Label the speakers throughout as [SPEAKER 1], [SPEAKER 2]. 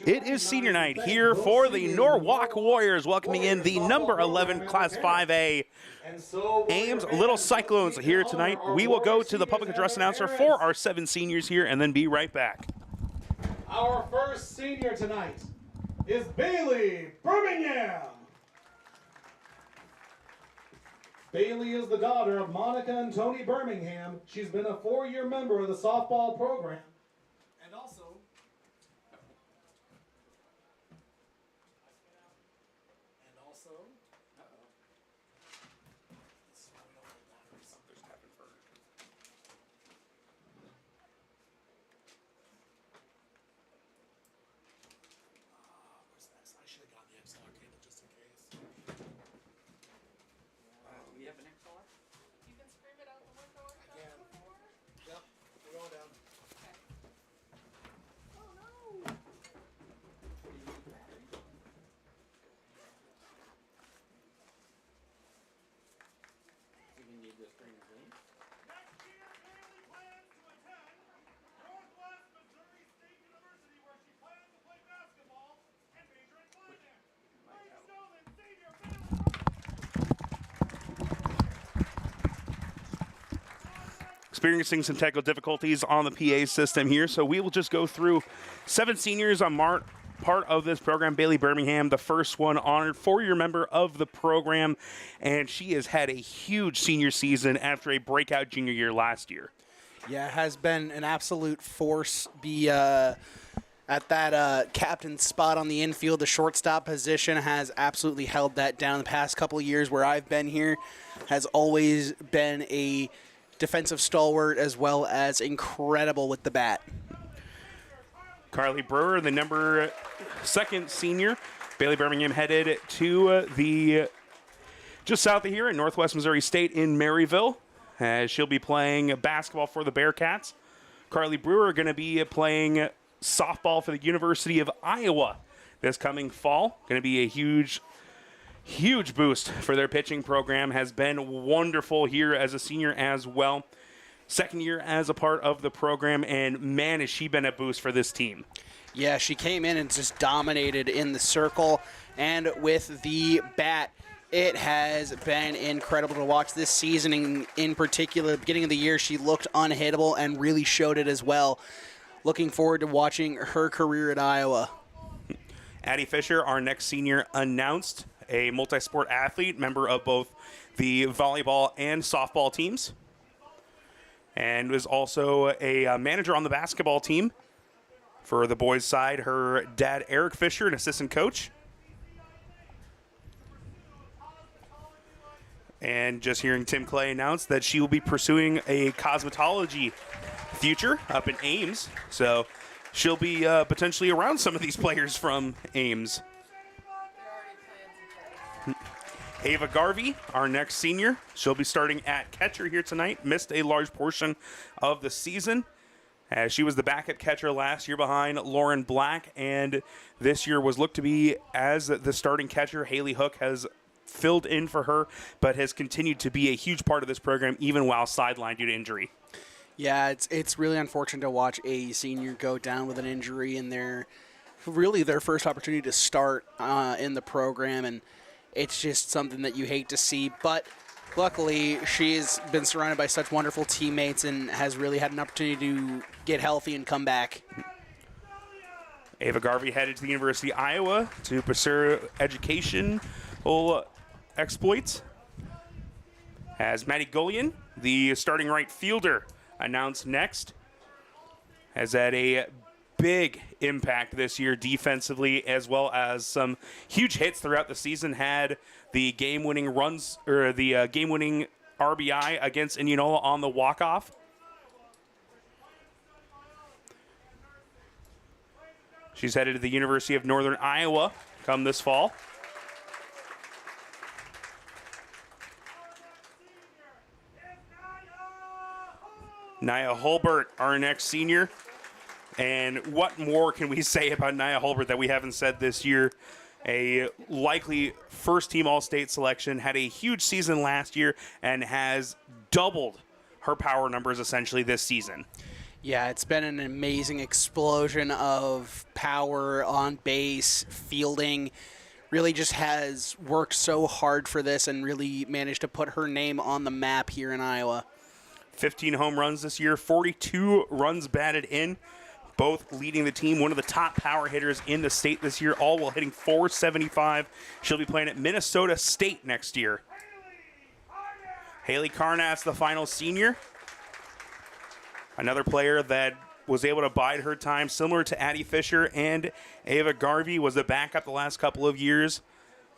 [SPEAKER 1] It is senior night here for the Norwalk Warriors, welcoming in the number 11 Class 5A Ames Little Cyclones here tonight. We will go to the public address announcer for our 7 seniors here and then be right back.
[SPEAKER 2] Our first senior tonight is Bailey Birmingham. Bailey is the daughter of Monica and Tony Birmingham. She's been a 4-year member of the softball program and also
[SPEAKER 1] experiencing some technical difficulties on the PA system here, so we will just go through 7 seniors on part of this program. Bailey Birmingham, the first one honored, 4-year member of the program, and she has had a huge senior season after a breakout junior year last year.
[SPEAKER 3] Yeah, has been an absolute force. At that captain spot on the infield, the shortstop position has absolutely held that down the past couple of years where I've been here. Has always been a defensive stalwart as well as incredible with the bat.
[SPEAKER 1] Carly Brewer, the number 2 senior. Bailey Birmingham headed to the just south of here in Northwest Missouri State in Maryville, as she'll be playing basketball for the Bearcats. Carly Brewer going to be playing softball for the University of Iowa this coming fall. Going to be a huge boost for their pitching program. Has been wonderful here as a senior as well. 2nd year as a part of the program, and man, has she been a boost for this team.
[SPEAKER 3] Yeah, she came in and just dominated in the circle, and with the bat, it has been incredible to watch this season. In particular, beginning of the year, she looked unhittable and really showed it as well. Looking forward to watching her career at Iowa.
[SPEAKER 1] Addie Fisher, our next senior, announced, a multi-sport athlete, member of both the volleyball and softball teams, and was also a manager on the basketball team for the boys' side. Her dad, Eric Fisher, an assistant coach. And just hearing Tim Clay announce that she will be pursuing a cosmetology future up in Ames. So she'll be potentially around some of these players from Ames. Ava Garvey, our next senior. She'll be starting at catcher here tonight. Missed a large portion of the season, as she was the backup catcher last year behind Lauren Black, and this year was looked to be as the starting catcher. Haley Hook has filled in for her, but has continued to be a huge part of this program even while sidelined due to injury.
[SPEAKER 3] Yeah, it's really unfortunate to watch a senior go down with an injury in their first opportunity to start in the program, and it's just something that you hate to see. But luckily, she's been surrounded by such wonderful teammates and has really had an opportunity to get healthy and come back.
[SPEAKER 1] Ava Garvey headed to the University of Iowa to pursue educational exploits. As Maddie Golian, the starting right fielder, announced next, has had a big impact this year defensively, as well as some huge hits throughout the season. Had the game-winning runs, or the game-winning RBI against Indianola on the walk-off. She's headed to the University of Northern Iowa come this fall. Nia Holbert, our next senior. And what more can we say about Nia Holbert that we haven't said this year? A likely first-team All-State selection, had a huge season last year, and has doubled her power numbers essentially this season.
[SPEAKER 3] Yeah, it's been an amazing explosion of power on base, fielding. Really just has worked so hard for this and really managed to put her name on the map here in Iowa.
[SPEAKER 1] 15 home runs this year, 42 runs batted in, both leading the team. One of the top power hitters in the state this year, all while hitting .475. She'll be playing at Minnesota State next year. Haley Carnass, the final senior. Another player that was able to bide her time, similar to Addie Fisher and Ava Garvey, was the backup the last couple of years,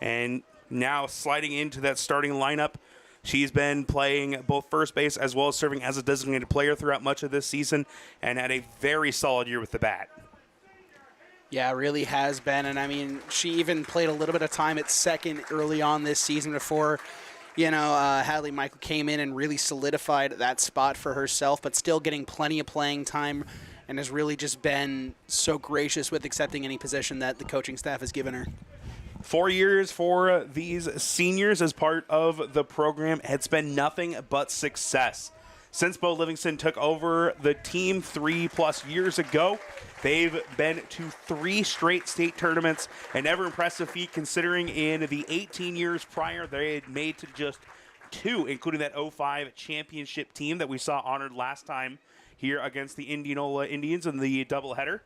[SPEAKER 1] and now sliding into that starting lineup. She's been playing both first base as well as serving as a designated player throughout much of this season and had a very solid year with the bat.
[SPEAKER 3] Yeah, it really has been, and I mean, she even played a little bit of time at second early on this season before, Hadley Michael came in and really solidified that spot for herself, but still getting plenty of playing time and has really just been so gracious with accepting any position that the coaching staff has given her.
[SPEAKER 1] 4 years for these seniors as part of the program. It's been nothing but success. Since Bo Livingston took over the team 3+ years ago, they've been to 3 straight state tournaments, an ever impressive feat considering in the 18 years prior they had made to just 2, including that 05 championship team that we saw honored last time here against the Indianola Indians in the doubleheader.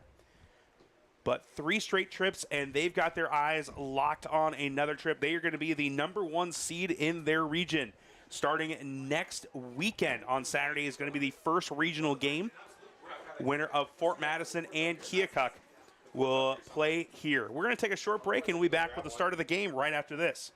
[SPEAKER 1] But 3 straight trips, and they've got their eyes locked on another trip. They are going to be the #1 seed in their region. Starting next weekend on Saturday is going to be the first regional game. Winner of Fort Madison and Keokuk will play here. We're going to take a short break, and we'll be back with the start of the game right after this.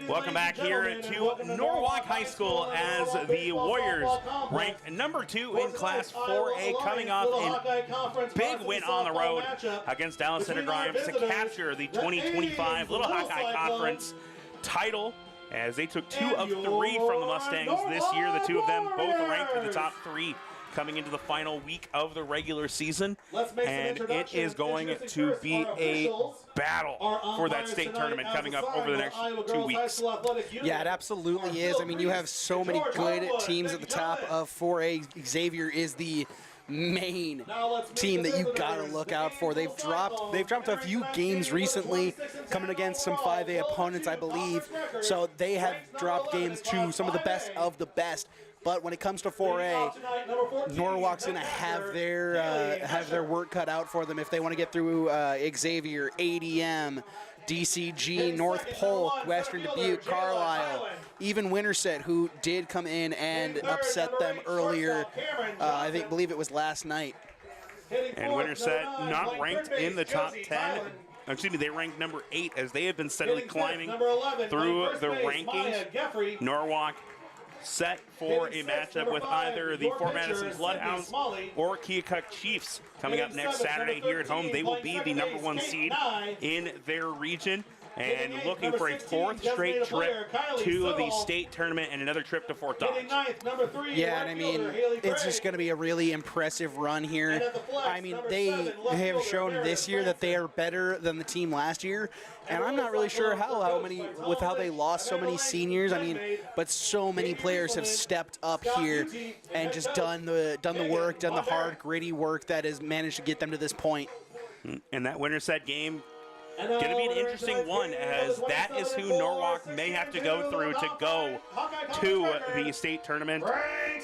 [SPEAKER 1] Welcome back here to Norwalk High School as the Warriors ranked #2 in Class 4A, coming off a big win on the road against Dallas Center Grimes to capture the 2025 Little Hawkeye Conference title, as they took 2 of 3 from the Mustangs this year. The 2 of them both ranked in the top 3 coming into the final week of the regular season, and it is going to be a battle for that state tournament coming up over the next 2 weeks.
[SPEAKER 3] Yeah, it absolutely is. I mean, you have so many good teams at the top of 4A. Xavier is the main team that you got to look out for. They've dropped a few games recently, coming against some 5A opponents, I believe. So they have dropped games to some of the best of the best. But when it comes to 4A, Norwalk's going to have their work cut out for them if they want to get through Xavier, ADM, DCG, North Polk, Western Dubuque, Carlisle, even Winterset, who did come in and upset them earlier. I believe it was last night.
[SPEAKER 1] And winner set not ranked in the top 10. Excuse me, they ranked number 8 as they have been steadily climbing through the rankings. Norwalk set for a matchup with either the Fort Madison Bloodhounds or Keokuk Chiefs. Coming up next Saturday here at home, they will be the number 1 seed in their region and looking for a 4th straight trip to the state tournament and another trip to Fort Dodge.
[SPEAKER 3] Yeah, and I mean, it's just going to be a really impressive run here. I mean, they have shown this year that they are better than the team last year, and I'm not really sure how they lost so many seniors. I mean, but so many players have stepped up here and just done the work, done the hard, gritty work that has managed to get them to this point.
[SPEAKER 1] And that winner set game going to be an interesting one, as that is who Norwalk may have to go through to go to the state tournament.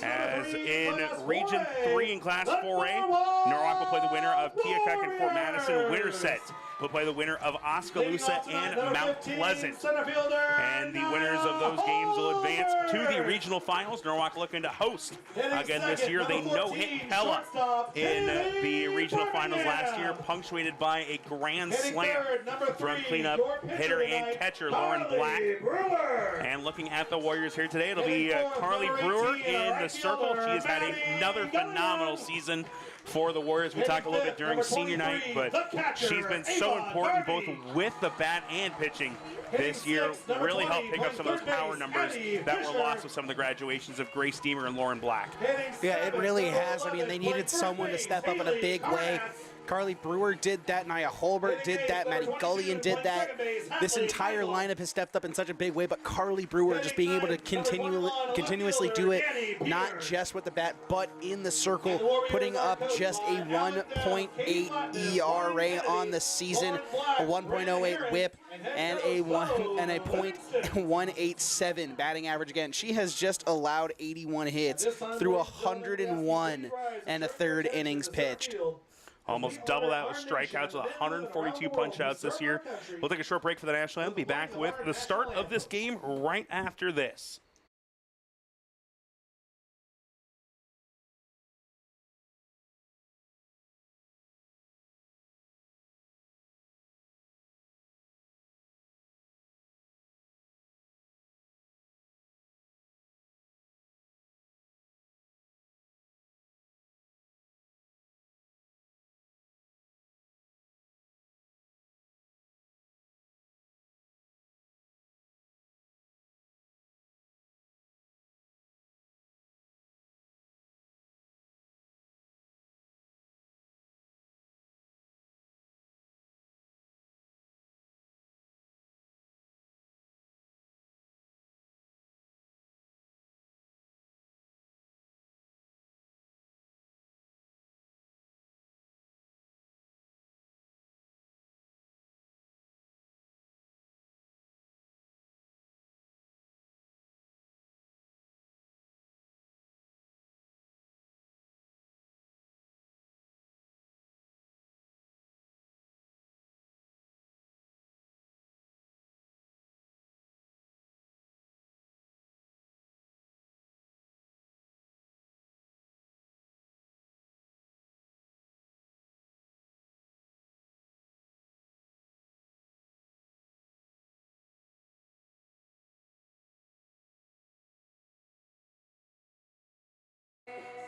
[SPEAKER 1] As in Region 3 in Class 4A, Norwalk will play the winner of Keokuk and Fort Madison. Winner set will play the winner of Oskaloosa and Mount Pleasant. And the winners of those games will advance to the regional finals. Norwalk looking to host again this year. They no-hit Pella in the regional finals last year, punctuated by a grand slam from cleanup hitter and catcher Lauren Black. And looking at the Warriors here today, it'll be Carly Brewer in the circle. She has had another phenomenal season for the Warriors. We talked a little bit during senior night, but she's been so important both with the bat and pitching this year. Really helped pick up some of those power numbers that were lost with some of the graduations of Grace Deemer and Lauren Black.
[SPEAKER 3] Yeah, it really has. I mean, they needed someone to step up in a big way. Carly Brewer did that, Nia Holbert did that, Maddie Gullion did that. This entire lineup has stepped up in such a big way, but Carly Brewer just being able to continuously do it, not just with the bat, but in the circle, putting up just a 1.8 ERA on the season, a 1.08 whip, and a .187 batting average again. She has just allowed 81 hits through 101 and a third innings pitched.
[SPEAKER 1] Almost double that with strikeouts, with 142 punch-outs this year. We'll take a short break for the national anthem. Be back with the start of this game right after this.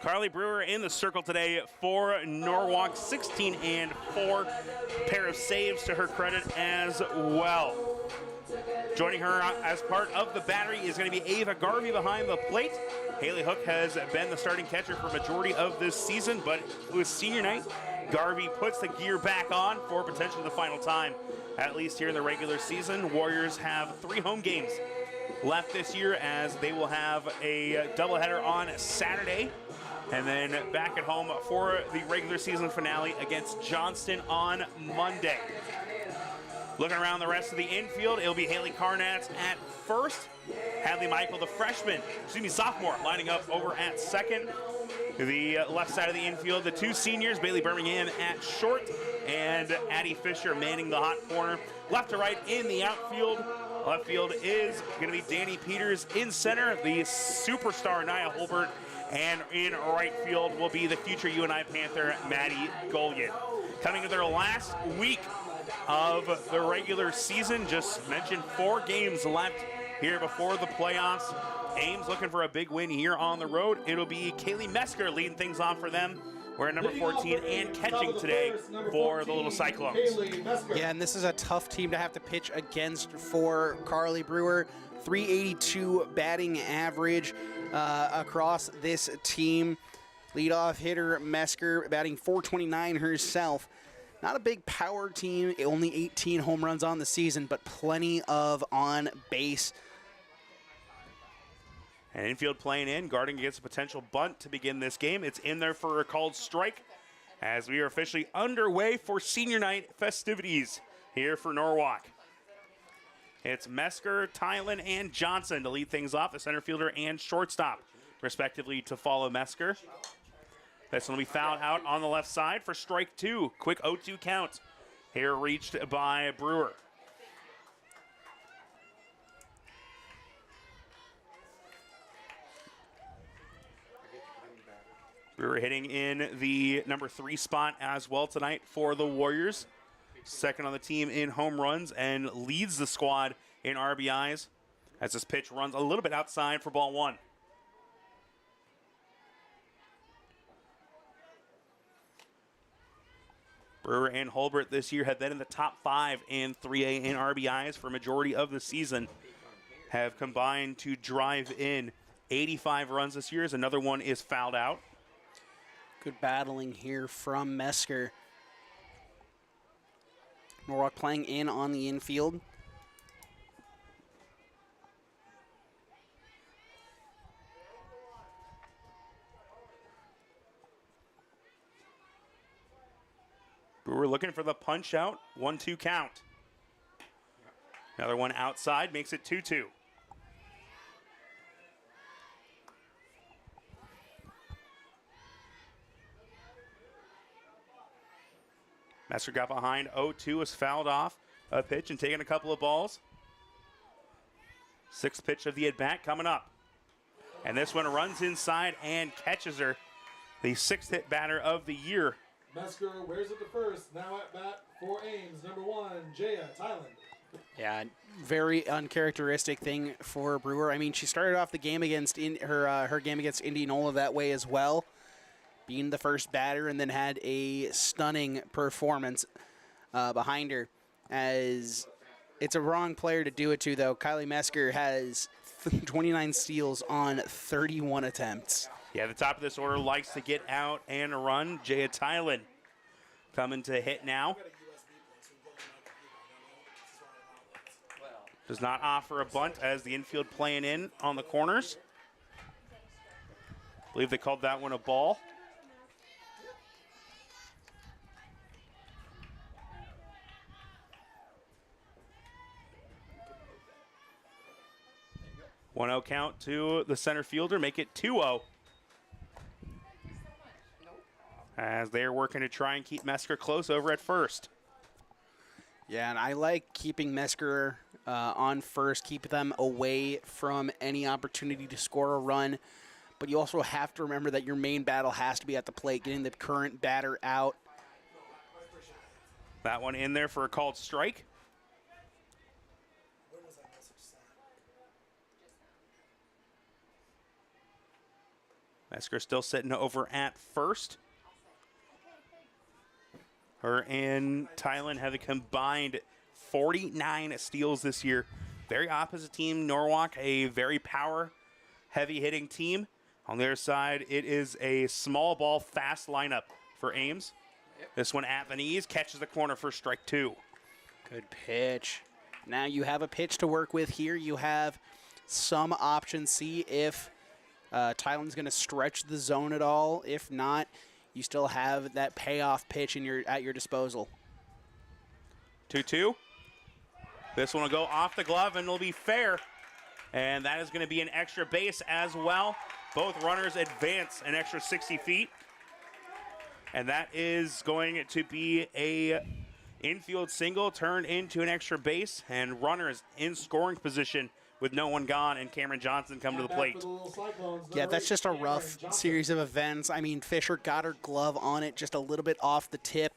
[SPEAKER 1] Carly Brewer in the circle today for Norwalk, 16-4. Pair of saves to her credit as well. Joining her as part of the battery is going to be Ava Garvey behind the plate. Haley Hook has been the starting catcher for majority of this season, but with senior night, Garvey puts the gear back on for potentially the final time, at least here in the regular season. Warriors have 3 home games left this year, as they will have a doubleheader on Saturday, and then back at home for the regular season finale against Johnston on Monday. Looking around the rest of the infield, it'll be Haley Carnatz at first. Hadley Michael, the sophomore, lining up over at second. The left side of the infield, the 2 seniors, Bailey Birmingham at short, and Addie Fisher manning the hot corner. Left to right in the outfield, Left field is going to be Danny Peters. In center, the superstar Nia Holbert. And in right field will be the future UNI Panther, Maddie Golian. Coming to their last week of the regular season. Just mentioned 4 games left here before the playoffs. Ames looking for a big win here on the road. It'll be Kaylee Mesker leading things off for them. We're at number 14 and catching today for the Little Cyclones.
[SPEAKER 3] Yeah, and this is a tough team to have to pitch against for Carly Brewer. 382 batting average across this team. Leadoff hitter Mesker batting 429 herself. Not a big power team, only 18 home runs on the season, but plenty of on base.
[SPEAKER 1] And infield playing in, guarding against a potential bunt to begin this game. It's in there for a called strike as we are officially underway for senior night festivities here for Norwalk. It's Mesker, Tylen, and Johnson to lead things off, the center fielder and shortstop, respectively, to follow Mesker. This one will be fouled out on the left side for strike 2. Quick 0-2 count here reached by Brewer. Brewer hitting in the number 3 spot as well tonight for the Warriors. Second on the team in home runs and leads the squad in RBIs as this pitch runs a little bit outside for ball 1. Brewer and Holbert this year have been in the top 5 in 3A in RBIs for a majority of the season. Have combined to drive in 85 runs this year as another one is fouled out.
[SPEAKER 3] Good battling here from Mesker. Norwalk playing in on the infield.
[SPEAKER 1] Brewer looking for the punch out. 1-2 count. Another one outside makes it 2-2. Mesker got behind 0-2, was fouled off a pitch and taking a couple of balls. 6th pitch of the at-bat coming up. And this one runs inside and catches her. The 6th hit batter of the year.
[SPEAKER 2] Mesker wears it to first. Now at bat for Ames, number 1, Jaya Tylen.
[SPEAKER 3] Yeah, very uncharacteristic thing for Brewer. I mean, she started off the game against her game against Indianola that way as well, being the first batter, and then had a stunning performance behind her. As it's a wrong player to do it to, though. Kylie Mesker has 29 steals on 31 attempts.
[SPEAKER 1] Yeah, the top of this order likes to get out and run. Jaya Tylen coming to hit now. Does not offer a bunt as the infield playing in on the corners. I believe they called that one a ball. One 0 count to the center fielder, make it 2-0. As they're working to try and keep Mesker close over at first.
[SPEAKER 3] Yeah, and I like keeping Mesker on first, keep them away from any opportunity to score a run. But you also have to remember that your main battle has to be at the plate, getting the current batter out.
[SPEAKER 1] That one in there for a called strike. Mesker still sitting over at first. Her and Tylen have a combined 49 steals this year. Very opposite team, Norwalk, a very power-heavy hitting team. On their side, it is a small ball, fast lineup for Ames. Yep. This one at the knees, catches the corner for strike 2.
[SPEAKER 3] Good pitch. Now you have a pitch to work with here. You have some options. See if Tylen's going to stretch the zone at all. If not, you still have that payoff pitch at your disposal.
[SPEAKER 1] 2-2. This one will go off the glove and it'll be fair. And that is going to be an extra base as well. Both runners advance an extra 60 feet. And that is going to be a Infield single turned into an extra base, and runners in scoring position with no one gone, and Cameron Johnson come to the plate.
[SPEAKER 3] Yeah, that's just a rough series of events. I mean, Fisher got her glove on it just a little bit off the tip,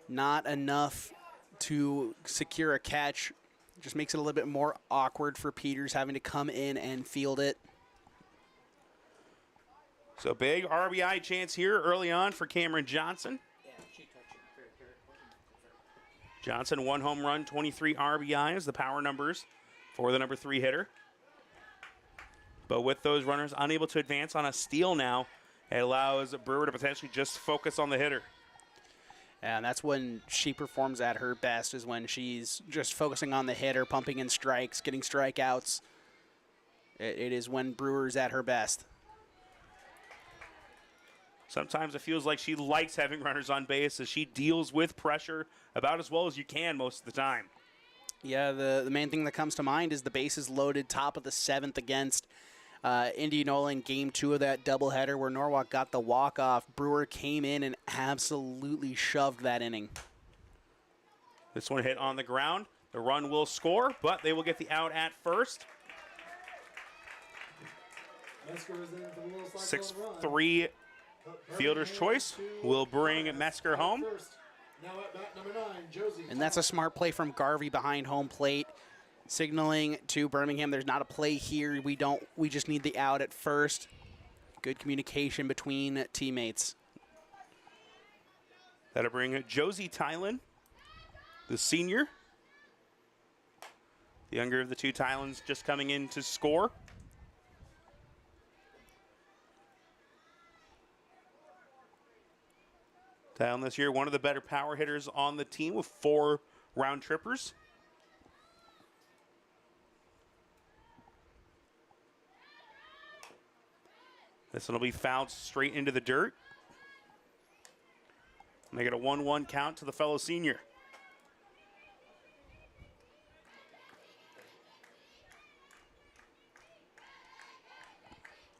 [SPEAKER 3] not enough to secure a catch. Just makes it a little bit more awkward for Peters having to come in and field it.
[SPEAKER 1] So big RBI chance here early on for Cameron Johnson. Johnson, 1 home run, 23 RBIs, the power numbers for the number 3 hitter. But with those runners unable to advance on a steal now, it allows Brewer to potentially just focus on the hitter.
[SPEAKER 3] And that's when she performs at her best, is when she's just focusing on the hitter, pumping in strikes, getting strikeouts. It is when Brewer's at her best.
[SPEAKER 1] Sometimes it feels like she likes having runners on base as she deals with pressure about as well as you can most of the time.
[SPEAKER 3] Yeah, the main thing that comes to mind is the bases loaded, top of the 7th against Indianola in Game 2 of that doubleheader where Norwalk got the walk-off. Brewer came in and absolutely shoved that inning.
[SPEAKER 1] This one hit on the ground. The run will score, but they will get the out at first. 6-3 fielder's choice will bring Mesker home.
[SPEAKER 2] Now at bat number 9, Josie.
[SPEAKER 3] And that's a smart play from Garvey behind home plate, signaling to Birmingham there's not a play here. We just need the out at first. Good communication between teammates.
[SPEAKER 1] That'll bring Josie Tylen, the senior. The younger of the 2 Tylens just coming in to score. Tylen this year, one of the better power hitters on the team with 4 round trippers. This one will be fouled straight into the dirt. Make it a 1-1 count to the fellow senior.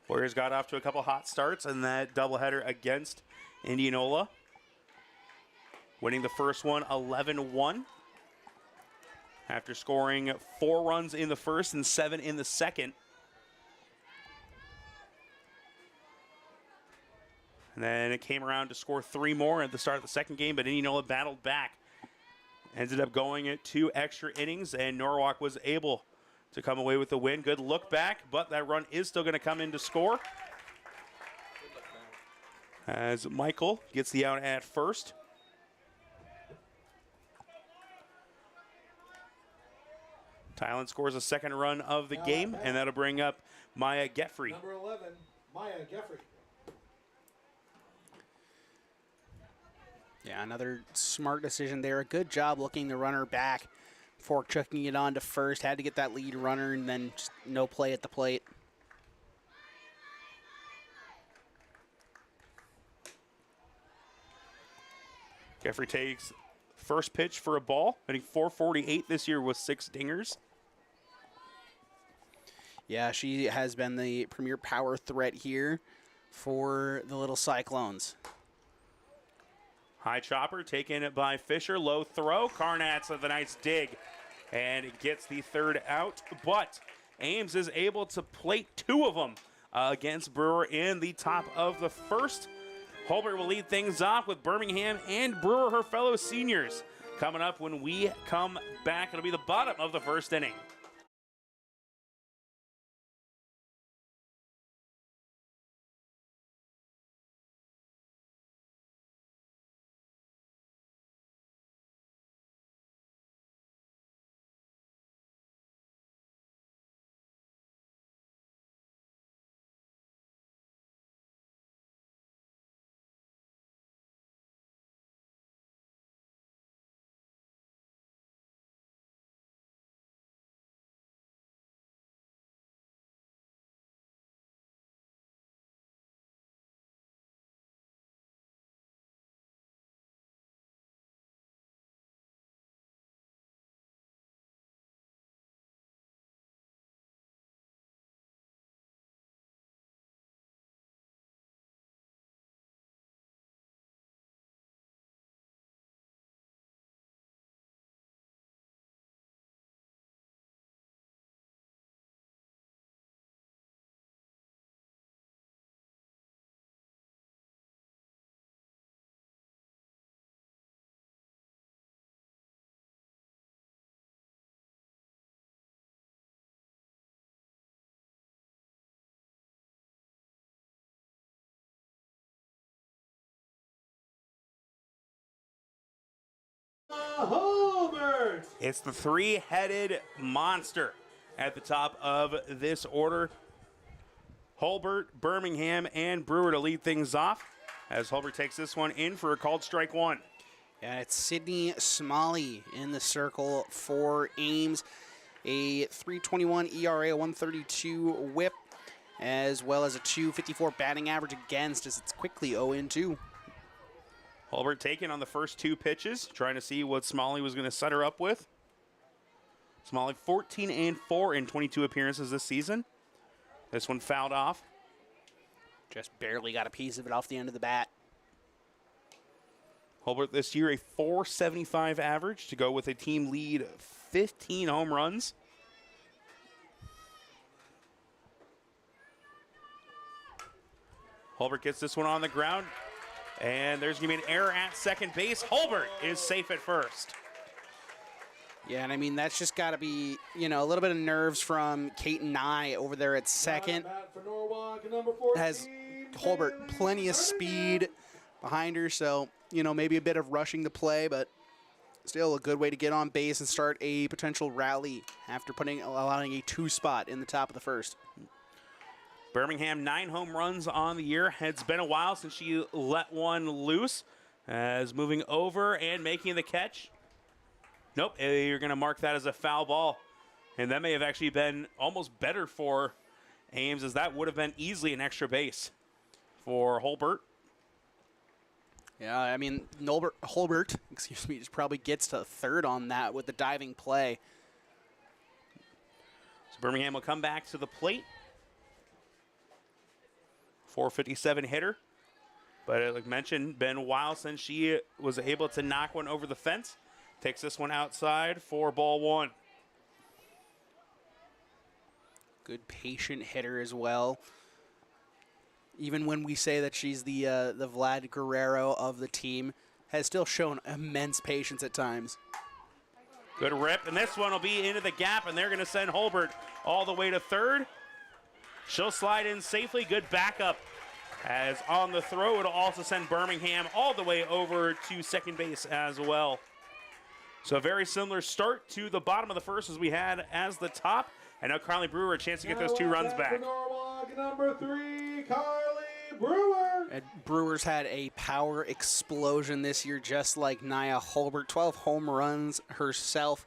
[SPEAKER 1] Warriors got off to a couple hot starts in that doubleheader against Indianola, winning the first one 11-1 after scoring 4 runs in the first and 7 in the second. And then it came around to score 3 more at the start of the second game, but Indianola battled back. Ended up going at 2 extra innings, and Norwalk was able to come away with the win. Good look back, but that run is still going to come in to score. As Michael gets the out at first. Tylen scores a second run of the game, and that'll bring up Maya Geffrey.
[SPEAKER 2] Number 11, Maya Geffrey.
[SPEAKER 3] Yeah, another smart decision there. A good job looking the runner back before chucking it on to first. Had to get that lead runner, and then just no play at the plate.
[SPEAKER 1] Geffrey takes first pitch for a ball, hitting .448 this year with 6 dingers.
[SPEAKER 3] Yeah, she has been the premier power threat here for the Little Cyclones.
[SPEAKER 1] High chopper taken by Fisher. Low throw. Carnatz of the nice dig. And it gets the 3rd out. But Ames is able to plate 2 of them against Brewer in the top of the first. Holbert will lead things off with Birmingham and Brewer, her fellow seniors. Coming up when we come back, it'll be the bottom of the first inning.
[SPEAKER 2] Holbert.
[SPEAKER 1] It's the three-headed monster at the top of this order. Holbert, Birmingham, and Brewer to lead things off as Holbert takes this one in for a called strike one.
[SPEAKER 3] Yeah, it's Sydney Smalley in the circle for Ames. A 3.21 ERA, 132 whip, as well as a 2.54 batting average against as it's quickly 0-2.
[SPEAKER 1] Holbert taking on the first two pitches, trying to see what Smalley was going to set her up with. Smalley 14-4 in 22 appearances this season. This one fouled off.
[SPEAKER 3] Just barely got a piece of it off the end of the bat.
[SPEAKER 1] Holbert this year a 475 average to go with a team lead 15 home runs. Holbert gets this one on the ground, and there's going to be an error at second base. Holbert is safe at first.
[SPEAKER 3] Yeah, and I mean, that's just got to be, a little bit of nerves from Kate and I over there at second.
[SPEAKER 2] For Norwalk, number 14,
[SPEAKER 3] Has Holbert plenty of speed behind her, so, maybe a bit of rushing the play, but still a good way to get on base and start a potential rally after allowing a two spot in the top of the first.
[SPEAKER 1] Birmingham, 9 home runs on the year. It's been a while since she let one loose. As moving over and making the catch. Nope, you're going to mark that as a foul ball. And that may have actually been almost better for Ames, as that would have been easily an extra base for Holbert.
[SPEAKER 3] Yeah, I mean, Holbert, just probably gets to third on that with the diving play.
[SPEAKER 1] So Birmingham will come back to the plate. 457 hitter. But like mentioned, been a while since she was able to knock one over the fence. Takes this one outside for ball one.
[SPEAKER 3] Good patient hitter as well. Even when we say that she's the Vlad Guerrero of the team, has still shown immense patience at times.
[SPEAKER 1] Good rip, and this one will be into the gap, and they're going to send Holbert all the way to third. She'll slide in safely. Good backup. As on the throw, it'll also send Birmingham all the way over to second base as well. So a very similar start to the bottom of the first as we had as the top. And now Carly Brewer a chance to get those 2 runs back.
[SPEAKER 2] Norwalk, number 3, Carly Brewer.
[SPEAKER 3] And Brewers had a power explosion this year, just like Nia Holbert. 12 home runs herself.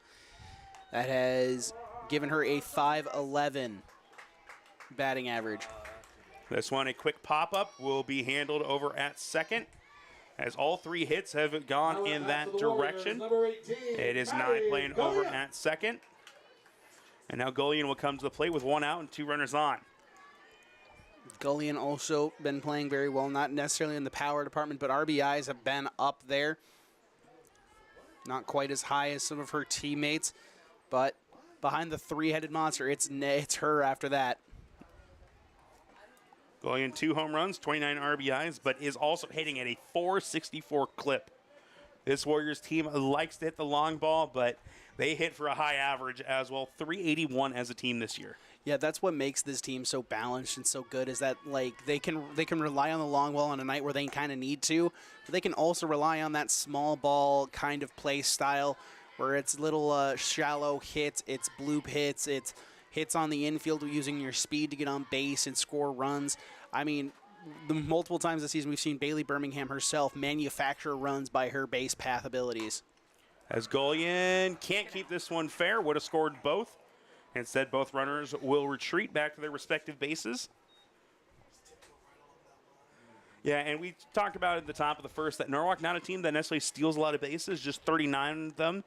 [SPEAKER 3] That has given her a 5.11 batting average.
[SPEAKER 1] This one, a quick pop-up, will be handled over at second, as all 3 hits have gone in that direction. It is NITE playing over at second. And now Gullion will come to the plate with 1 out and 2 runners on.
[SPEAKER 3] Gullion also been playing very well, not necessarily in the power department, but RBIs have been up there. Not quite as high as some of her teammates, but behind the 3-headed monster, it's her after that.
[SPEAKER 1] Gullion 2 home runs, 29 RBIs, but is also hitting at a 464 clip. This Warriors team likes to hit the long ball, but they hit for a high average as well. 381 as a team this year.
[SPEAKER 3] Yeah, that's what makes this team so balanced and so good, is that they can rely on the long ball on a night where they kind of need to, but they can also rely on that small ball kind of play style where it's little shallow hits, it's bloop hits, it's hits on the infield using your speed to get on base and score runs. I mean, the multiple times this season we've seen Bailey Birmingham herself manufacture runs by her base path abilities.
[SPEAKER 1] As Gullion can't keep this one fair, would have scored both. Instead, both runners will retreat back to their respective bases. Yeah, and we talked about at the top of the first that Norwalk, not a team that necessarily steals a lot of bases, just 39 of them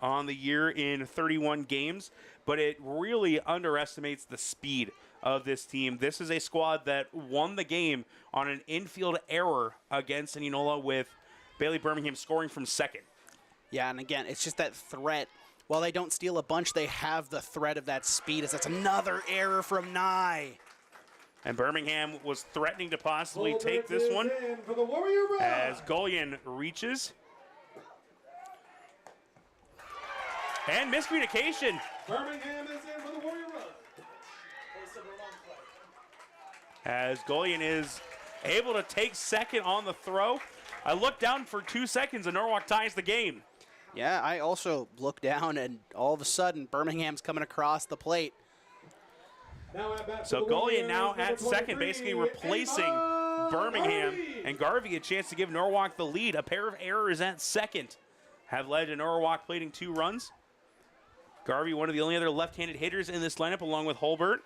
[SPEAKER 1] on the year in 31 games. But it really underestimates the speed of this team. This is a squad that won the game on an infield error against Indianola, with Bailey Birmingham scoring from second.
[SPEAKER 3] Yeah, and again, it's just that threat. While they don't steal a bunch, they have the threat of that speed. As that's another error from Nye.
[SPEAKER 1] And Birmingham was threatening to possibly take this one
[SPEAKER 2] for the Warrior run.
[SPEAKER 1] as Gullion reaches. And miscommunication.
[SPEAKER 2] Birmingham is in for the Warrior run.
[SPEAKER 1] As Gullion is able to take second on the throw. I looked down for 2 seconds and Norwalk ties the game.
[SPEAKER 3] Yeah, I also look down, and all of a sudden, Birmingham's coming across the plate.
[SPEAKER 2] Now at bat
[SPEAKER 1] So
[SPEAKER 2] for the
[SPEAKER 1] Golian
[SPEAKER 2] Warriors,
[SPEAKER 1] now
[SPEAKER 2] number
[SPEAKER 1] at second,
[SPEAKER 2] 23,
[SPEAKER 1] basically replacing
[SPEAKER 2] Emma
[SPEAKER 1] Birmingham.
[SPEAKER 2] Garvey.
[SPEAKER 1] And Garvey a chance to give Norwalk the lead. A pair of errors at second have led to Norwalk plating 2 runs. Garvey, one of the only other left-handed hitters in this lineup, along with Holbert.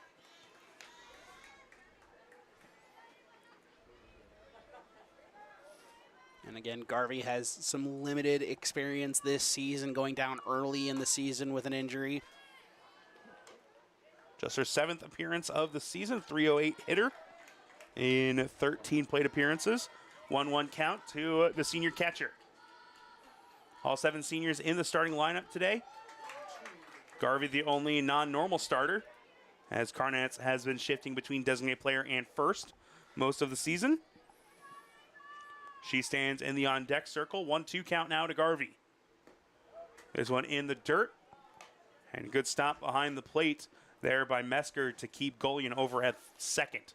[SPEAKER 3] And again, Garvey has some limited experience this season, going down early in the season with an injury.
[SPEAKER 1] Just her 7th appearance of the season, 308 hitter in 13 plate appearances. 1-1 count to the senior catcher. All 7 seniors in the starting lineup today. Garvey, the only non-normal starter, as Carnats has been shifting between designated player and first most of the season. She stands in the on-deck circle. 1-2 count now to Garvey. This one in the dirt. And good stop behind the plate there by Mesker to keep Golian over at second.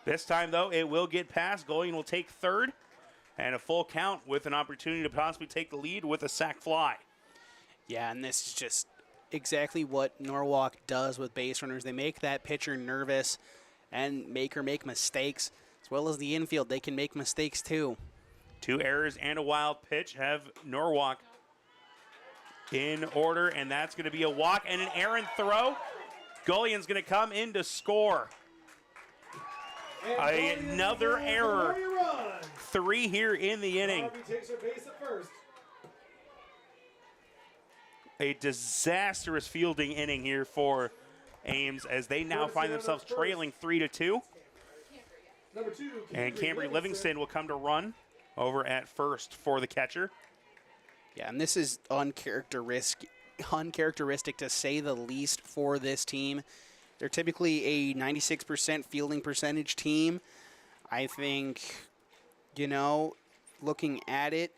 [SPEAKER 1] This time, though, it will get past. Golian will take third. And a full count with an opportunity to possibly take the lead with a sac fly.
[SPEAKER 3] Yeah, and this is just exactly what Norwalk does with base runners. They make that pitcher nervous and make her make mistakes. As well as the infield, they can make mistakes too.
[SPEAKER 1] 2 errors and a wild pitch have Norwalk in order, and that's going to be a walk and an errant throw. Golian's going to come in to score. Another error. 3 here in the inning.
[SPEAKER 2] Garvey takes her base at first.
[SPEAKER 1] A disastrous fielding inning here for Ames as they now find themselves trailing 3-2.
[SPEAKER 2] Number 2,
[SPEAKER 1] And Cambry Livingston will come to run over at first for the catcher.
[SPEAKER 3] Yeah, and this is uncharacteristic to say the least for this team. They're typically a 96% fielding percentage team. I think, looking at it,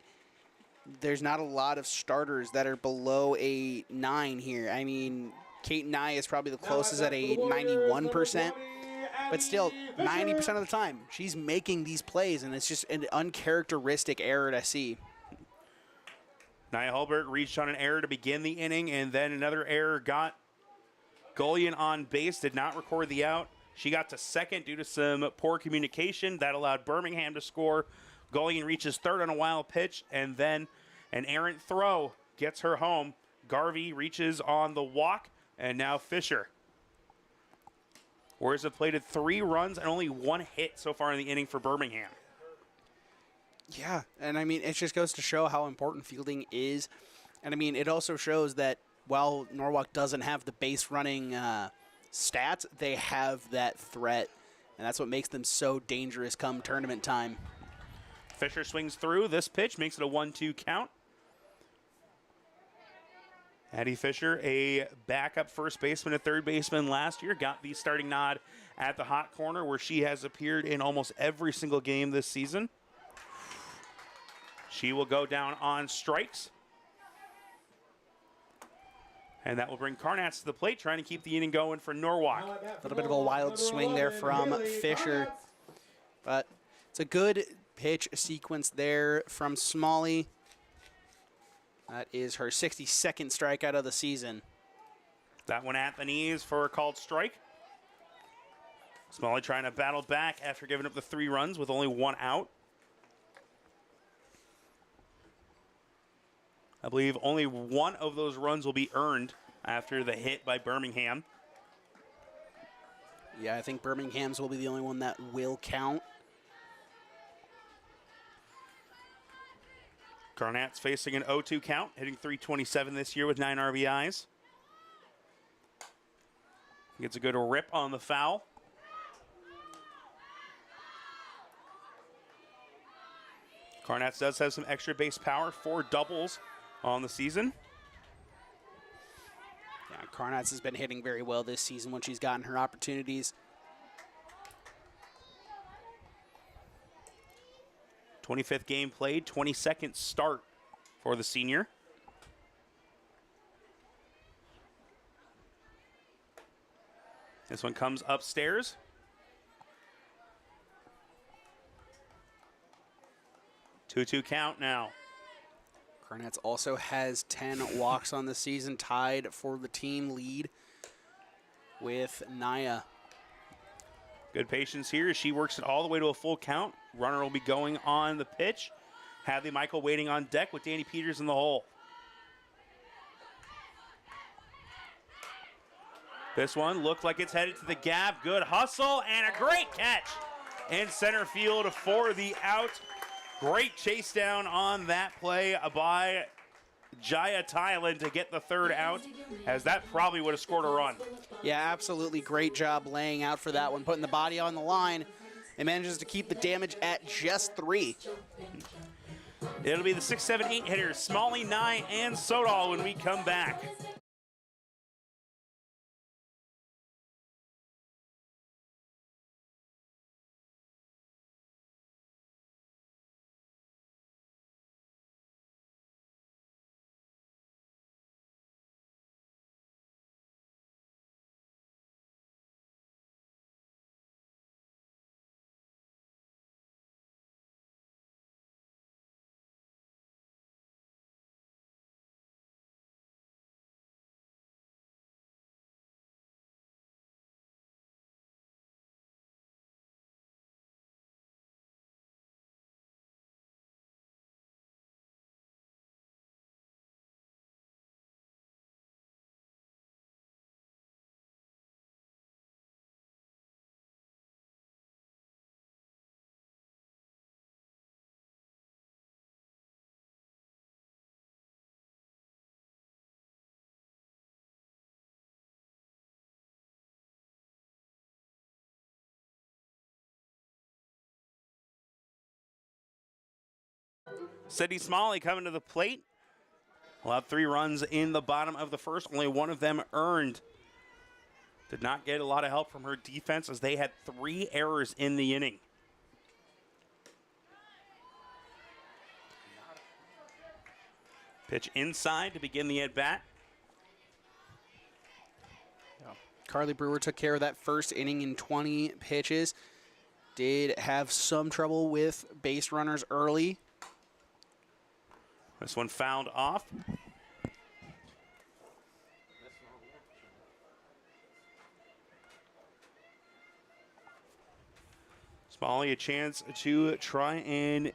[SPEAKER 3] there's not a lot of starters that are below a 9 here. I mean, Kate Nye is probably the closest at a 91%. But still, 90% of the time, she's making these plays, and it's just an uncharacteristic error to see.
[SPEAKER 1] Nia Hulbert reached on an error to begin the inning, and then another error got Golian on base, did not record the out. She got to second due to some poor communication. That allowed Birmingham to score. Golian reaches third on a wild pitch, and then an errant throw gets her home. Garvey reaches on the walk, and now Fisher. Warriors have plated 3 runs and only 1 hit so far in the inning for Birmingham.
[SPEAKER 3] Yeah, and I mean, it just goes to show how important fielding is. And I mean, it also shows that while Norwalk doesn't have the base running stats, they have that threat. And that's what makes them so dangerous come tournament time.
[SPEAKER 1] Fisher swings through. This pitch makes it a 1-2 count. Addie Fisher, a backup first baseman and third baseman last year, got the starting nod at the hot corner where she has appeared in almost every single game this season. She will go down on strikes. And that will bring Carnats to the plate, trying to keep the inning going for Norwalk.
[SPEAKER 3] A little bit of a wild swing there from Fisher. But it's a good pitch sequence there from Smalley. That is her 62nd strikeout of the season.
[SPEAKER 1] That one at the knees for a called strike. Smalley trying to battle back after giving up the 3 runs with only 1 out. I believe only 1 of those runs will be earned after the hit by Birmingham.
[SPEAKER 3] Yeah, I think Birmingham's will be the only one that will count.
[SPEAKER 1] Garnett's facing an 0-2 count, hitting .327 this year with 9 RBIs. Gets a good rip on the foul. Carnats does have some extra base power, 4 doubles on the season.
[SPEAKER 3] Yeah, Carnats has been hitting very well this season when she's gotten her opportunities.
[SPEAKER 1] 25th game played, 22nd start for the senior. This one comes upstairs. 2-2 count now.
[SPEAKER 3] Garnett's also has 10 walks on the season, tied for the team lead with Naya.
[SPEAKER 1] Good patience here as she works it all the way to a full count. Runner will be going on the pitch. Hadley Michael waiting on deck with Danny Peters in the hole. This one looked like it's headed to the gap. Good hustle and a great catch in center field for the out. Great chase down on that play by Jaya Thailand to get the third out, as that probably would have scored a run.
[SPEAKER 3] Yeah, absolutely great job laying out for that one, putting the body on the line, and manages to keep the damage at just 3.
[SPEAKER 1] It'll be the 6, 7, 8 hitters, Smalley, Nye, and Sodal when we come back. Sydney Smalley coming to the plate. Allowed 3 runs in the bottom of the first, only one of them earned. Did not get a lot of help from her defense as they had 3 errors in the inning. Pitch inside to begin the at-bat.
[SPEAKER 3] Carly Brewer took care of that first inning in 20 pitches. Did have some trouble with base runners early.
[SPEAKER 1] This one fouled off. Smalley a chance to try and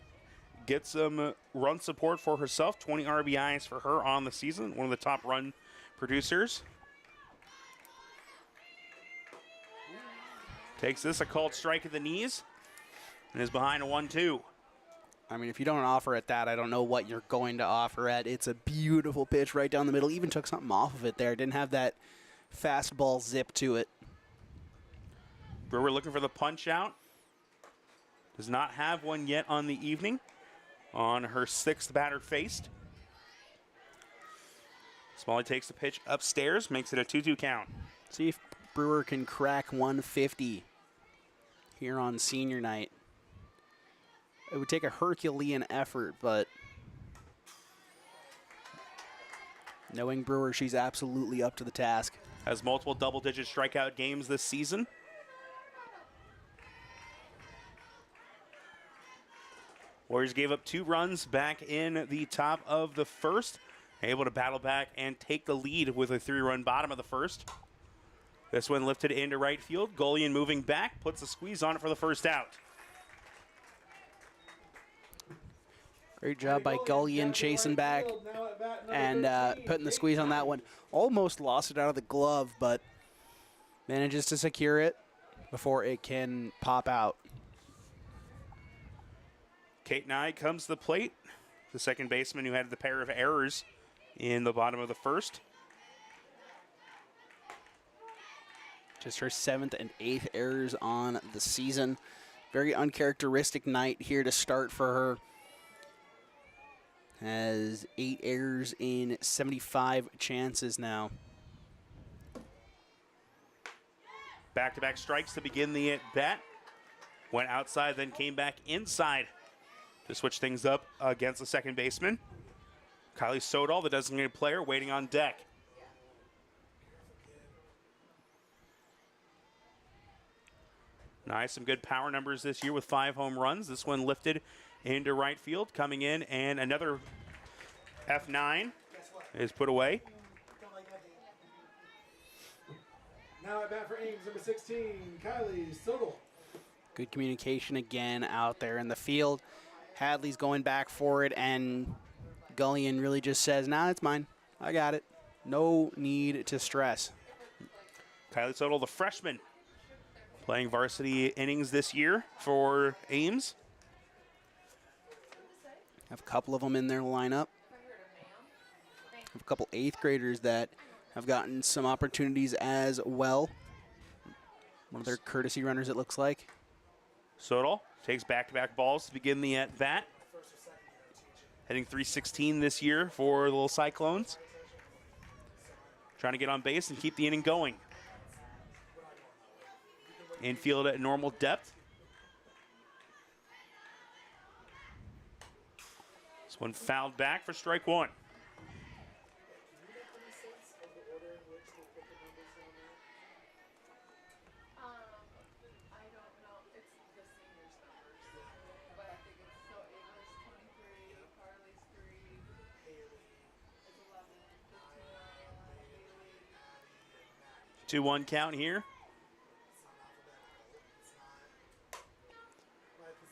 [SPEAKER 1] get some run support for herself. 20 RBIs for her on the season. One of the top run producers. Takes this, a called strike at the knees, and is behind a 1-2.
[SPEAKER 3] I mean, if you don't offer at that, I don't know what you're going to offer at. It's a beautiful pitch right down the middle. Even took something off of it there. Didn't have that fastball zip to it.
[SPEAKER 1] Brewer looking for the punch out. Does not have one yet on the evening. On her 6th batter faced. Smalley takes the pitch upstairs, makes it a 2-2 count.
[SPEAKER 3] See if Brewer can crack 150 here on senior night. It would take a Herculean effort, but knowing Brewer, she's absolutely up to the task.
[SPEAKER 1] Has multiple double-digit strikeout games this season. Warriors gave up 2 runs back in the top of the first. Able to battle back and take the lead with a 3-run bottom of the first. This one lifted into right field. Golian moving back, puts a squeeze on it for the first out.
[SPEAKER 3] Great job by Gullion chasing back and putting the squeeze on that one. Almost lost it out of the glove, but manages to secure it before it can pop out.
[SPEAKER 1] Kate Nye comes to the plate, the second baseman who had the pair of errors in the bottom of the first.
[SPEAKER 3] Just her 7th and 8th errors on the season. Very uncharacteristic night here to start for her. Has 8 errors in 75 chances now.
[SPEAKER 1] Back-to-back strikes to begin the at-bat. Went outside, then came back inside to switch things up against the second baseman. Kylie Sodal, the designated player, waiting on deck. Nice, some good power numbers this year with 5 home runs. This one lifted into right field, coming in, and another F9 is put away.
[SPEAKER 2] Now at bat for Ames, number 16, Kylie Sodal.
[SPEAKER 3] Good communication again out there in the field. Hadley's going back for it, and Gullion really just says, nah, it's mine. I got it. No need to stress.
[SPEAKER 1] Kylie Sodal, the freshman, playing varsity innings this year for Ames.
[SPEAKER 3] Have a couple of them in their lineup. Have a couple 8th graders that have gotten some opportunities as well. One of their courtesy runners, it looks like.
[SPEAKER 1] Sodal takes back-to-back balls to begin the at-bat. Hitting .316 this year for the little Cyclones. Trying to get on base and keep the inning going. Infield at normal depth. This one fouled back for strike one. Two 2-1 count here.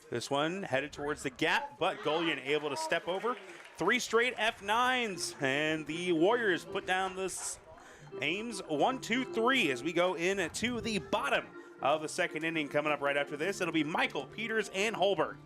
[SPEAKER 1] This one headed towards the gap, but Gullion able to step over. 3 straight F9s, and the Warriors put down this Ames 1-2-3 as we go in to the bottom of the second inning. Coming up right after this, it'll be Michael, Peters, and Holberg.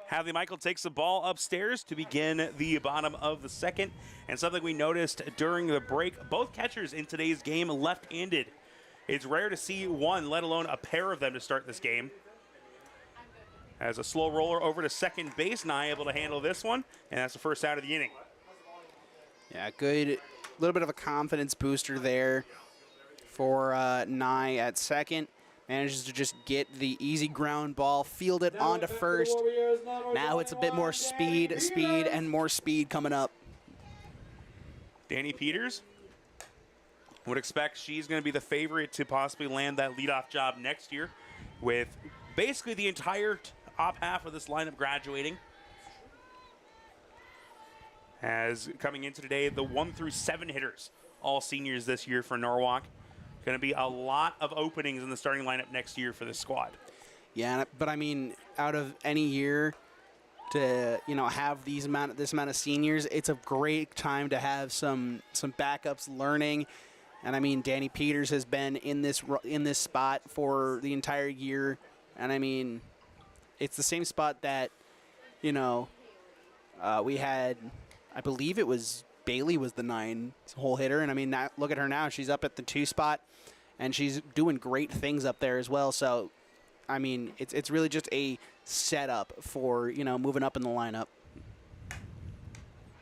[SPEAKER 1] Hadley Michael takes the ball upstairs to begin the bottom of the second. And something we noticed during the break, both catchers in today's game left-handed. It's rare to see one, let alone a pair of them to start this game. As a slow roller over to second base, Nye able to handle this one, and that's the first out of the inning.
[SPEAKER 3] Yeah, good. Little bit of a confidence booster there for Nye at second. Manages to just get the easy ground ball, field it onto first. Now it's a bit more speed, and more speed coming up.
[SPEAKER 1] Danny Peters, would expect she's going to be the favorite to possibly land that leadoff job next year, with basically the entire top half of this lineup graduating. As coming into today, the 1 through 7 hitters, all seniors this year for Norwalk. Going to be a lot of openings in the starting lineup next year for this squad.
[SPEAKER 3] Yeah, but I mean, out of any year to have this amount of seniors, it's a great time to have some backups learning. And I mean, Danny Peters has been in this spot for the entire year, and I mean, it's the same spot that we had. I believe it was Bailey was the 9-hole hitter, and I mean, look at her now. She's up at the 2 spot, and she's doing great things up there as well. So, I mean, it's really just a setup for moving up in the lineup.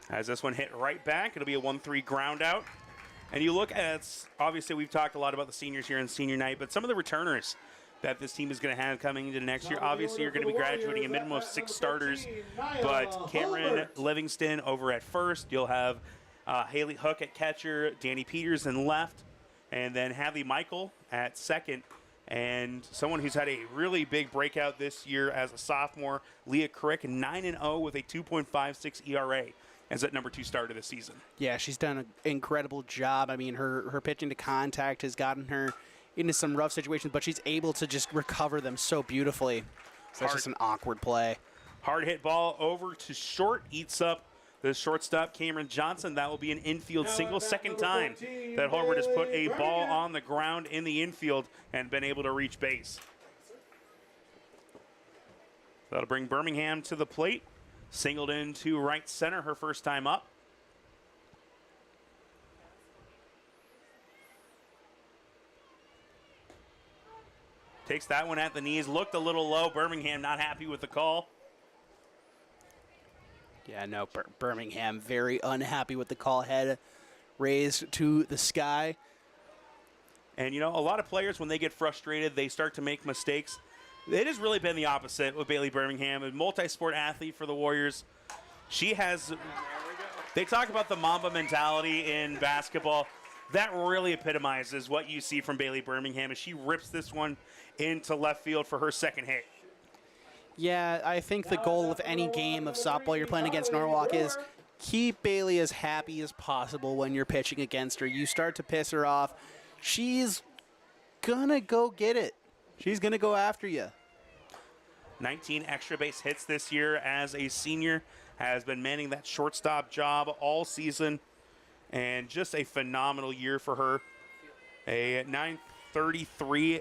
[SPEAKER 1] As this one hit right back, it'll be a 1-3 ground out. And you look at, obviously we've talked a lot about the seniors here in senior night, but some of the returners that this team is going to have coming into next year. Obviously, you're going to be graduating a minimum of 6 starters, but Cameron Livingston over at first. You'll have Haley Hook at catcher, Danny Peters in left, And then Hadley Michael at second. And someone who's had a really big breakout this year as a sophomore, Leah Crick, 9-0 with a 2.56 ERA as that number 2 starter this season.
[SPEAKER 3] Yeah, she's done an incredible job. I mean, her pitching to contact has gotten her into some rough situations, but she's able to just recover them so beautifully. So that's just an awkward play.
[SPEAKER 1] Hard hit ball over to short, eats up the shortstop, Cameron Johnson. That will be an infield single. Second time that Holbert has put a ball on the ground in the infield and been able to reach base. That'll bring Birmingham to the plate. Singled into right center her first time up. Takes that one at the knees. Looked a little low. Birmingham not happy with the call.
[SPEAKER 3] Yeah, no, Birmingham very unhappy with the call, head raised to the sky.
[SPEAKER 1] And, you know, a lot of players, when they get frustrated, they start to make mistakes. It has really been the opposite with Bailey Birmingham, a multi-sport athlete for the Warriors. She has, they talk about the Mamba mentality in basketball. That really epitomizes what you see from Bailey Birmingham as she rips this one into left field for her second hit.
[SPEAKER 3] Yeah, I think the goal of any game of softball you're playing against Norwalk is keep Bailey as happy as possible when you're pitching against her. You start to piss her off, she's gonna go get it. She's gonna go after you.
[SPEAKER 1] 19 extra base hits this year as a senior. Has been manning that shortstop job all season. And just a phenomenal year for her. A 933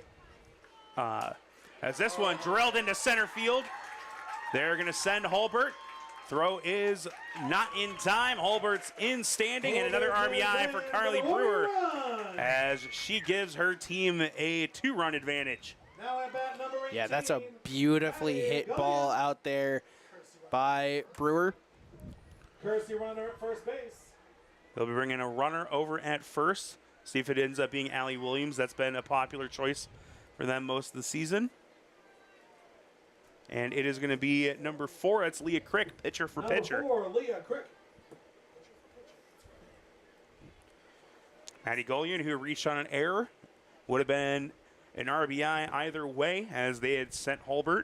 [SPEAKER 1] as this one drilled into center field. They're going to send Holbert. Throw is not in time. Holbert's in standing, and another RBI for Carly Brewer as she gives her team a 2-run advantage.
[SPEAKER 2] Now at bat number 18.
[SPEAKER 3] Yeah, that's a beautifully hit ball out there by Brewer.
[SPEAKER 2] Courtesy runner at first base.
[SPEAKER 1] They'll be bringing a runner over at first. See if it ends up being Allie Williams. That's been a popular choice for them most of the season. And it is going to be at number 4. That's Leah Crick, pitcher for pitcher.
[SPEAKER 2] Number 4, Leah Crick.
[SPEAKER 1] Maddie Golian, who reached on an error, would have been an RBI either way as they had sent Holbert.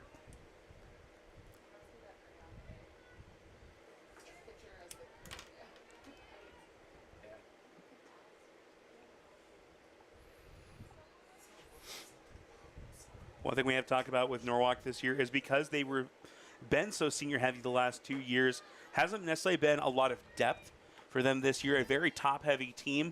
[SPEAKER 1] One thing we have talked about with Norwalk this year is because they were been so senior heavy the last 2 years, hasn't necessarily been a lot of depth for them this year. A very top heavy team,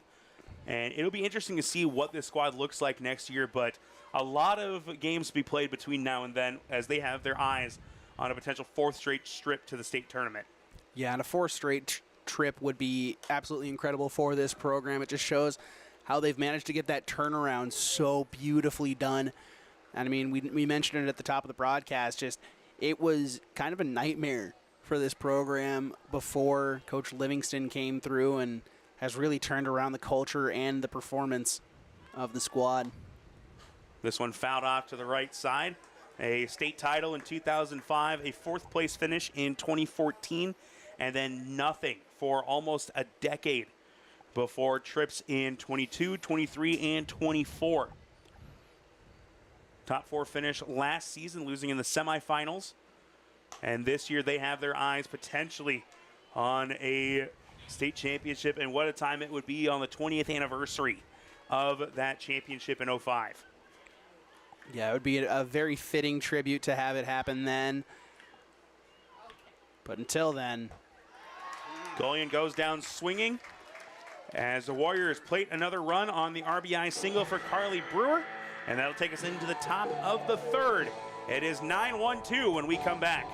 [SPEAKER 1] and it'll be interesting to see what this squad looks like next year. But a lot of games to be played between now and then as they have their eyes on a potential 4th straight trip to the state tournament.
[SPEAKER 3] Yeah, and a 4th straight trip would be absolutely incredible for this program. It just shows how they've managed to get that turnaround so beautifully done. And I mean, we mentioned it at the top of the broadcast, just it was kind of a nightmare for this program before Coach Livingston came through and has really turned around the culture and the performance of the squad.
[SPEAKER 1] This one fouled off to the right side. A state title in 2005, a 4th place finish in 2014, and then nothing for almost a decade before trips in 22, 23, and 24. Top 4 finish last season, losing in the semifinals. And this year they have their eyes potentially on a state championship, and what a time it would be on the 20th anniversary of that championship in 05.
[SPEAKER 3] Yeah, it would be a very fitting tribute to have it happen then. But until then,
[SPEAKER 1] Golian goes down swinging as the Warriors plate another run on the RBI single for Carly Brewer. And that'll take us into the top of the 3rd. It is 9-1-2 when we come back.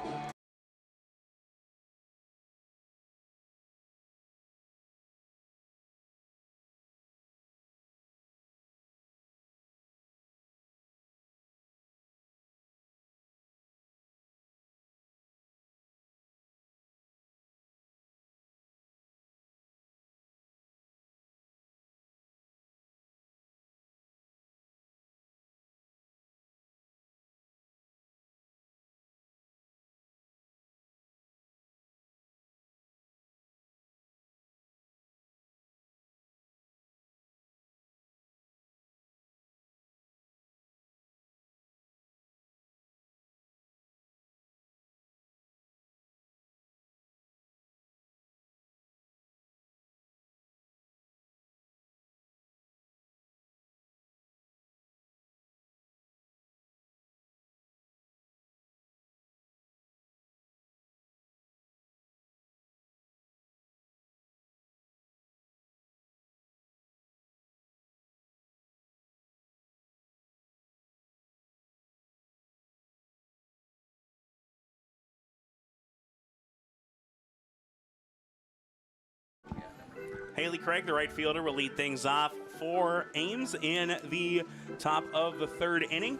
[SPEAKER 1] Haley Craig, the right fielder, will lead things off for Ames in the top of the third inning.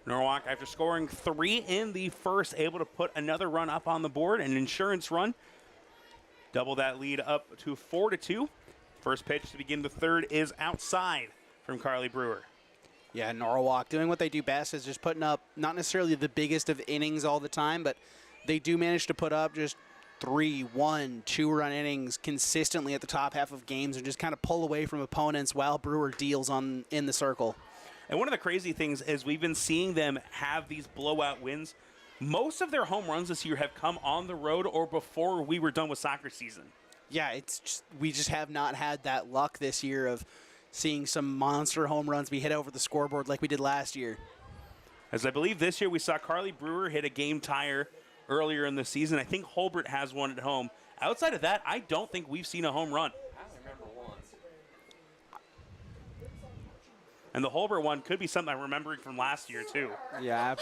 [SPEAKER 1] Norwalk, after scoring 3 in the first, able to put another run up on the board, an insurance run. Double that lead up to 4-2. First pitch to begin the third is outside from Carly Brewer.
[SPEAKER 3] Yeah, Norwalk doing what they do best is just putting up not necessarily the biggest of innings all the time, but they do manage to put up just 3, 1, 2-run innings consistently at the top half of games and just kind of pull away from opponents while Brewer deals in the circle.
[SPEAKER 1] And one of the crazy things is we've been seeing them have these blowout wins. Most of their home runs this year have come on the road or before we were done with soccer season.
[SPEAKER 3] Yeah, we just have not had that luck this year of seeing some monster home runs be hit over the scoreboard like we did last year.
[SPEAKER 1] As I believe this year we saw Carly Brewer hit a game tire earlier in the season. I think Holbert has one at home. Outside of that, I don't think we've seen a home run.
[SPEAKER 4] I remember one.
[SPEAKER 1] And the Holbert one could be something I'm remembering from last year, too.
[SPEAKER 3] Yeah,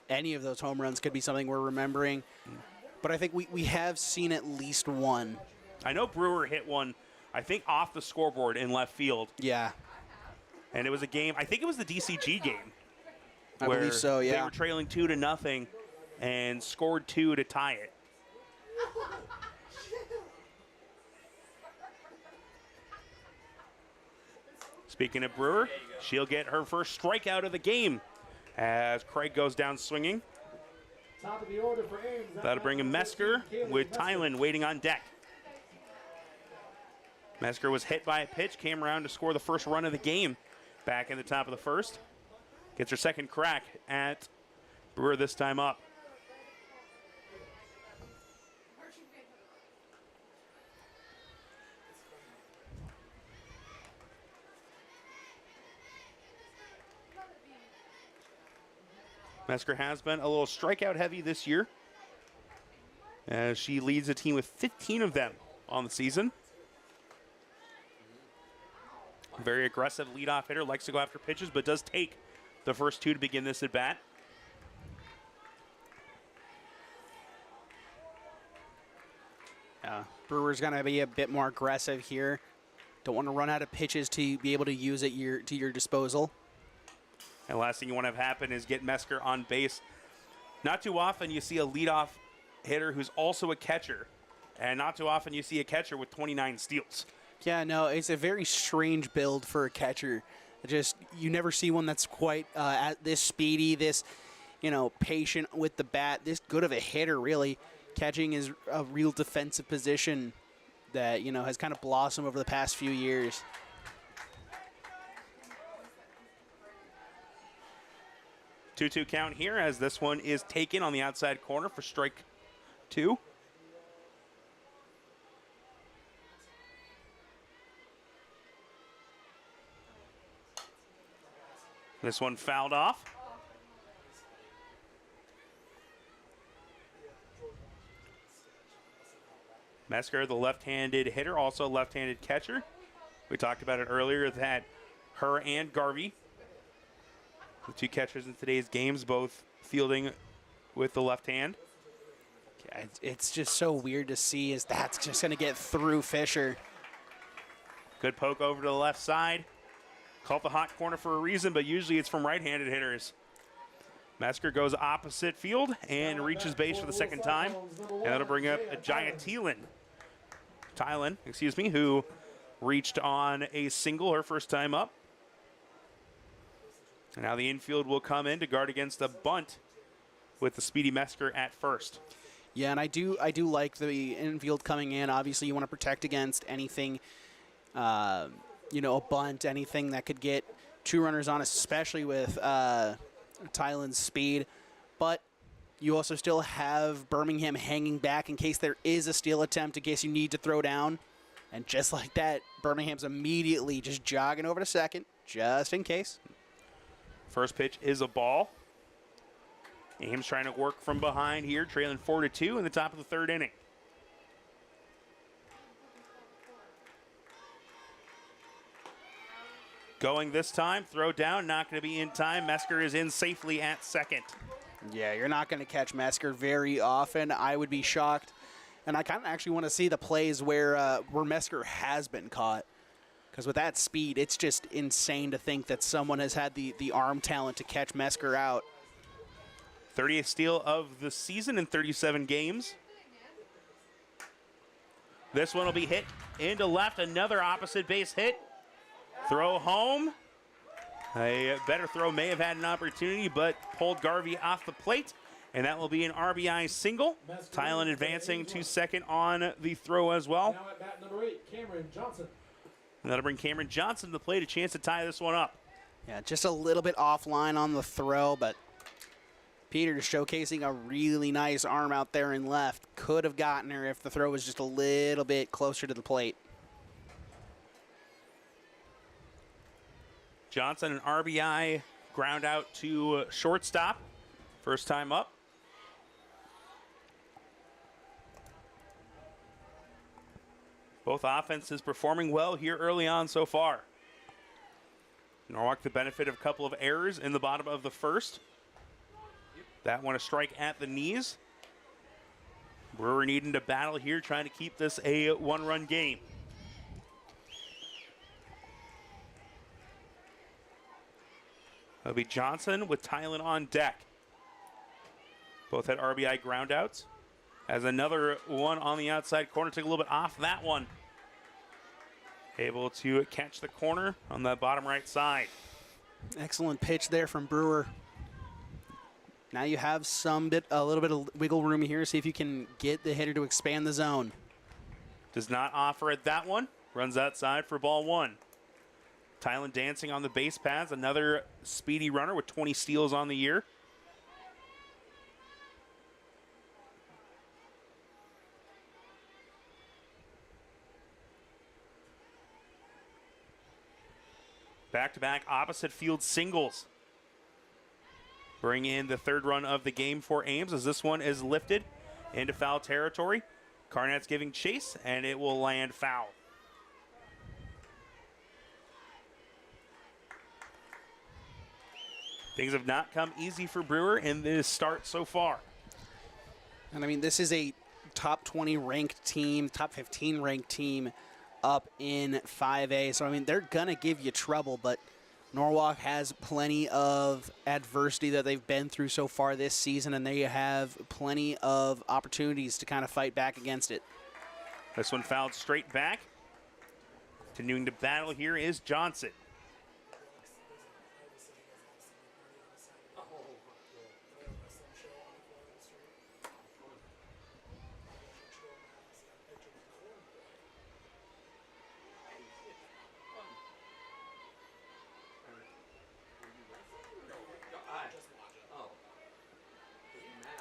[SPEAKER 3] any of those home runs could be something we're remembering. But I think we have seen at least one.
[SPEAKER 1] I know Brewer hit one, I think, off the scoreboard in left field.
[SPEAKER 3] Yeah.
[SPEAKER 1] And it was a game, I think it was the DCG game.
[SPEAKER 3] I believe so, yeah.
[SPEAKER 1] They were trailing 2-0 and scored 2 to tie it. Speaking of Brewer, she'll get her first strikeout of the game as Craig goes down swinging.
[SPEAKER 2] Top of the order for Ames.
[SPEAKER 1] That'll bring in Mesker with Tylen waiting on deck. Mesker was hit by a pitch, came around to score the first run of the game back in the top of the first. Gets her second crack at Brewer this time up. Mesker has been a little strikeout heavy this year, as she leads the team with 15 of them on the season. Very aggressive leadoff hitter, likes to go after pitches, but does take the first 2 to begin this at bat.
[SPEAKER 3] Brewer's going to be a bit more aggressive here. Don't want to run out of pitches to be able to use at your disposal.
[SPEAKER 1] And the last thing you want to have happen is get Mesker on base. Not too often you see a leadoff hitter who's also a catcher. And not too often you see a catcher with 29 steals.
[SPEAKER 3] Yeah, no, it's a very strange build for a catcher. You never see one that's quite at this speedy, this, patient with the bat, this good of a hitter, really. Catching is a real defensive position that, has kind of blossomed over the past few years.
[SPEAKER 1] Two-two count here as this one is taken on the outside corner for strike 2. This one fouled off. Mesker, the left-handed hitter, also left-handed catcher. We talked about it earlier that her and Garvey, the 2 catchers in today's games, both fielding with the left hand.
[SPEAKER 3] Yeah, it's just so weird to see as that's just going to get through Fisher.
[SPEAKER 1] Good poke over to the left side. Called the hot corner for a reason, but usually it's from right-handed hitters. Mesker goes opposite field and reaches base for the second time. And that'll bring up a giant Tylen, who reached on a single her first time up. And now the infield will come in to guard against a bunt with the speedy Mesker at first.
[SPEAKER 3] Yeah, and I do like the infield coming in. Obviously, you want to protect against anything, a bunt, anything that could get 2 runners on, especially with Tylen's speed. But you also still have Birmingham hanging back in case there is a steal attempt, in case you need to throw down. And just like that, Birmingham's immediately just jogging over to second, just in case.
[SPEAKER 1] First pitch is a ball. Ames trying to work from behind here, trailing 4-2 in the top of the third inning. Going this time, throw down, not going to be in time. Mesker is in safely at second.
[SPEAKER 3] Yeah, you're not going to catch Mesker very often. I would be shocked And I kind of actually want to see the plays where Mesker has been caught. Because with that speed, it's just insane to think that someone has had the arm talent to catch Mesker out.
[SPEAKER 1] 30th steal of the season in 37 games. This one will be hit into left. Another opposite base hit. Throw home. A better throw may have had an opportunity, but pulled Garvey off the plate. And that will be an RBI single. Tylen advancing to second on the throw as well.
[SPEAKER 2] Now at bat number 8, Cameron Johnson.
[SPEAKER 1] And that'll bring Cameron Johnson to the plate, a chance to tie this one up.
[SPEAKER 3] Yeah, just a little bit offline on the throw, but Peter just showcasing a really nice arm out there in left. Could have gotten her if the throw was just a little bit closer to the plate.
[SPEAKER 1] Johnson, an RBI ground out to shortstop. First time up. Both offenses performing well here early on so far. Norwalk the benefit of a couple of errors in the bottom of the first. That one a strike at the knees. Brewer needing to battle here, trying to keep this a one-run game. That'll be Johnson with Tylen on deck. Both had RBI groundouts. As another one on the outside corner, took a little bit off that one. Able to catch the corner on the bottom right side.
[SPEAKER 3] Excellent pitch there from Brewer. Now you have a little bit of wiggle room here. See if you can get the hitter to expand the zone.
[SPEAKER 1] Does not offer at that one. Runs outside for ball one. Tylen dancing on the base paths. Another speedy runner with 20 steals on the year. Back-to-back opposite field singles. Bring in the third run of the game for Ames as this one is lifted into foul territory. Carnet's giving chase, and it will land foul. Things have not come easy for Brewer in this start so far.
[SPEAKER 3] And I mean, this is a top 20 ranked team, top 15 ranked team up in 5A. So, I mean, they're going to give you trouble, but Norwalk has plenty of adversity that they've been through so far this season, and they have plenty of opportunities to kind of fight back against it.
[SPEAKER 1] This one fouled straight back. Continuing to battle here is Johnson.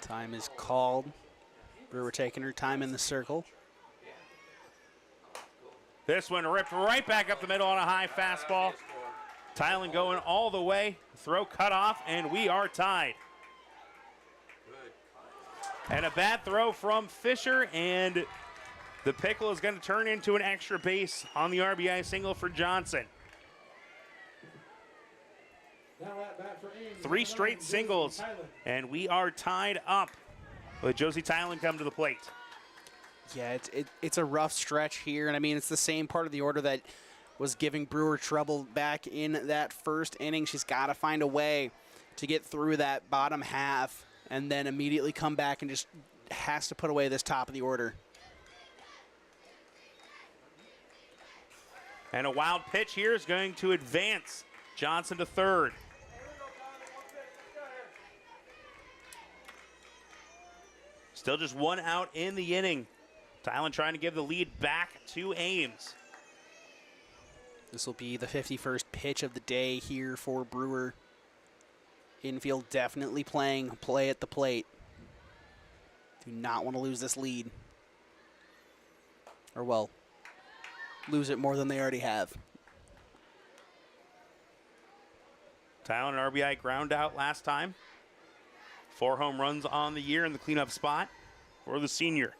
[SPEAKER 3] Time is called. Brewer taking her time in the circle.
[SPEAKER 1] This one ripped right back up the middle on a high fastball. Tylen going all the way. Throw cut off, and we are tied. And a bad throw from Fisher, and the pickle is going to turn into an extra base on the RBI single for Johnson.
[SPEAKER 2] Now at bat for Ames.
[SPEAKER 1] 3 straight singles, and we are tied up with Josie Tylen come to the plate.
[SPEAKER 3] Yeah, it's a rough stretch here, and I mean, it's the same part of the order that was giving Brewer trouble back in that first inning. She's got to find a way to get through that bottom half and then immediately come back and just has to put away this top of the order.
[SPEAKER 1] And a wild pitch here is going to advance Johnson to third. Still just 1 out in the inning. Tylen trying to give the lead back to Ames.
[SPEAKER 3] This will be the 51st pitch of the day here for Brewer. Infield definitely playing play at the plate. Do not want to lose this lead. Or, well, lose it more than they already have.
[SPEAKER 1] Tylen, an RBI ground out last time. 4 home runs on the year in the cleanup spot for the senior.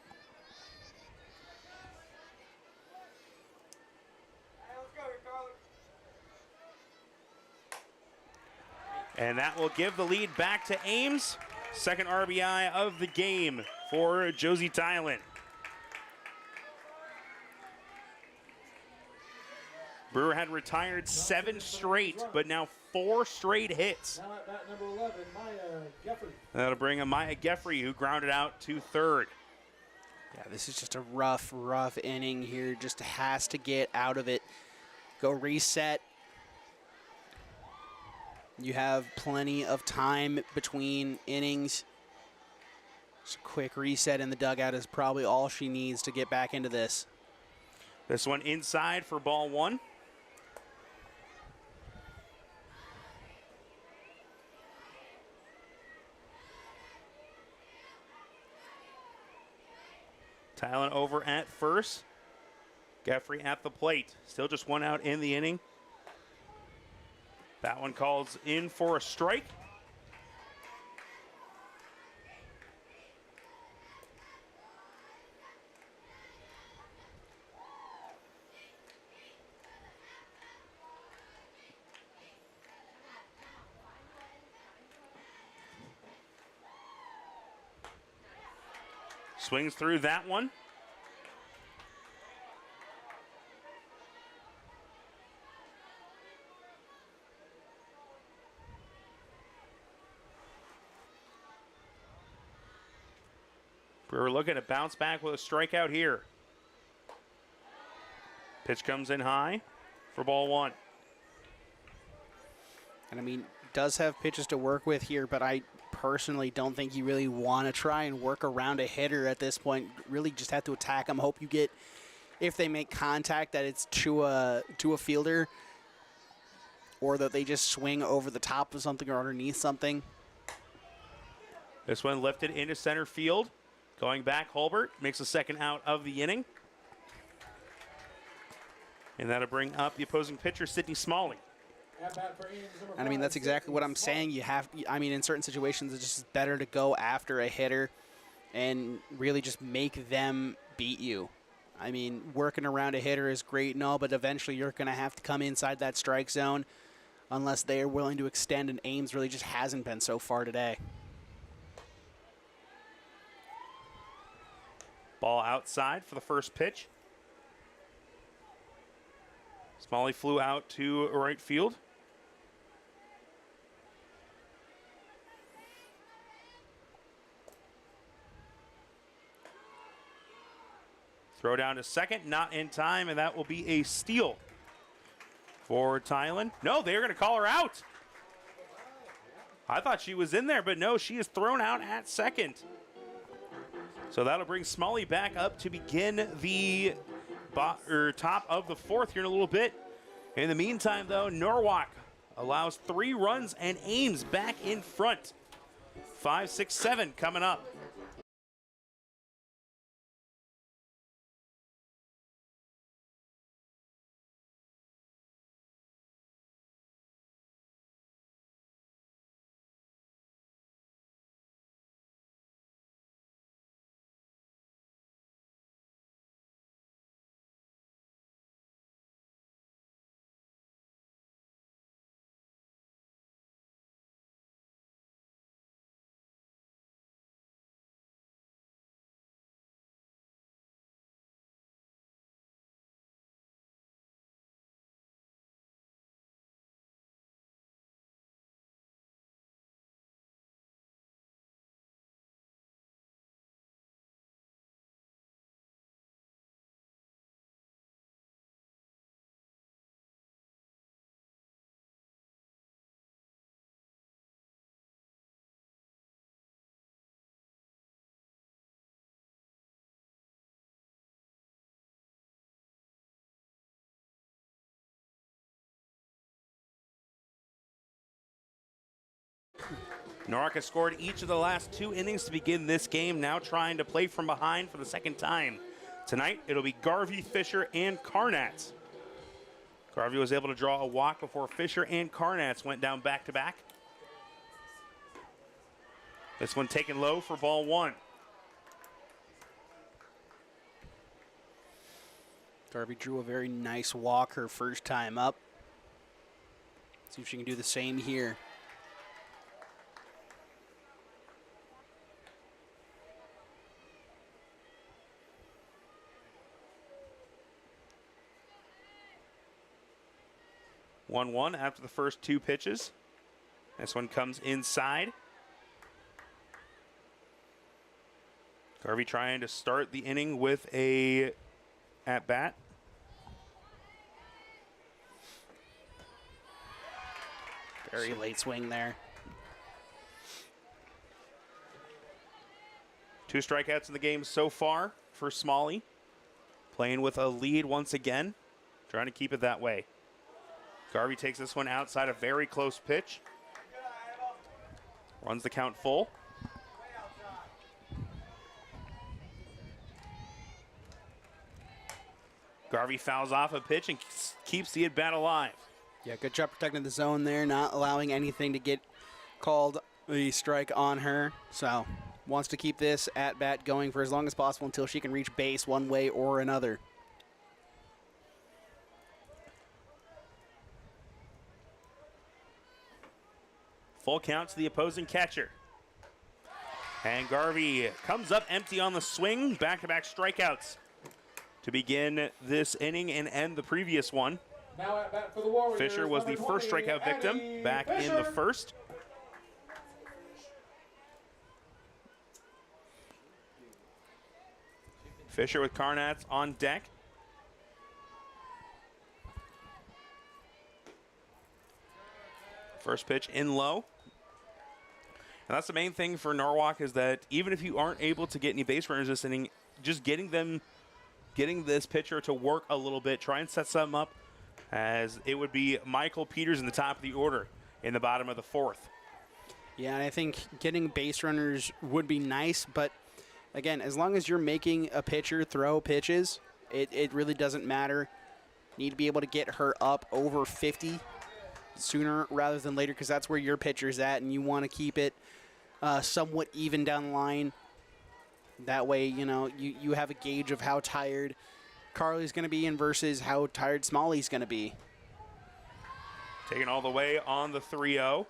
[SPEAKER 1] And that will give the lead back to Ames. Second RBI of the game for Josie Tylen. Brewer had retired 7 straight, but now 4 straight hits.
[SPEAKER 2] Now at bat number 11, Maya Jeffrey.
[SPEAKER 1] That'll bring a Maya Geffrey, who grounded out to third.
[SPEAKER 3] Yeah, this is just a rough inning here. Just has to get out of it. Go reset. You have plenty of time between innings. Just a quick reset in the dugout is probably all she needs to get back into this.
[SPEAKER 1] This one inside for ball 1. Tylen over at first. Geffrey at the plate. Still just 1 out in the inning. That one calls in for a strike. Swings through that one. Brewer looking to bounce back with a strikeout here. Pitch comes in high for ball 1.
[SPEAKER 3] And I mean, does have pitches to work with here, but I personally don't think you really want to try and work around a hitter at this point. Really just have to attack them. Hope you get, if they make contact, that it's to a fielder, or that they just swing over the top of something or underneath something.
[SPEAKER 1] This one lifted into center field. Going back, Holbert makes the second out of the inning. And that'll bring up the opposing pitcher, Sidney Smalley.
[SPEAKER 3] And I mean, that's exactly what I'm saying. You have, I mean, in certain situations, it's just better to go after a hitter and really just make them beat you. I mean, working around a hitter is great and all, but eventually you're going to have to come inside that strike zone unless they are willing to extend, and Ames really just hasn't been so far today.
[SPEAKER 1] Ball outside for the first pitch. Smalley flew out to right field. Throw down to second, not in time, and that will be a steal for Tylen. No, they're going to call her out. I thought she was in there, but no, she is thrown out at second. So that'll bring Smalley back up to begin the top of the 4th here in a little bit. In the meantime, though, Norwalk allows 3 runs and Ames back in front. 5, 6, 7 coming up. Norwalk has scored each of the last 2 innings to begin this game, now trying to play from behind for the second time. Tonight, it'll be Garvey, Fisher, and Carnatz. Garvey was able to draw a walk before Fisher and Carnatz went down back-to-back. This one taken low for ball 1.
[SPEAKER 3] Garvey drew a very nice walk her first time up. See if she can do the same here.
[SPEAKER 1] 1-1 after the first 2 pitches. This one comes inside. Garvey trying to start the inning with a at-bat.
[SPEAKER 3] Very late swing there.
[SPEAKER 1] 2 strikeouts in the game so far for Smalley. Playing with a lead once again. Trying to keep it that way. Garvey takes this one outside, a very close pitch. Runs the count full. Garvey fouls off a pitch and keeps the at-bat alive.
[SPEAKER 3] Yeah, good job protecting the zone there, not allowing anything to get called a strike on her. So, wants to keep this at-bat going for as long as possible until she can reach base one way or another.
[SPEAKER 1] Full count to the opposing catcher. And Garvey comes up empty on the swing. Back-to-back strikeouts to begin this inning and end the previous one.
[SPEAKER 2] Now at bat for the Warriors.
[SPEAKER 1] Fisher was the
[SPEAKER 2] number
[SPEAKER 1] first
[SPEAKER 2] 20,
[SPEAKER 1] strikeout victim
[SPEAKER 2] Eddie
[SPEAKER 1] back in the
[SPEAKER 2] Fisher.
[SPEAKER 1] first. Fisher with Carnats on deck. First pitch in low. And that's the main thing for Norwalk, is that even if you aren't able to get any base runners this inning, just getting this pitcher to work a little bit, try and set something up, as it would be Michael Peters in the top of the order in the bottom of the 4th.
[SPEAKER 3] Yeah, and I think getting base runners would be nice, but again, as long as you're making a pitcher throw pitches, it really doesn't matter. Need to be able to get her up over 50 sooner rather than later, because that's where your pitcher's at, and you want to keep it somewhat even down the line. That way, you have a gauge of how tired Carly's going to be and versus how tired Smalley's going to be.
[SPEAKER 1] Taking all the way on the 3-0.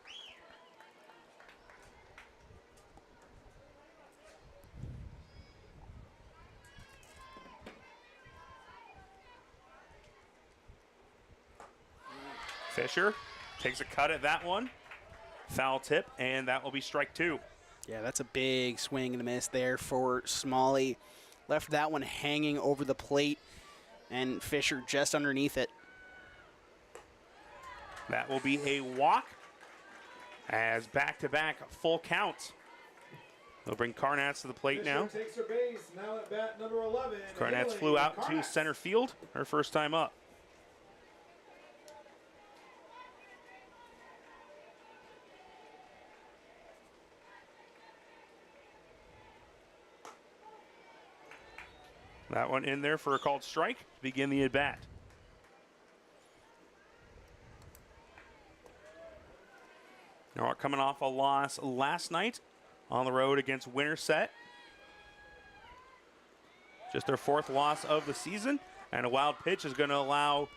[SPEAKER 1] Fisher takes a cut at that one. Foul tip, and that will be strike 2.
[SPEAKER 3] Yeah, that's a big swing and a miss there for Smalley. Left that one hanging over the plate, and Fisher just underneath it.
[SPEAKER 1] That will be a walk, as back-to-back full counts. They'll bring Carnats to the plate
[SPEAKER 2] Fisher
[SPEAKER 1] now.
[SPEAKER 2] takes her base. Now at bat number 11.
[SPEAKER 1] Carnats
[SPEAKER 2] Haley
[SPEAKER 1] flew out to
[SPEAKER 2] Carnats.
[SPEAKER 1] center field, her first time up. That one in there for a called strike to begin the at-bat. Norwalk coming off a loss last night on the road against Winterset. Just their 4th loss of the season, and a wild pitch is going to allow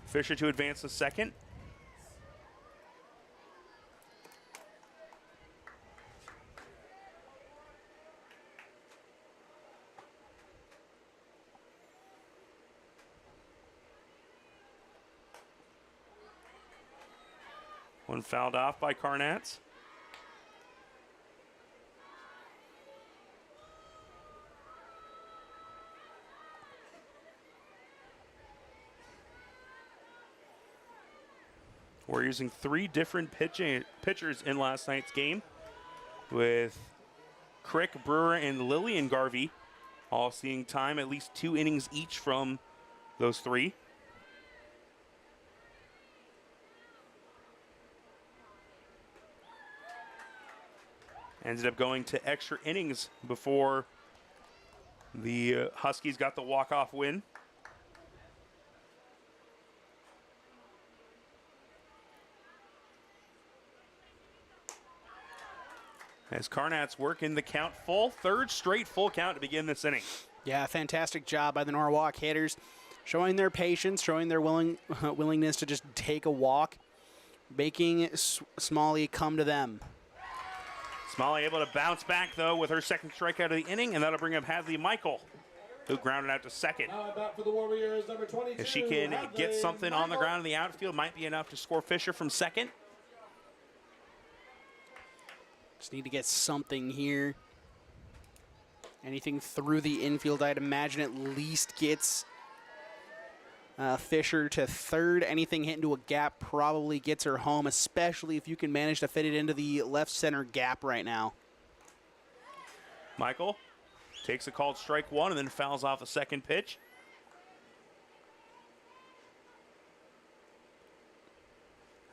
[SPEAKER 1] Fisher to advance to second. One fouled off by Carnats. We're using 3 different pitchers in last night's game, with Crick, Brewer, and Lillian Garvey all seeing time, at least 2 innings each from those 3. Ended up going to extra innings before the Huskies got the walk-off win. As Carnats work in the count full, 3rd straight full count to begin this inning.
[SPEAKER 3] Yeah, fantastic job by the Norwalk hitters, showing their patience, showing their willingness to just take a walk, making Smalley come to them.
[SPEAKER 1] Smalley able to bounce back, though, with her 2nd strikeout of the inning, and that'll bring up Hadley Michael who grounded out to second.
[SPEAKER 2] Now at bat for the Warriors, number 22.
[SPEAKER 1] If she can get
[SPEAKER 2] Hadley
[SPEAKER 1] something on the
[SPEAKER 2] Michael.
[SPEAKER 1] ground in the outfield, might be enough to score Fisher from second.
[SPEAKER 3] Just need to get something here. Anything through the infield, I'd imagine at least gets Fisher to third. Anything hit into a gap probably gets her home, especially if you can manage to fit it into the left center gap right now.
[SPEAKER 1] Michael takes a called strike one and then fouls off the second pitch.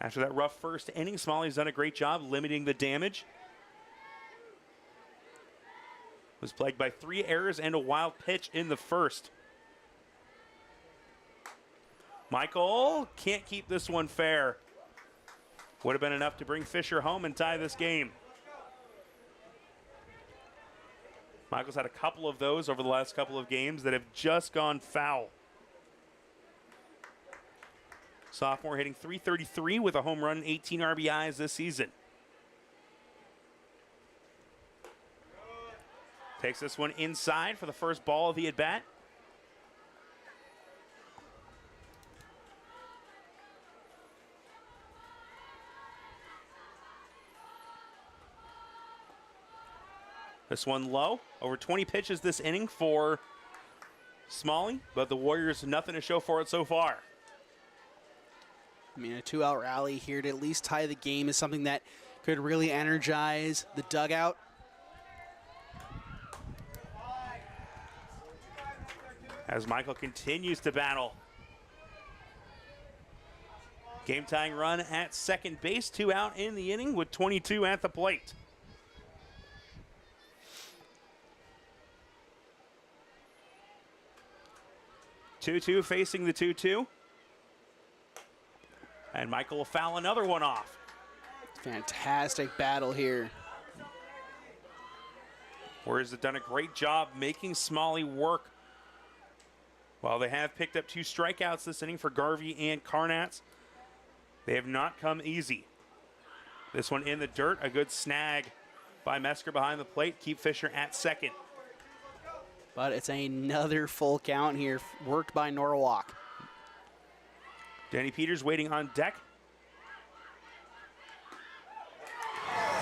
[SPEAKER 1] After that rough first inning, Smalley's done a great job limiting the damage. Was plagued by 3 errors and a wild pitch in the first. Michael can't keep this one fair. Would have been enough to bring Fisher home and tie this game. Michael's had a couple of those over the last couple of games that have just gone foul. Sophomore hitting .333 with a home run and 18 RBIs this season. Takes this one inside for the first ball of the at-bat. This one low. Over 20 pitches this inning for Smalley, but the Warriors nothing to show for it so far.
[SPEAKER 3] I mean, a 2-out rally here to at least tie the game is something that could really energize the dugout.
[SPEAKER 1] As Michael continues to battle. Game-tying run at second base, 2 out in the inning with 22 at the plate. Two-two facing the 2-2. And Michael will foul another one off.
[SPEAKER 3] Fantastic battle here.
[SPEAKER 1] Warriors have done a great job making Smalley work. While they have picked up 2 strikeouts this inning for Garvey and Carnatz, they have not come easy. This one in the dirt, a good snag by Mesker behind the plate. Keep Fisher at second.
[SPEAKER 3] But it's another full count here, worked by Norwalk.
[SPEAKER 1] Danny Peters waiting on deck.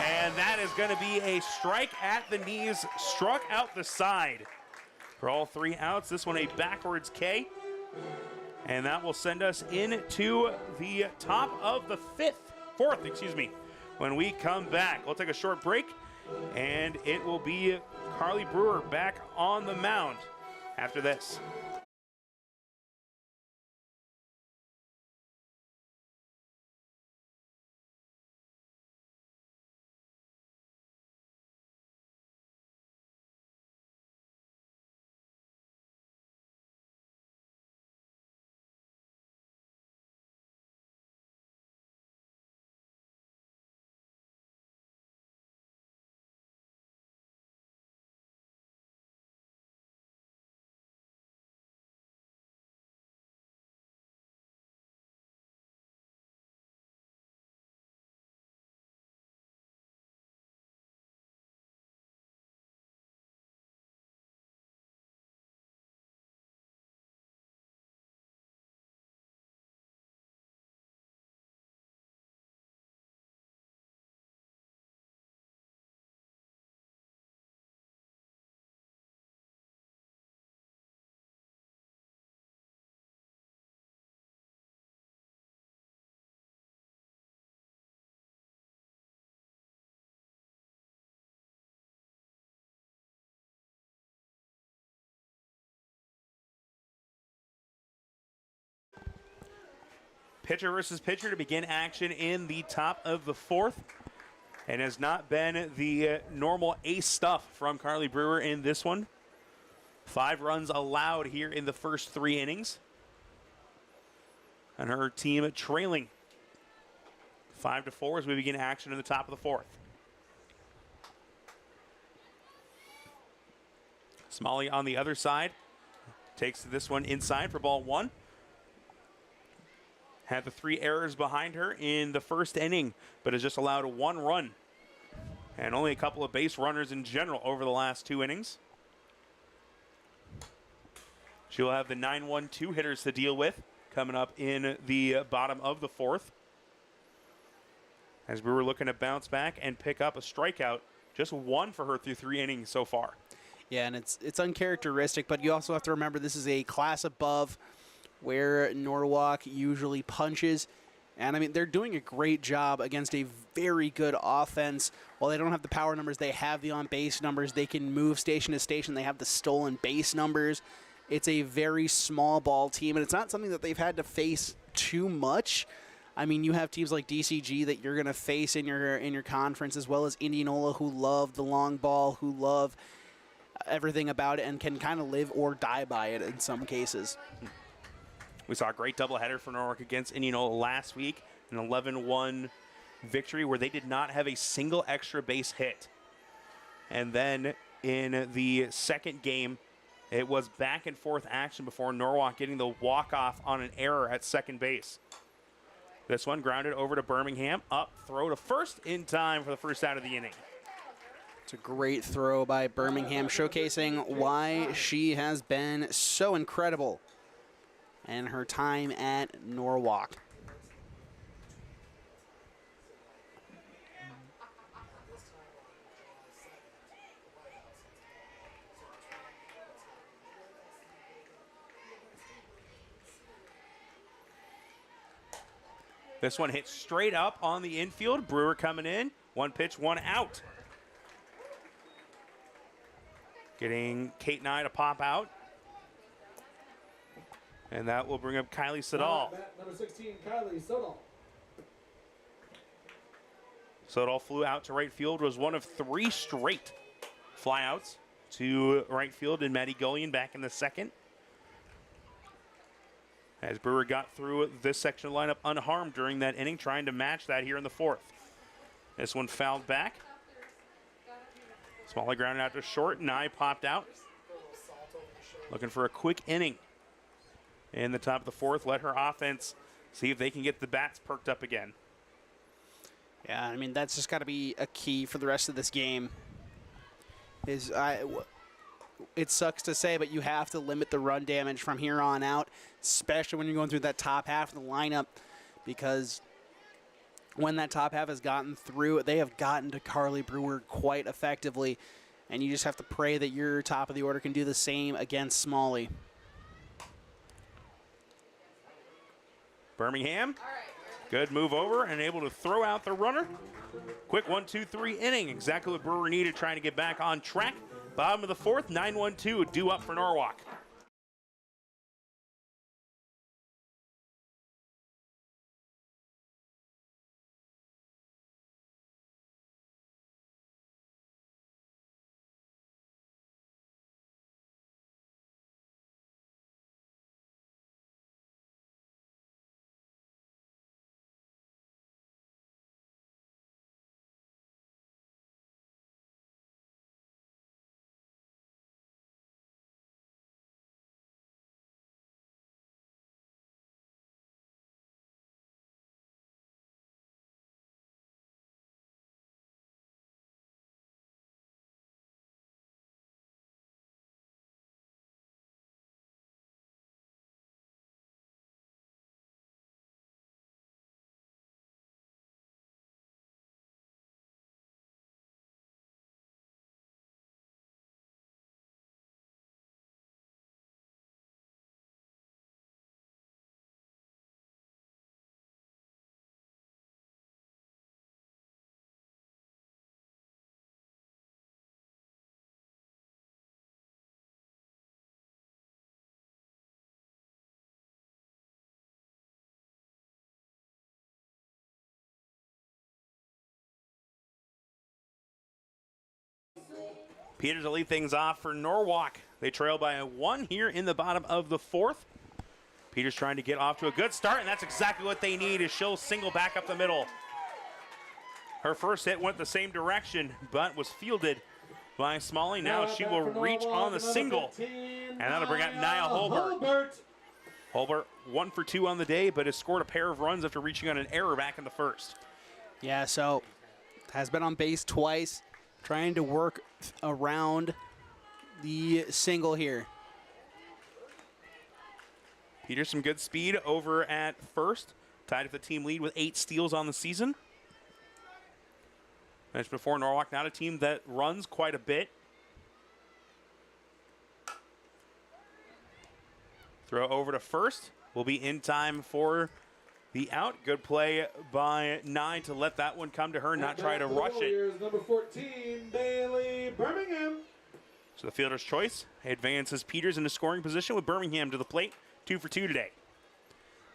[SPEAKER 1] And that is going to be a strike at the knees, struck out the side. For all 3 outs, this one a backwards K. And that will send us into the top of the fourth, when we come back. We'll take a short break, and it will be Carly Brewer back on the mound after this. Pitcher versus pitcher to begin action in the top of the 4th. And has not been the normal ace stuff from Carly Brewer in this one. 5 runs allowed here in the first 3 innings. And her team trailing 5-4 as we begin action in the top of the 4th. Smalley on the other side takes this one inside for ball 1. Had the 3 errors behind her in the first inning, but has just allowed 1 run. And only a couple of base runners in general over the last 2 innings. She'll have the 9-1-2 hitters to deal with coming up in the bottom of the fourth. As we were looking to bounce back and pick up a strikeout, just one for her through 3 innings so far.
[SPEAKER 3] Yeah, and it's uncharacteristic, but you also have to remember this is a class above where Norwalk usually punches. And, I mean, they're doing a great job against a very good offense. While they don't have the power numbers, they have the on-base numbers. They can move station to station. They have the stolen base numbers. It's a very small ball team, and it's not something that they've had to face too much. I mean, you have teams like DCG that you're going to face in your conference, as well as Indianola, who love the long ball, who love everything about it, and can kind of live or die by it in some cases.
[SPEAKER 1] We saw a great doubleheader for Norwalk against Indianola last week, an 11-1 victory where they did not have a single extra base hit. And then in the second game, it was back and forth action before Norwalk getting the walk-off on an error at second base. This one grounded over to Birmingham, up, throw to first in time for the first out of the inning.
[SPEAKER 3] It's a great throw by Birmingham, showcasing why she has been so incredible in her time at Norwalk.
[SPEAKER 1] This one hit straight up on the infield. Brewer coming in. 1 pitch, 1 out. Getting Kate Nye to pop out. And that will bring up Kylie Siddall.
[SPEAKER 2] Number 16, Kylie Siddall.
[SPEAKER 1] Siddall flew out to right field, was one of 3 straight flyouts to right field, and Maddie Gullion back in the second. As Brewer got through this section of the lineup unharmed during that inning, trying to match that here in the fourth. This one fouled back. Smalley grounded out to short. Nye popped out. Looking for a quick inning in the top of the fourth. Let her offense see if they can get the bats perked up again.
[SPEAKER 3] Yeah, I mean, that's just got to be a key for the rest of this game. It sucks to say, but you have to limit the run damage from here on out, especially when you're going through that top half of the lineup, because when that top half has gotten through, they have gotten to Carly Brewer quite effectively, and you just have to pray that your top of the order can do the same against Smalley.
[SPEAKER 1] Birmingham, good move over and able to throw out the runner. Quick 1-2-3 inning, exactly what Brewer needed, trying to get back on track. Bottom of the fourth, 9-1-2, due up for Norwalk. Peters will lead things off for Norwalk. They trail by a 1 here in the bottom of the fourth. Peters trying to get off to a good start, and that's exactly what they need, is she'll single back up the middle. Her first hit went the same direction, but was fielded by Smalley. Now she will reach on the single, and that'll bring out Nia Holbert. Holbert 1 for 2 on the day, but has scored a pair of runs after reaching on an error back in the first.
[SPEAKER 3] Yeah, so has been on base twice, trying to work around the single here.
[SPEAKER 1] Peters, some good speed over at first. Tied for the team lead with 8 steals on the season. Mentioned before, Norwalk not a team that runs quite a bit. Throw over to first. Will be in time for the out. Good play by 9 to let that one come to her, not try to rush it.
[SPEAKER 2] Number 14, Bailey Birmingham.
[SPEAKER 1] So the fielder's choice advances Peters into scoring position with Birmingham to the plate. 2 for 2 today.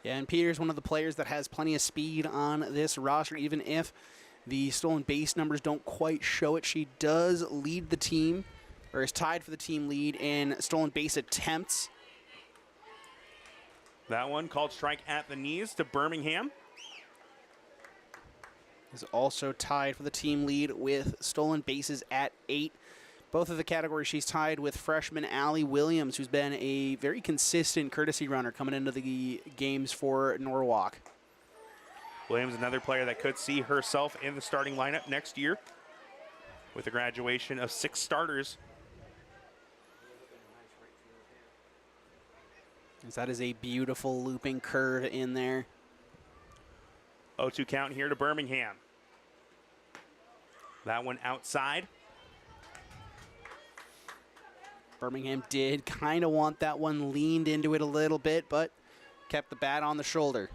[SPEAKER 3] Yeah, and Peters, one of the players that has plenty of speed on this roster, even if the stolen base numbers don't quite show it. She does lead the team, or is tied for the team lead in stolen base attempts.
[SPEAKER 1] That one called strike at the knees to Birmingham.
[SPEAKER 3] Is also tied for the team lead with stolen bases at 8. Both of the categories she's tied with freshman Allie Williams, who's been a very consistent courtesy runner coming into the games for Norwalk.
[SPEAKER 1] Williams, another player that could see herself in the starting lineup next year with a graduation of 6 starters.
[SPEAKER 3] As that is a beautiful looping curve in there.
[SPEAKER 1] 0-2 count here to Birmingham. That one outside.
[SPEAKER 3] Birmingham did kind of want that one, leaned into it a little bit, but kept the bat on the shoulder.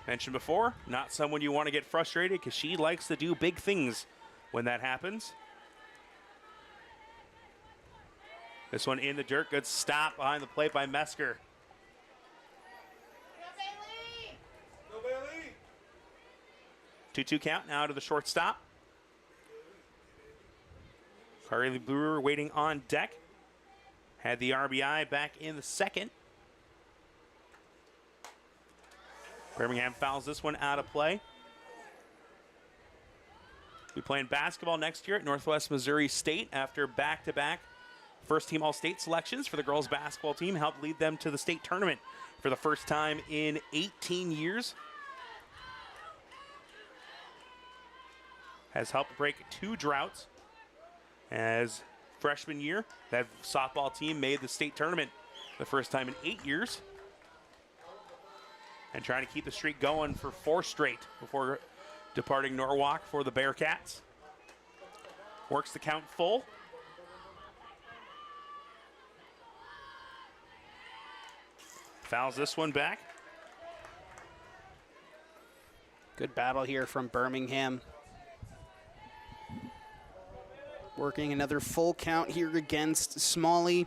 [SPEAKER 1] Mentioned before, not someone you want to get frustrated because she likes to do big things when that happens. This one in the dirt. Good stop behind the plate by Mesker.
[SPEAKER 2] Go Bailey.
[SPEAKER 1] 2-2 count now to the shortstop. Carly Brewer waiting on deck. Had the RBI back in the second. Birmingham fouls this one out of play. We'll be playing basketball next year at Northwest Missouri State after back-to-back first-team All-State selections for the girls basketball team. Helped lead them to the state tournament for the first time in 18 years. Has helped break 2 droughts. As freshman year, that softball team made the state tournament the first time in 8 years. And trying to keep the streak going for 4 straight before departing Norwalk for the Bearcats. Works the count full. Fouls this one back.
[SPEAKER 3] Good battle here from Birmingham. Working another full count here against Smalley.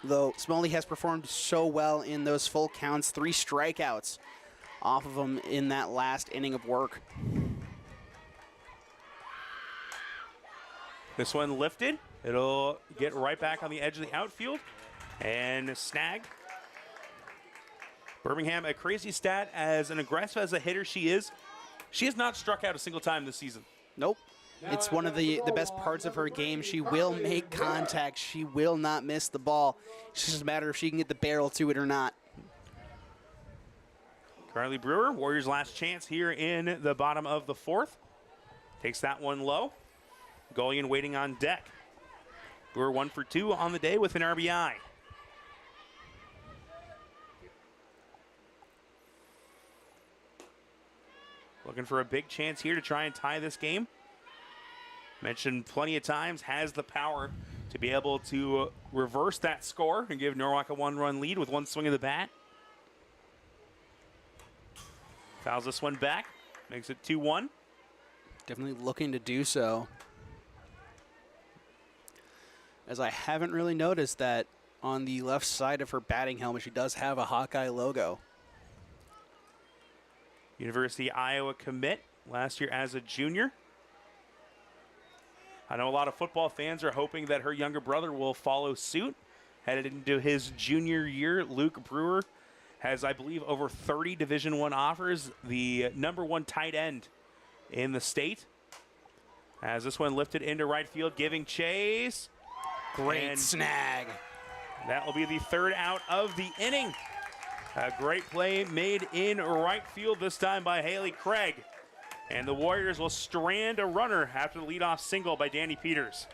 [SPEAKER 3] Though Smalley has performed so well in those full counts, 3 strikeouts off of him in that last inning of work.
[SPEAKER 1] This one lifted. It'll get right back on the edge of the outfield and snag. Birmingham, a crazy stat, as an aggressive as a hitter she has not struck out a single time this season.
[SPEAKER 3] Nope. It's one of the best parts of her game. She will make contact. She will not miss the ball. It's just a matter if she can get the barrel to it or not.
[SPEAKER 1] Carly Brewer, Warriors' last chance here in the bottom of the 4th. Takes that one low. Golian waiting on deck. Brewer 1 for 2 on the day with an RBI. Looking for a big chance here to try and tie this game. Mentioned plenty of times, has the power to be able to reverse that score and give Norwalk a 1-run lead with 1 swing of the bat. Fouls this one back, makes it 2-1.
[SPEAKER 3] Definitely looking to do so. As I haven't really noticed that on the left side of her batting helmet, she does have a Hawkeye logo.
[SPEAKER 1] University of Iowa commit last year as a junior. I know a lot of football fans are hoping that her younger brother will follow suit. Headed into his junior year, Luke Brewer has, I believe, over 30 Division I offers, the #1 tight end in the state. As this one lifted into right field, giving chase.
[SPEAKER 3] Great snag.
[SPEAKER 1] That will be the 3rd out of the inning. A great play made in right field, this time by Haley Craig. And the Warriors will strand a runner after the leadoff single by Danny Peters.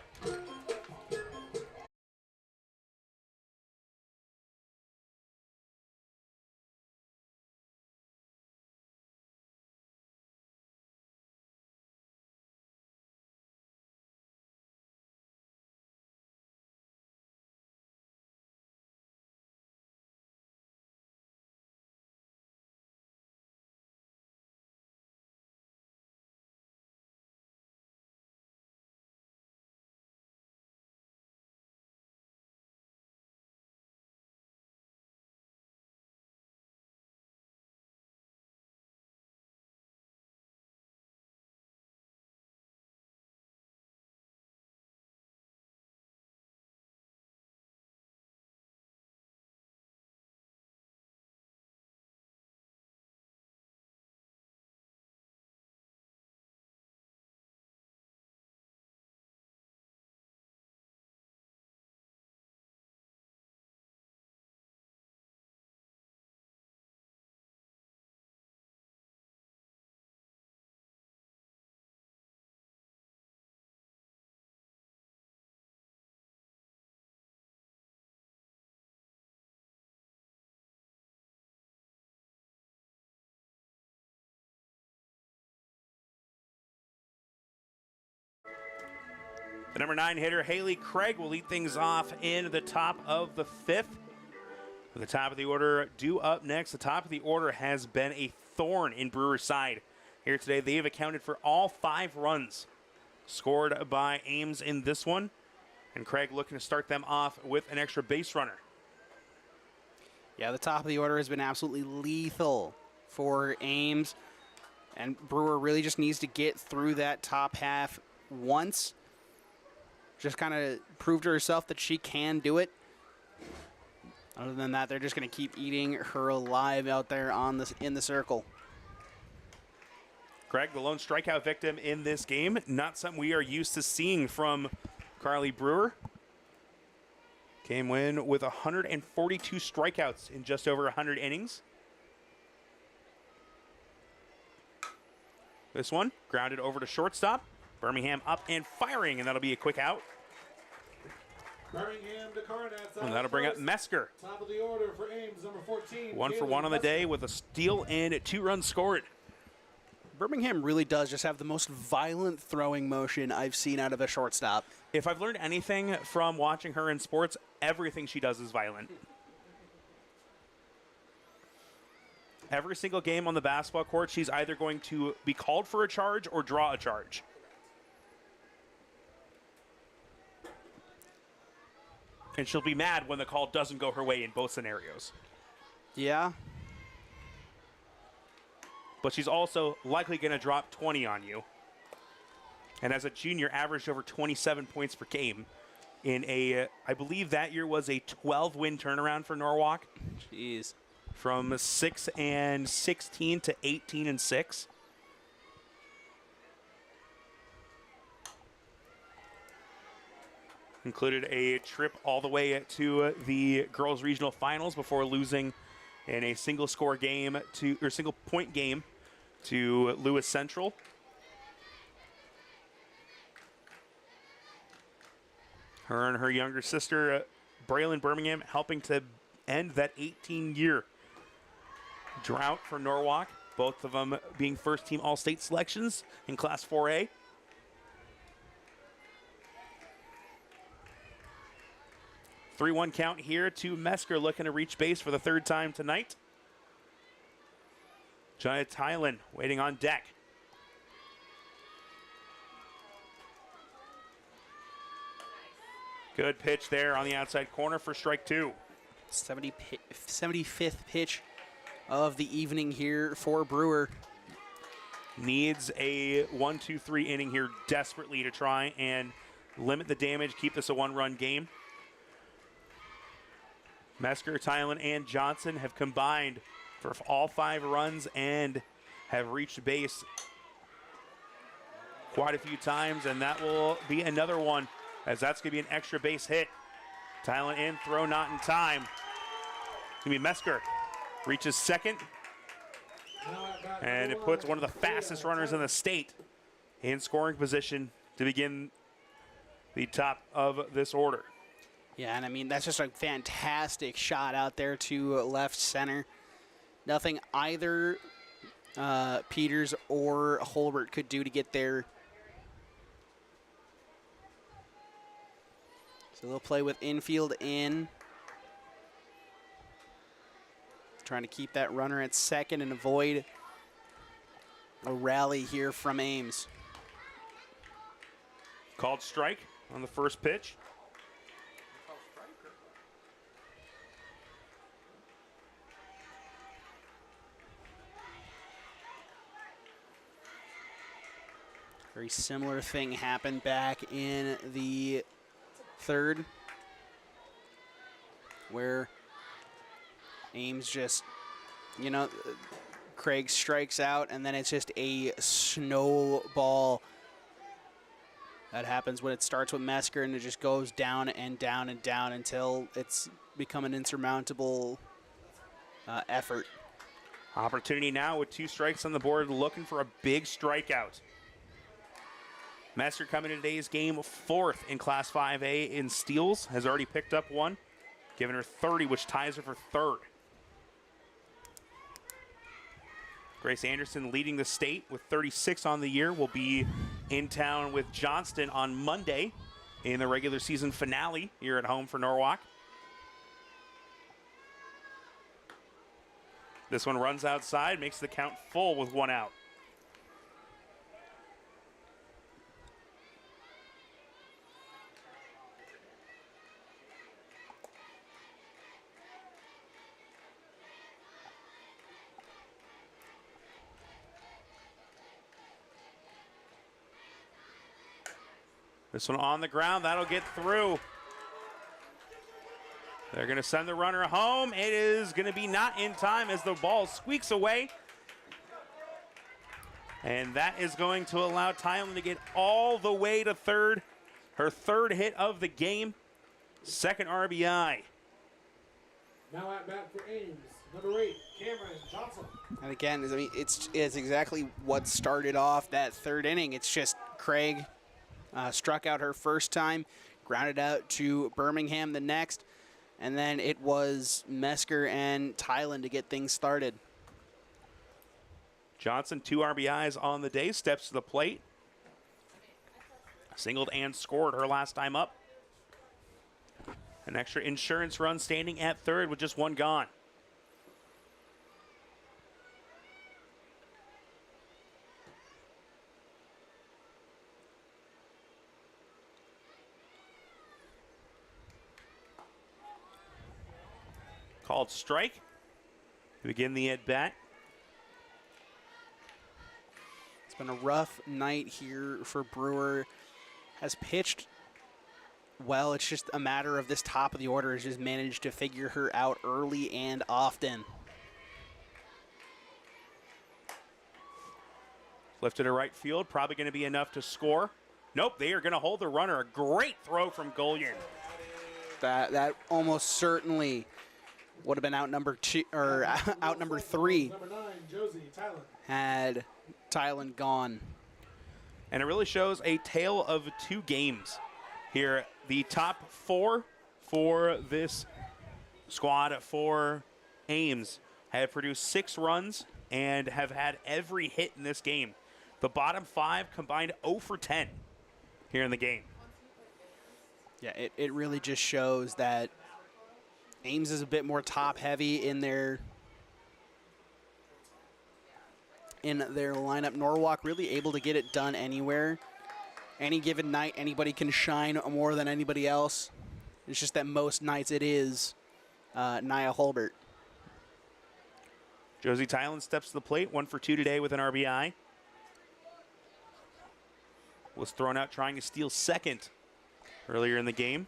[SPEAKER 1] The number 9 hitter, Haley Craig, will lead things off in the top of the 5th. The top of the order due up next. The top of the order has been a thorn in Brewer's side. Here today, they have accounted for all 5 runs scored by Ames in this one. And Craig looking to start them off with an extra base runner.
[SPEAKER 3] Yeah, the top of the order has been absolutely lethal for Ames. And Brewer really just needs to get through that top half once. Just kind of prove to herself that she can do it. Other than that, they're just going to keep eating her alive out there in the circle.
[SPEAKER 1] Craig, the lone strikeout victim in this game. Not something we are used to seeing from Carly Brewer. Came in with 142 strikeouts in just over 100 innings. This one grounded over to shortstop. Birmingham up and firing, and that'll be a quick out.
[SPEAKER 2] Birmingham to Carnets.
[SPEAKER 1] And that'll bring up Mesker.
[SPEAKER 2] Top of the order for Ames, number 14.
[SPEAKER 1] 1 for 1 on the day with a steal and 2 runs scored.
[SPEAKER 3] Birmingham really does just have the most violent throwing motion I've seen out of a shortstop.
[SPEAKER 1] If I've learned anything from watching her in sports, everything she does is violent. Every single game on the basketball court, she's either going to be called for a charge or draw a charge. And she'll be mad when the call doesn't go her way in both scenarios.
[SPEAKER 3] Yeah.
[SPEAKER 1] But she's also likely going to drop 20 on you. And as a junior, averaged over 27 points per game in I believe that year was a 12-win turnaround for Norwalk.
[SPEAKER 3] Jeez.
[SPEAKER 1] From 6-16 to 18-6. Included a trip all the way to the girls' regional finals before losing in a single point game to Lewis Central. Her and her younger sister, Braylon Birmingham, helping to end that 18-year drought for Norwalk. Both of them being first-team All-State selections in Class 4A. A 3-1 count here to Mesker, looking to reach base for the 3rd time tonight. Jaya Tylen waiting on deck. Good pitch there on the outside corner for strike 2.
[SPEAKER 3] 75th pitch of the evening here for Brewer.
[SPEAKER 1] Needs a 1-2-3 inning here desperately to try and limit the damage, keep this a 1-run game. Mesker, Tylen, and Johnson have combined for all 5 runs and have reached base quite a few times, and that will be another one, as that's going to be an extra base hit. Tylen in, throw not in time. It's going to be Mesker. Reaches second, and it puts one of the fastest runners in the state in scoring position to begin the top of this order.
[SPEAKER 3] Yeah, and I mean, that's just a fantastic shot out there to left center. Nothing either Peters or Holbert could do to get there. So they'll play with infield in. Trying to keep that runner at second and avoid a rally here from Ames.
[SPEAKER 1] Called strike on the first pitch.
[SPEAKER 3] Very similar thing happened back in the 3rd, where Ames just, Craig strikes out, and then it's just a snowball that happens when it starts with Mesker, and it just goes down and down and down until it's become an insurmountable effort.
[SPEAKER 1] Opportunity now with 2 strikes on the board, looking for a big strikeout. Mesker coming into today's game 4th in Class 5A in steals, has already picked up 1, giving her 30, which ties her for 3rd. Grace Anderson leading the state with 36 on the year, will be in town with Johnston on Monday in the regular season finale here at home for Norwalk. This one runs outside, makes the count full with 1 out. This one on the ground, that'll get through. They're going to send the runner home. It is going to be not in time as the ball squeaks away. And that is going to allow Thailand to get all the way to third. Her third hit of the game. Second RBI.
[SPEAKER 2] Now at bat for Ames, number 8, Cameron Johnson.
[SPEAKER 3] And again, I mean, it's exactly what started off that third inning. It's just Craig struck out her first time, grounded out to Birmingham the next, and then it was Mesker and Thailand to get things started.
[SPEAKER 1] Johnson, 2 RBIs on the day, steps to the plate. Singled and scored her last time up. An extra insurance run standing at third with just 1 gone. Called strike to begin the at-bat.
[SPEAKER 3] It's been a rough night here for Brewer. Has pitched well. It's just a matter of this top of the order has just managed to figure her out early and often.
[SPEAKER 1] Lifted to right field, probably going to be enough to score. Nope, they are going to hold the runner. A great throw from Golian.
[SPEAKER 3] That almost certainly would have been out number 2 or out number 3
[SPEAKER 2] Number 9, Josie Thailand.
[SPEAKER 3] had Thailand gone.
[SPEAKER 1] And it really shows a tale of 2 games here. The top 4 for this squad for Ames have produced 6 runs and have had every hit in this game. The bottom 5 combined 0 for 10 here in the game.
[SPEAKER 3] Yeah, it really just shows that Ames is a bit more top-heavy in their lineup. Norwalk really able to get it done anywhere. Any given night, anybody can shine more than anybody else. It's just that most nights it is Nia Holbert.
[SPEAKER 1] Josie Thailand steps to the plate, 1 for 2 today with an RBI. Was thrown out trying to steal second earlier in the game.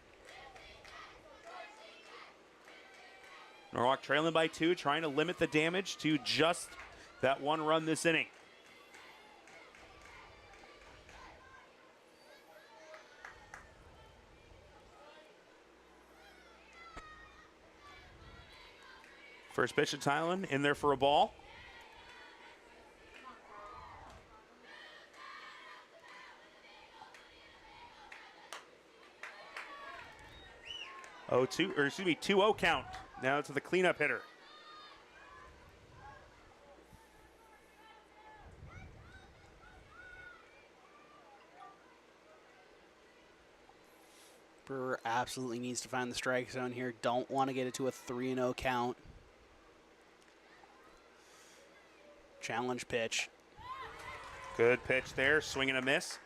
[SPEAKER 1] Norwalk trailing by 2, trying to limit the damage to just that 1 run this inning. First pitch to Thailand, in there for a ball. Oh, 2-0 count. Now to the cleanup hitter.
[SPEAKER 3] Brewer absolutely needs to find the strike zone here. Don't want to get it to a 3-0 count. Challenge pitch.
[SPEAKER 1] Good pitch there, swing and a miss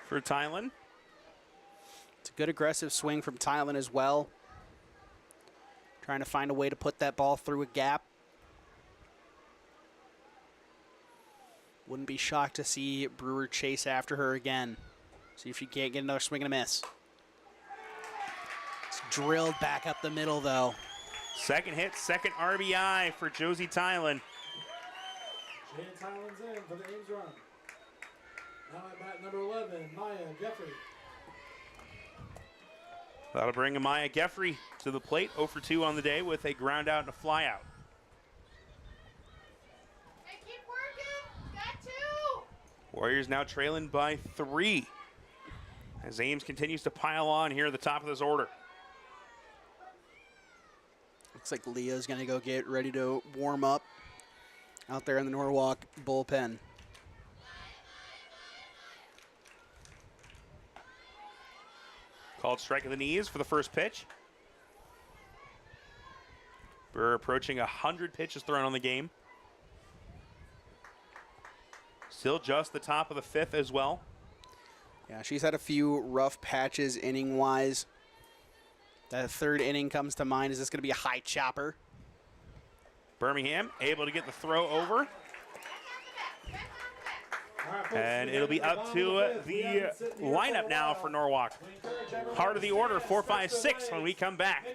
[SPEAKER 1] for Thailand.
[SPEAKER 3] It's a good aggressive swing from Thailand as well. Trying to find a way to put that ball through a gap. Wouldn't be shocked to see Brewer chase after her again. See if she can't get another swing and a miss. It's drilled back up the middle, though.
[SPEAKER 1] Second hit, second RBI for Josie Thailand.
[SPEAKER 2] Jan Thailand's in for the Ames run. Now at bat number 11, Maya Jeffrey.
[SPEAKER 1] That'll bring Amaya Geffrey to the plate, 0 for 2 on the day with a ground out and a fly out.
[SPEAKER 4] Hey, keep working. Got 2.
[SPEAKER 1] Warriors now trailing by 3 as Ames continues to pile on here at the top of this order.
[SPEAKER 3] Looks like Leah's going to go get ready to warm up out there in the Norwalk bullpen.
[SPEAKER 1] Called strike of the knees for the first pitch. We're approaching 100 pitches thrown on the game. Still just the top of the fifth as well.
[SPEAKER 3] Yeah, she's had a few rough patches inning-wise. That third inning comes to mind. Is this going to be a high chopper?
[SPEAKER 1] Birmingham able to get the throw over. And it'll be up to the lineup now for Norwalk. Heart of the order, 4, 5, 6 when we come back.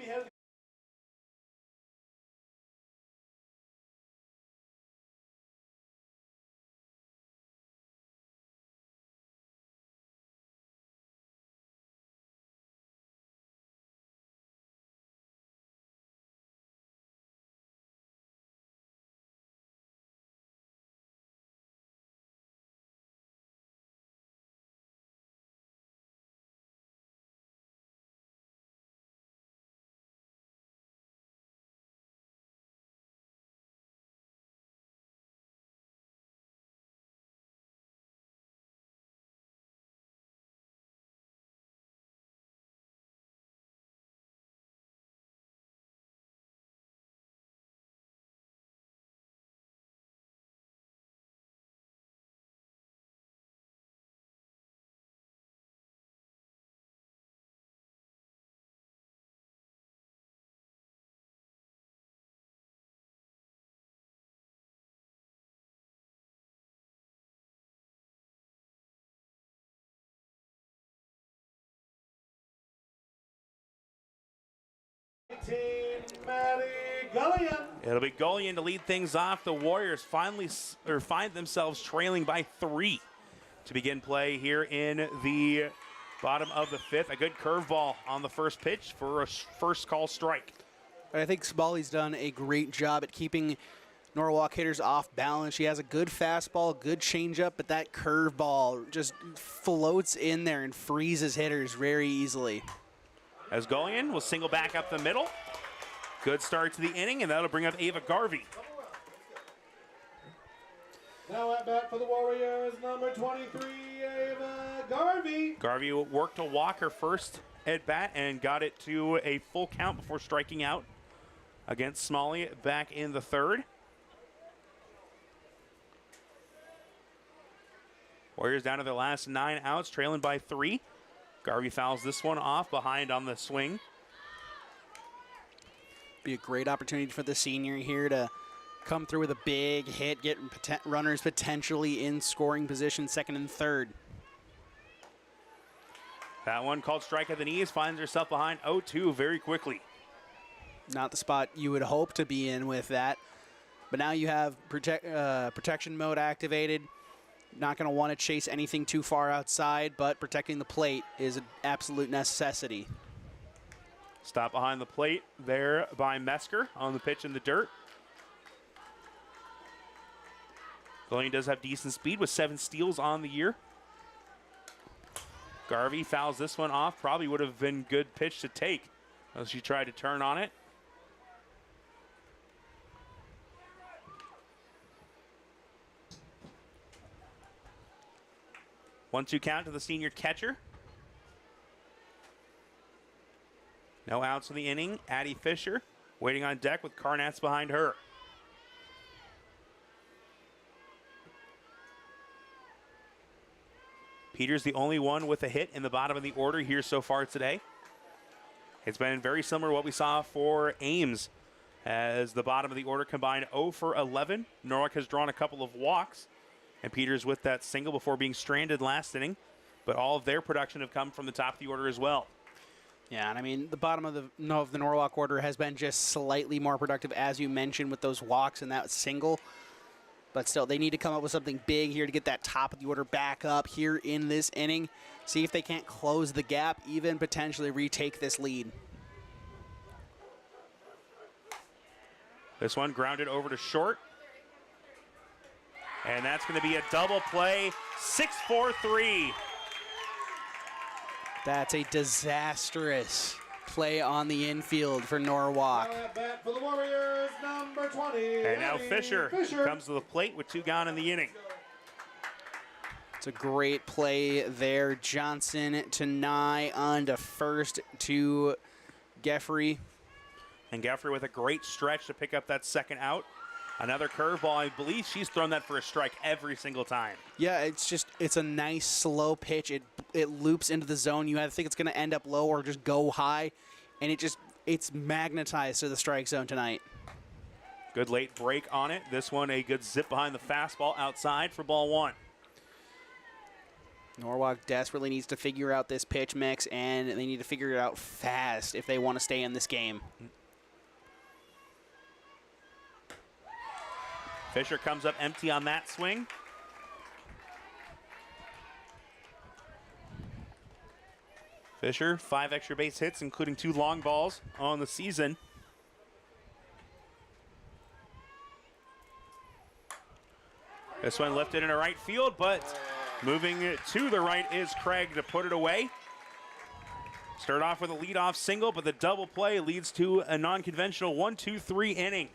[SPEAKER 1] It'll be Gullion to lead things off. The Warriors finally find themselves trailing by 3 to begin play here in the bottom of the fifth. A good curveball on the first pitch for a first call strike.
[SPEAKER 3] I think Smalley's done a great job at keeping Norwalk hitters off balance. She has a good fastball, good changeup, but that curveball just floats in there and freezes hitters very easily.
[SPEAKER 1] As Gullion will single back up the middle. Good start to the inning, and that'll bring up Ava Garvey.
[SPEAKER 2] Now at bat for the Warriors, number 23, Ava Garvey.
[SPEAKER 1] Garvey worked to walk her first at bat and got it to a full count before striking out against Smalley back in the third. Warriors down to their last 9 outs, trailing by 3. Garvey fouls this one off behind on the swing.
[SPEAKER 3] Be a great opportunity for the senior here to come through with a big hit, get runners potentially in scoring position, second and third.
[SPEAKER 1] That one called strike at the knees, finds herself behind 0-2 very quickly.
[SPEAKER 3] Not the spot you would hope to be in with that. But now you have protection mode activated. Not going to want to chase anything too far outside, but protecting the plate is an absolute necessity.
[SPEAKER 1] Stop behind the plate there by Mesker on the pitch in the dirt. Gullion does have decent speed with 7 steals on the year. Garvey fouls this one off. Probably would have been good pitch to take as she tried to turn on it. One-two count to the senior catcher. No outs in the inning. Addie Fisher waiting on deck with Carnats behind her. Peters the only one with a hit in the bottom of the order here so far today. It's been very similar to what we saw for Ames as the bottom of the order combined 0 for 11. Norwalk has drawn a couple of walks, and Peters with that single before being stranded last inning. But all of their production have come from the top of the order as well.
[SPEAKER 3] Yeah, and I mean, the bottom of the Norwalk order has been just slightly more productive, as you mentioned, with those walks and that single. But still, they need to come up with something big here to get that top of the order back up here in this inning. See if they can't close the gap, even potentially retake this lead.
[SPEAKER 1] This one grounded over to short. And that's going to be a double play, 6-4-3.
[SPEAKER 3] That's a disastrous play on the infield for Norwalk.
[SPEAKER 2] Now at bat for the Warriors, number 20.
[SPEAKER 1] And now Fisher comes to the plate with 2 gone in the inning.
[SPEAKER 3] It's a great play there. Johnson to Nye on to first to Geffrey.
[SPEAKER 1] And Geffrey with a great stretch to pick up that second out. Another curveball. I believe she's thrown that for a strike every single time.
[SPEAKER 3] Yeah, it's a nice slow pitch. It loops into the zone. You either think it's going to end up low or just go high, and it's magnetized to the strike zone tonight.
[SPEAKER 1] Good late break on it. This one a good zip behind the fastball outside for ball one.
[SPEAKER 3] Norwalk desperately needs to figure out this pitch mix, and they need to figure it out fast if they want to stay in this game.
[SPEAKER 1] Fisher comes up empty on that swing. Fisher, 5 extra base hits, including 2 long balls on the season. This one lifted into right field, but moving it to the right is Craig to put it away. Start off with a leadoff single, but the double play leads to a non-conventional 1-2-3 inning.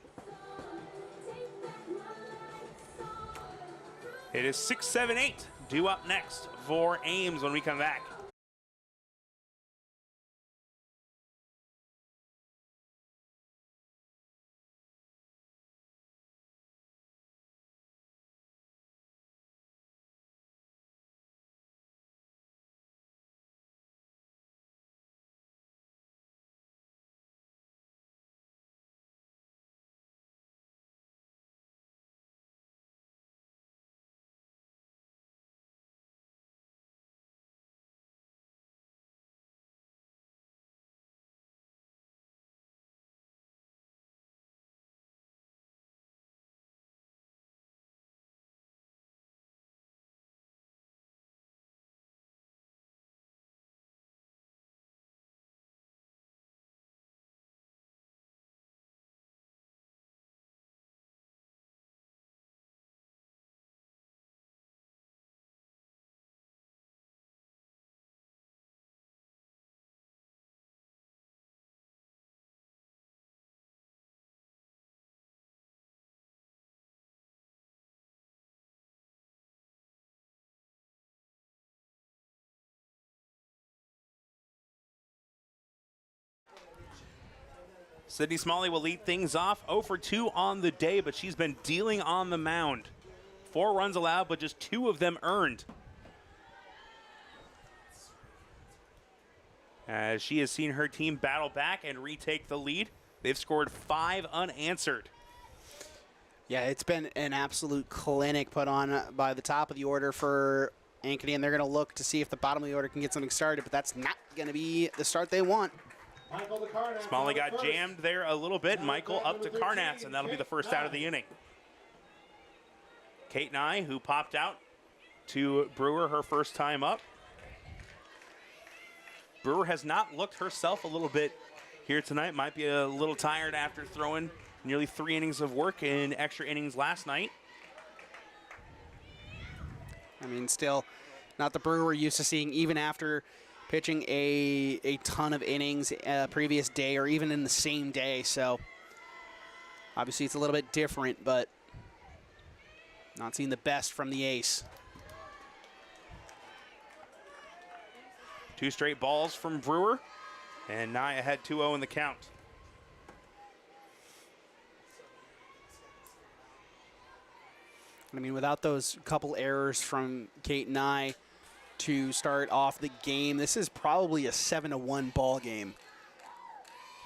[SPEAKER 1] It is 6-7-8 due up next for Ames when we come back. Sydney Smalley will lead things off 0 for 2 on the day, but she's been dealing on the mound. 4 runs allowed, but just 2 of them earned. As she has seen her team battle back and retake the lead. They've scored 5 unanswered.
[SPEAKER 3] Yeah, it's been an absolute clinic put on by the top of the order for Ankeny, and they're going to look to see if the bottom of the order can get something started, but that's not going to be the start they want.
[SPEAKER 1] Smalley got jammed there a little bit. Michael up to Carnatz, and that'll be the first out of the inning. Kate Nye, who popped out to Brewer her first time up. Brewer has not looked herself a little bit here tonight. Might be a little tired after throwing nearly 3 innings of work in extra innings last night.
[SPEAKER 3] I mean, still not the Brewer we're used to seeing, even after pitching a ton of innings previous day or even in the same day. So obviously it's a little bit different, but not seeing the best from the ace.
[SPEAKER 1] 2 straight balls from Brewer, and Nye ahead 2-0 in the count.
[SPEAKER 3] I mean, without those couple errors from Kate Nye to start off the game, this is probably a 7-1 ball game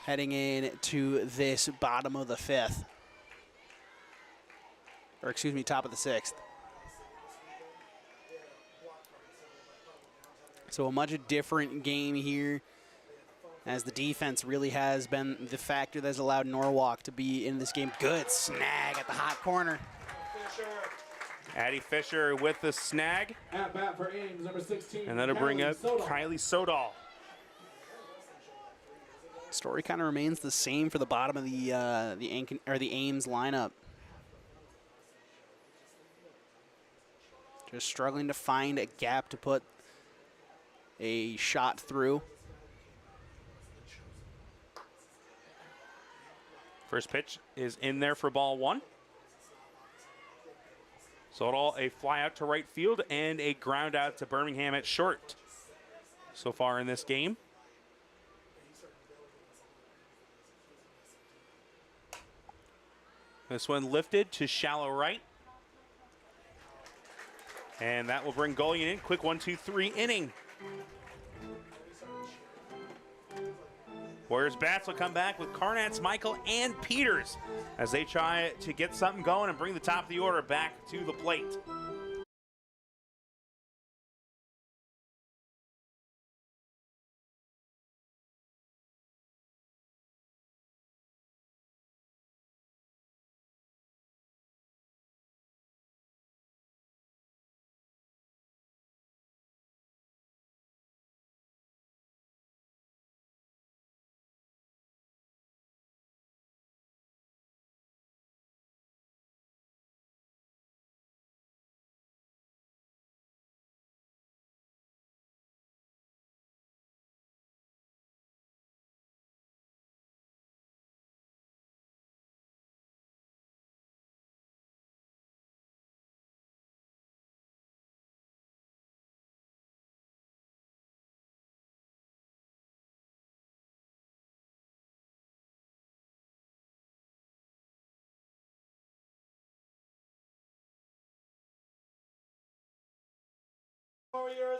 [SPEAKER 3] heading into this bottom of the 5th. Or excuse me, top of the 6th. So a much different game here, as the defense really has been the factor that's allowed Norwalk to be in this game. Good snag at the hot corner.
[SPEAKER 1] Addie Fisher with the snag.
[SPEAKER 2] At bat for Ames, number 16.
[SPEAKER 1] And that'll bring up Kylie Sodal.
[SPEAKER 3] Story kind of remains the same for the bottom of the Ames lineup. Just struggling to find a gap to put a shot through.
[SPEAKER 1] First pitch is in there for ball 1. So all a fly out to right field and a ground out to Birmingham at short so far in this game. This one lifted to shallow right. And that will bring Gullion in. Quick 1-2-3 inning. Warriors bats will come back with Carnatz, Michael, and Peters as they try to get something going and bring the top of the order back to the plate.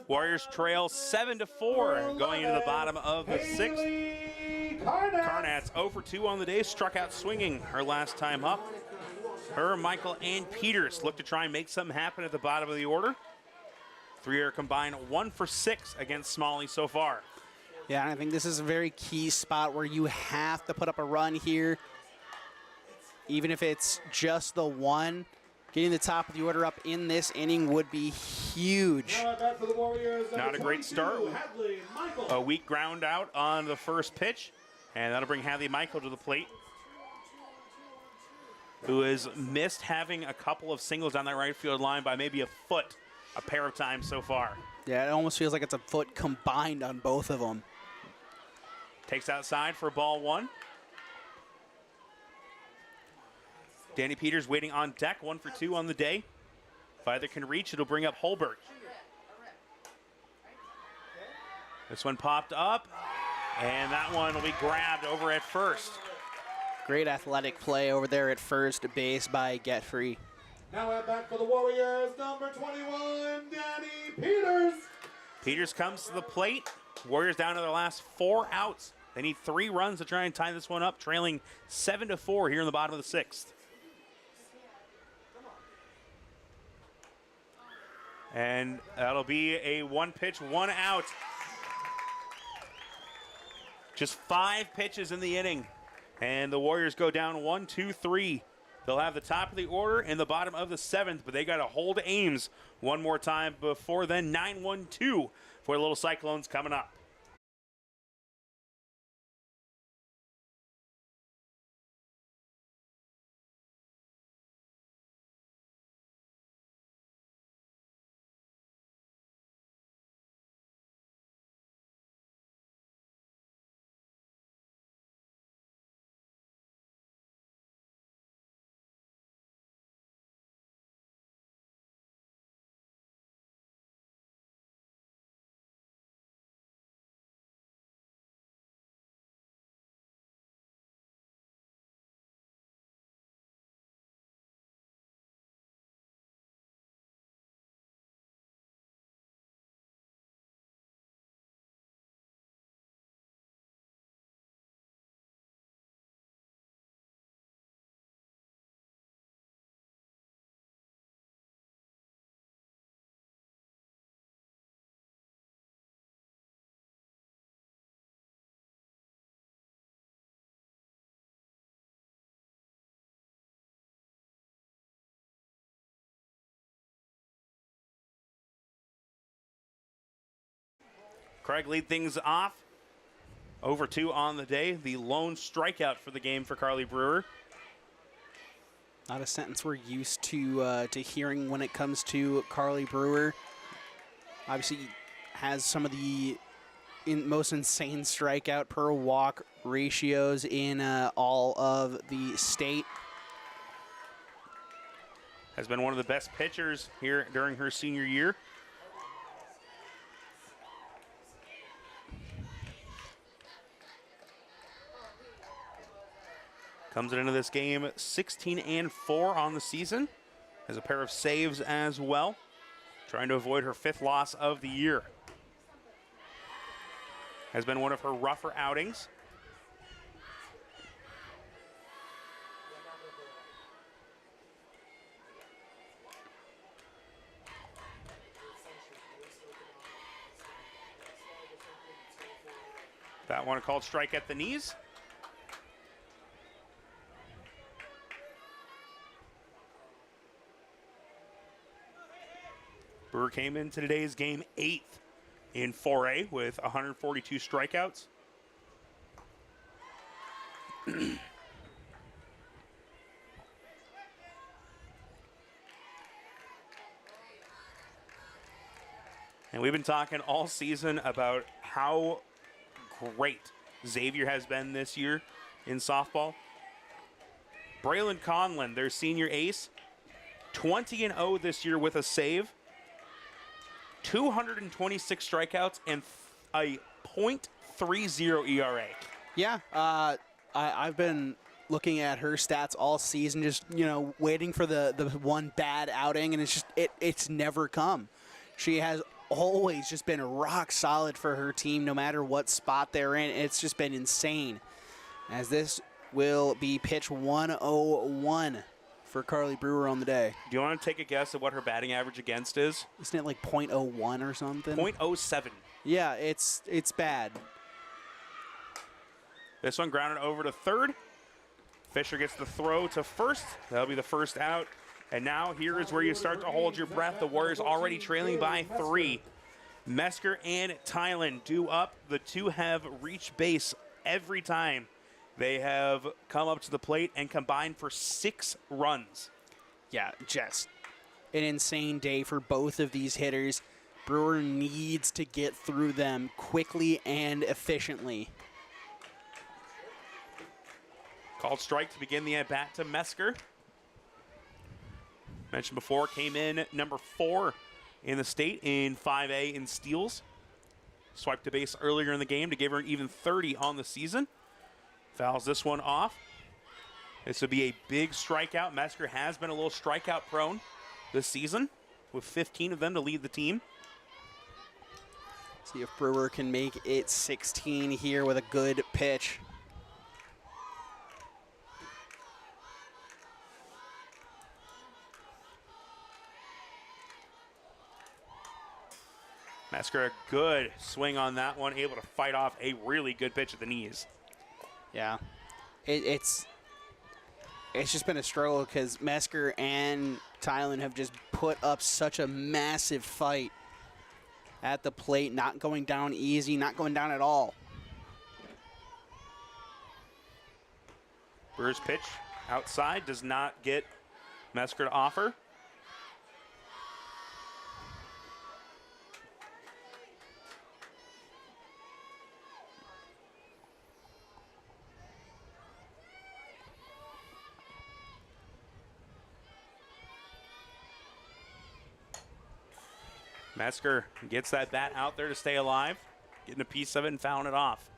[SPEAKER 1] Warriors trail 7-4 going into the bottom of the sixth. Carnatz 0 for 2 on the day, struck out swinging her last time up. Her, Michael, and Peters look to try and make something happen at the bottom of the order. Three are combined 1 for 6 against Smalley so far.
[SPEAKER 3] Yeah, and I think this is a very key spot where you have to put up a run here. Even if it's just the one, getting the top of the order up in this inning would be huge.
[SPEAKER 1] Not a great start. A weak ground out on the first pitch, and that'll bring Hadley Michael to the plate, who has missed having a couple of singles on that right field line by maybe a foot a pair of times so far.
[SPEAKER 3] Yeah, it almost feels like it's a foot combined on both of them.
[SPEAKER 1] Takes outside for ball one. Danny Peters waiting on deck, 1 for 2 on the day. If either can reach, it'll bring up Holbert. This one popped up, and that one will be grabbed over at first.
[SPEAKER 3] Great athletic play over there at first base by Getfree.
[SPEAKER 2] Now at bat for the Warriors, number 21, Danny Peters.
[SPEAKER 1] Peters comes to the plate. Warriors down to their last 4 outs. They need 3 runs to try and tie this one up, trailing 7-4 here in the bottom of the sixth. And that'll be a 1 pitch, 1 out. Just 5 pitches in the inning. And the Warriors go down 1-2-3. They'll have the top of the order and the bottom of the 7th, but they got to hold Ames one more time before then. 9-1-2 for the Little Cyclones coming up. Craig lead things off. Over 2 on the day. The lone strikeout for the game for Carly Brewer.
[SPEAKER 3] Not a sentence we're used to hearing when it comes to Carly Brewer. Obviously has some of the most insane strikeout per walk ratios in all of the state.
[SPEAKER 1] has been one of the best pitchers here during her senior year. Comes into this game 16-4 on the season. Has a pair of saves as well. Trying to avoid her 5th loss of the year. Has been one of her rougher outings. That one called strike at the knees. Brewer came into today's game 8th in 4A with 142 strikeouts. And we've been talking all season about how great Xavier has been this year in softball. Braylon Conlon, their senior ace, 20-0 this year with a save, 226 strikeouts, and a .30 ERA.
[SPEAKER 3] Yeah, I've been looking at her stats all season, just waiting for the one bad outing, and it's never come. She has always just been rock solid for her team, no matter what spot they're in. It's just been insane. As this will be pitch 101 for Carly Brewer on the day.
[SPEAKER 1] Do you want to take a guess at what her batting average against is?
[SPEAKER 3] Isn't it like .01 or something?
[SPEAKER 1] .07.
[SPEAKER 3] Yeah, it's bad.
[SPEAKER 1] This one grounded over to third. Fisher gets the throw to first. That'll be the first out. And now here is where you start to hold your breath. The Warriors already trailing by 3. Mesker and Tylen due up. The two have reached base every time they have come up to the plate and combined for 6 runs.
[SPEAKER 3] Yeah, just an insane day for both of these hitters. Brewer needs to get through them quickly and efficiently.
[SPEAKER 1] Called strike to begin the at-bat to Mesker. Mentioned before, came in number 4 in the state in 5A in steals. Swiped a base earlier in the game to give her an even 30 on the season. Fouls this one off. This would be a big strikeout. Mesker has been a little strikeout prone this season, with 15 of them to lead the team.
[SPEAKER 3] See if Brewer can make it 16 here with a good pitch.
[SPEAKER 1] Mesker, a good swing on that one, able to fight off a really good pitch at the knees.
[SPEAKER 3] Yeah, it's just been a struggle because Mesker and Tylen have just put up such a massive fight at the plate, not going down easy, not going down at all.
[SPEAKER 1] Brewer's pitch outside does not get Mesker to offer. Mesker gets that bat out there to stay alive, getting a piece of it and fouling it off.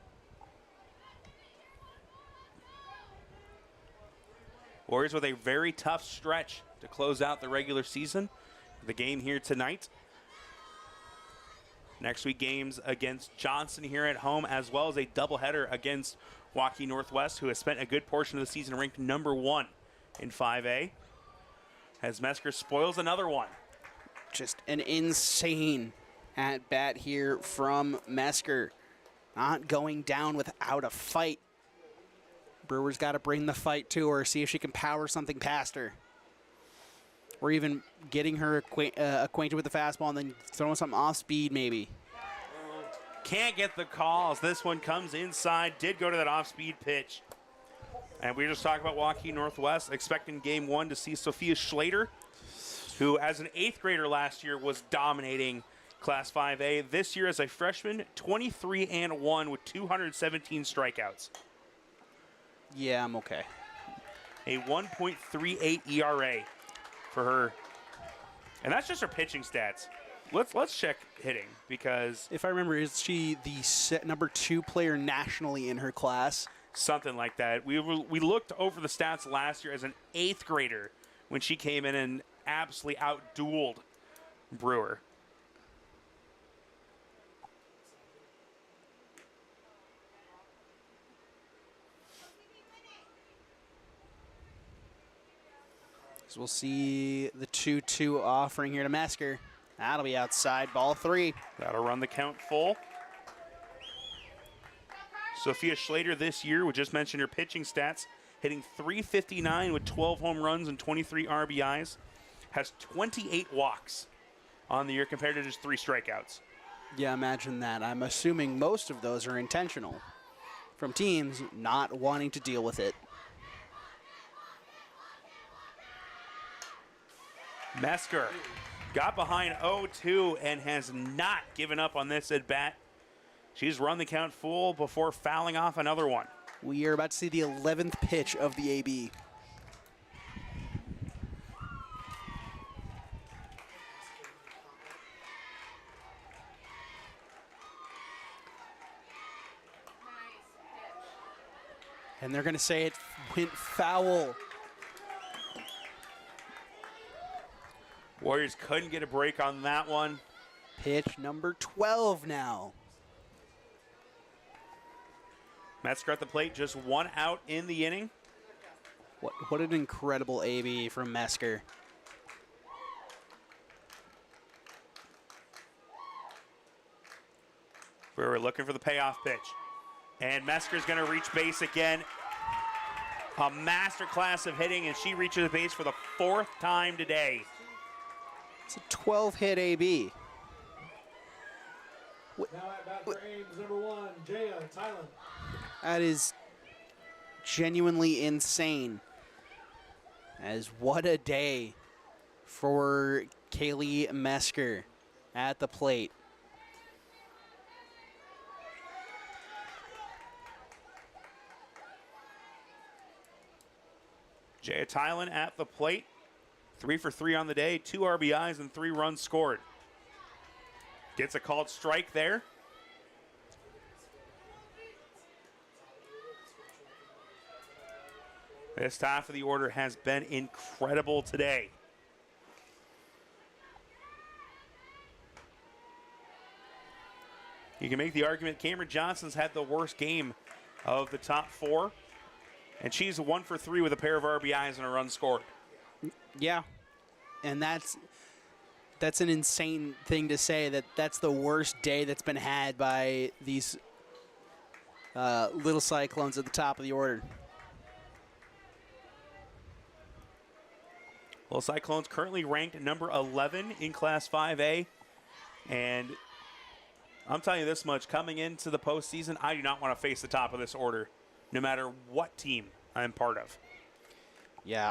[SPEAKER 1] Warriors with a very tough stretch to close out the regular season. The game here tonight. Next week, games against Johnson here at home, as well as a doubleheader against Waukee Northwest, who has spent a good portion of the season ranked number 1 in 5A. As Mesker spoils another one.
[SPEAKER 3] Just an insane at bat here from Mesker. Not going down without a fight. Brewer's got to bring the fight to her, see if she can power something past her. Or even getting her acquainted with the fastball and then throwing something off speed maybe.
[SPEAKER 1] Can't get the calls. This one comes inside, did go to that off-speed pitch. And we were just talking about Waukee Northwest, expecting game 1 to see Sophia Schlater, who as an 8th grader last year was dominating Class 5A. This year as a freshman, 23-1 with 217 strikeouts.
[SPEAKER 3] Yeah, I'm okay.
[SPEAKER 1] A 1.38 ERA. for her. And that's just her pitching stats. Let's check hitting because
[SPEAKER 3] If I remember, is she the number 2 player nationally in her class?
[SPEAKER 1] something like that. We looked over the stats last year as an 8th grader when she came in and absolutely outdueled Brewer.
[SPEAKER 3] So we'll see the 2-2 offering here to Mesker. That'll be outside, ball 3.
[SPEAKER 1] That'll run the count full. Sophia Schlater this year, we just mentioned her pitching stats, hitting .359 with 12 home runs and 23 RBIs. Has 28 walks on the year compared to just 3 strikeouts.
[SPEAKER 3] Yeah, imagine that. I'm assuming most of those are intentional from teams not wanting to deal with it.
[SPEAKER 1] Mesker got behind 0-2 and has not given up on this at bat. She's run the count full before fouling off another one.
[SPEAKER 3] We are about to see the 11th pitch of the AB. And they're going to say it went foul.
[SPEAKER 1] Warriors couldn't get a break on that one.
[SPEAKER 3] Pitch number 12 now.
[SPEAKER 1] Metzger at the plate, just 1 out in the inning.
[SPEAKER 3] What an incredible AB from Mesker.
[SPEAKER 1] We were looking for the payoff pitch. And Mesker's going to reach base again. A masterclass of hitting, and she reaches base for the 4th time today.
[SPEAKER 3] It's a 12-hit AB.
[SPEAKER 2] Now at bat for Ames, number 1, Jaya Thailand.
[SPEAKER 3] That is genuinely insane. As what a day for Kaylee Mesker at the plate.
[SPEAKER 1] Jaya Thailand at the plate. 3 for 3 on the day, 2 RBIs and 3 runs scored. Gets a called strike there. This half of the order has been incredible today. You can make the argument Cameron Johnson's had the worst game of the top 4. And she's 1 for 3 with a pair of RBIs and a run scored.
[SPEAKER 3] Yeah, and that's an insane thing to say, that's the worst day that's been had by these little Cyclones at the top of the order.
[SPEAKER 1] Well, Cyclones currently ranked number 11 in Class 5A. And I'm telling you this much, coming into the postseason, I do not want to face the top of this order, no matter what team I'm part of.
[SPEAKER 3] Yeah,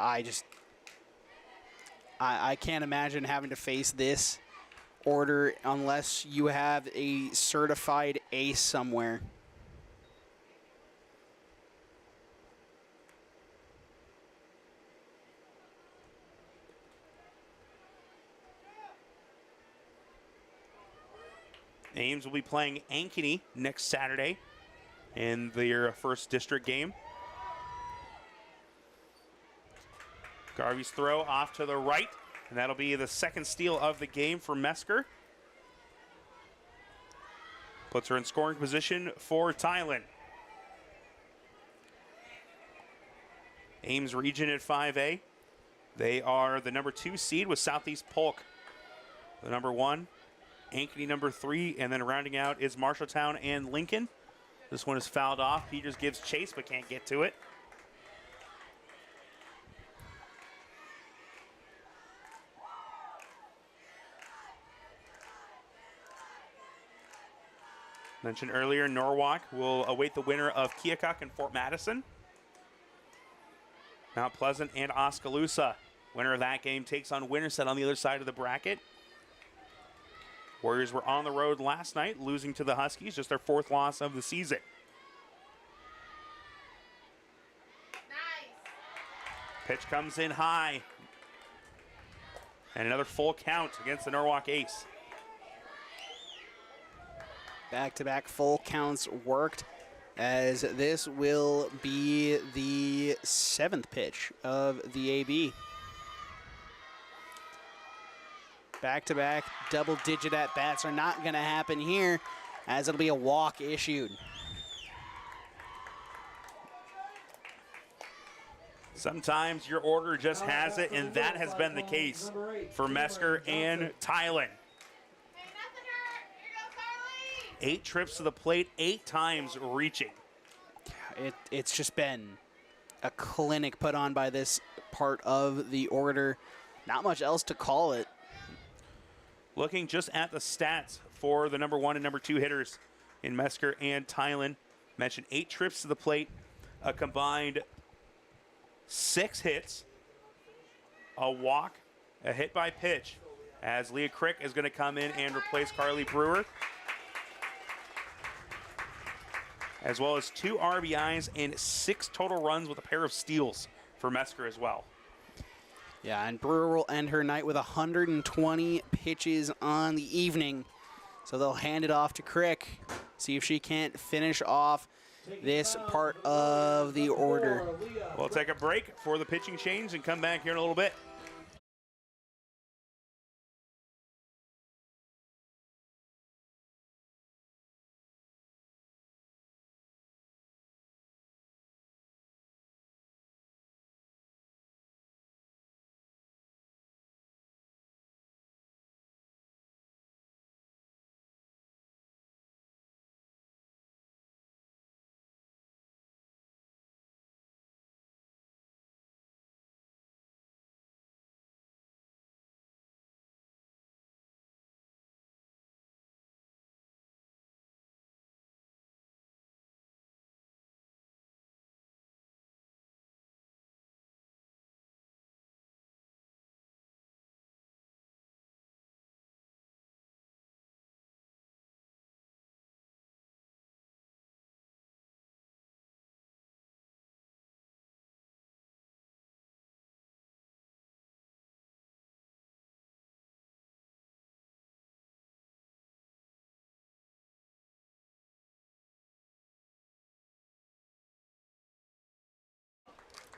[SPEAKER 3] I can't imagine having to face this order unless you have a certified ace somewhere.
[SPEAKER 1] Ames will be playing Ankeny next Saturday in their first district game. Garvey's throw off to the right, and that'll be the second steal of the game for Mesker. Puts her in scoring position for Thailand. Ames region at 5A. They are the number 2 seed with Southeast Polk, the number 1. Ankeny number 3, and then rounding out is Marshalltown and Lincoln. This one is fouled off. Peters gives chase but can't get to it. Mentioned earlier, Norwalk will await the winner of Keokuk and Fort Madison. Mount Pleasant and Oskaloosa. Winner of that game takes on Winterset on the other side of the bracket. Warriors were on the road last night, losing to the Huskies, just their 4th loss of the season.
[SPEAKER 4] Nice.
[SPEAKER 1] Pitch comes in high. And another full count against the Norwalk Ace.
[SPEAKER 3] Back-to-back full counts worked, as this will be the 7th pitch of the AB. Back-to-back double-digit at-bats are not going to happen here, as it'll be a walk issued.
[SPEAKER 1] Sometimes your order just has it, and that has been the case for Mesker and Tylen.
[SPEAKER 4] Hey, nothing hurt. Here goes Carly.
[SPEAKER 1] 8 trips to the plate, 8 times reaching.
[SPEAKER 3] It's just been a clinic put on by this part of the order. Not much else to call it.
[SPEAKER 1] Looking just at the stats for the number 1 and number 2 hitters in Mesker and Tylen. Mentioned 8 trips to the plate, a combined 6 hits, a walk, a hit by pitch, as Leah Crick is going to come in and replace Carly Brewer, as well as 2 RBIs and 6 total runs with a pair of steals for Mesker as well.
[SPEAKER 3] Yeah, and Brewer will end her night with 120 pitches on the evening. So they'll hand it off to Crick, see if she can't finish off this part of the order.
[SPEAKER 1] We'll take a break for the pitching change and come back here in a little bit.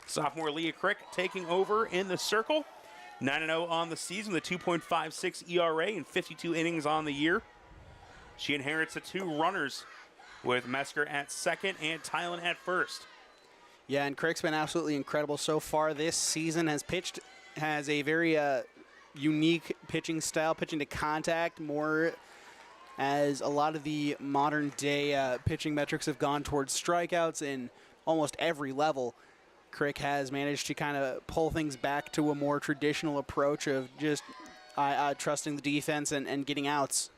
[SPEAKER 1] Sophomore Leah Crick taking over in the circle. 9-0 on the season with a 2.56 ERA and 52 innings on the year. She inherits the 2 runners with Mesker at second and Tylen at first.
[SPEAKER 3] Yeah, and Crick's been absolutely incredible so far this season. Has a very unique pitching style, pitching to contact, more as a lot of the modern day pitching metrics have gone towards strikeouts in almost every level. Crick has managed to kind of pull things back to a more traditional approach of just trusting the defense and getting outs.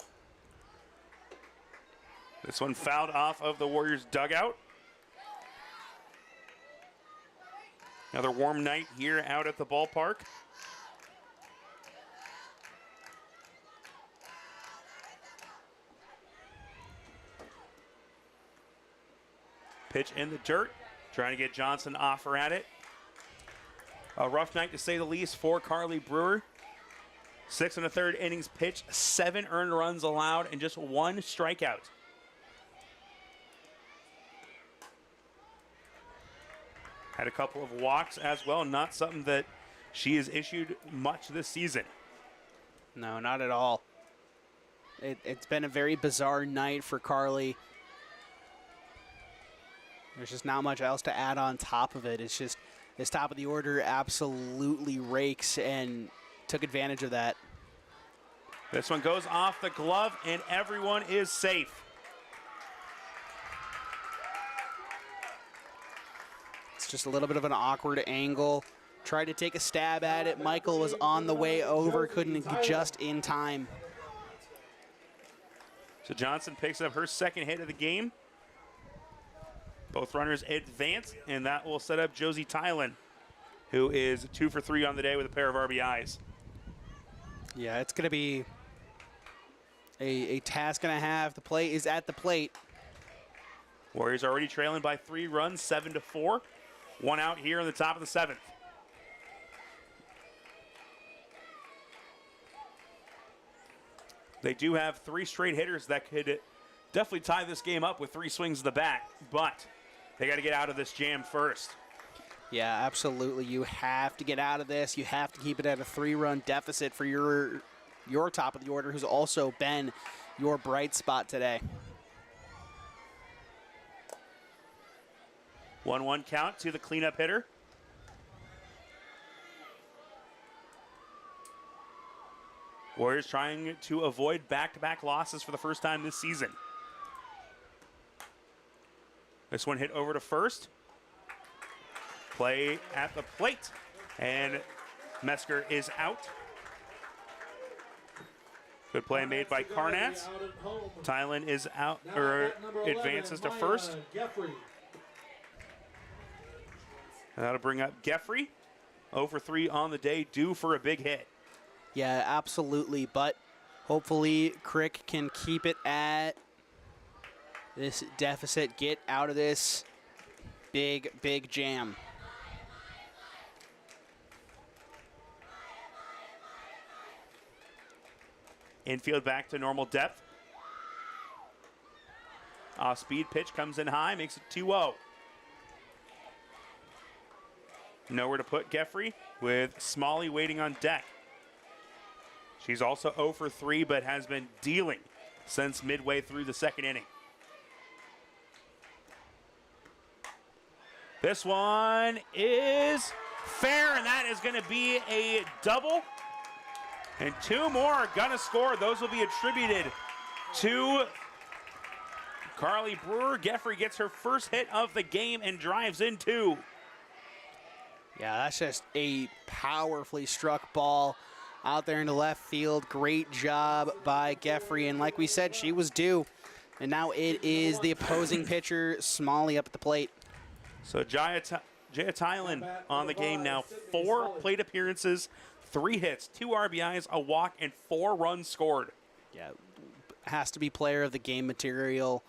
[SPEAKER 1] This one fouled off of the Warriors dugout. Another warm night here out at the ballpark. Pitch in the dirt. Trying to get Johnson off her at it. A rough night to say the least for Carly Brewer. 6 1/3 innings pitched, 7 earned runs allowed, and just 1 strikeout. Had a couple of walks as well. Not something that she has issued much this season.
[SPEAKER 3] No, not at all. It's been a very bizarre night for Carly. There's just not much else to add on top of it. It's just this top of the order absolutely rakes and took advantage of that.
[SPEAKER 1] This one goes off the glove, and everyone is safe.
[SPEAKER 3] It's just a little bit of an awkward angle. Tried to take a stab at it. Michael was on the way over, couldn't just in time.
[SPEAKER 1] So Johnson picks up her second hit of the game. Both runners advance, and that will set up Josie Tylen, who is 2 for 3 on the day with a pair of RBIs.
[SPEAKER 3] Yeah, it's going to be a task and a half. The plate is at the plate.
[SPEAKER 1] Warriors already trailing by 3 runs, 7-4. 1 out here in the top of the 7th. They do have 3 straight hitters that could definitely tie this game up with 3 swings of the bat, but they got to get out of this jam first.
[SPEAKER 3] Yeah, absolutely. You have to get out of this. You have to keep it at a 3-run deficit for your top of the order, who's also been your bright spot today.
[SPEAKER 1] 1-1 count to the cleanup hitter. Warriors trying to avoid back-to-back losses for the first time this season. This one hit over to first. Play at the plate, and Mesker is out. Good play made by Carnatz. Tylen is out, or advances to first. And that'll bring up Geffrey. 0 for 3 on the day, due for a big hit.
[SPEAKER 3] Yeah, absolutely. But hopefully Crick can keep it at this deficit, get out of this big, big jam.
[SPEAKER 1] Infield back to normal depth. Off-speed pitch comes in high, makes it 2-0. Nowhere to put Geffrey with Smalley waiting on deck. She's also 0 for 3, but has been dealing since midway through the second inning. This one is fair, and that is going to be a double. And 2 more are going to score. Those will be attributed to Carly Brewer. Geffrey gets her first hit of the game and drives in 2.
[SPEAKER 3] Yeah, that's just a powerfully struck ball out there into left field. Great job by Geffrey. And like we said, she was due. And now it is the opposing pitcher, Smalley, up at the plate.
[SPEAKER 1] So Jaya Tylen on the game now. 4 plate appearances, 3 hits, 2 RBIs, a walk, and 4 runs scored.
[SPEAKER 3] Yeah, has to be player of the game material.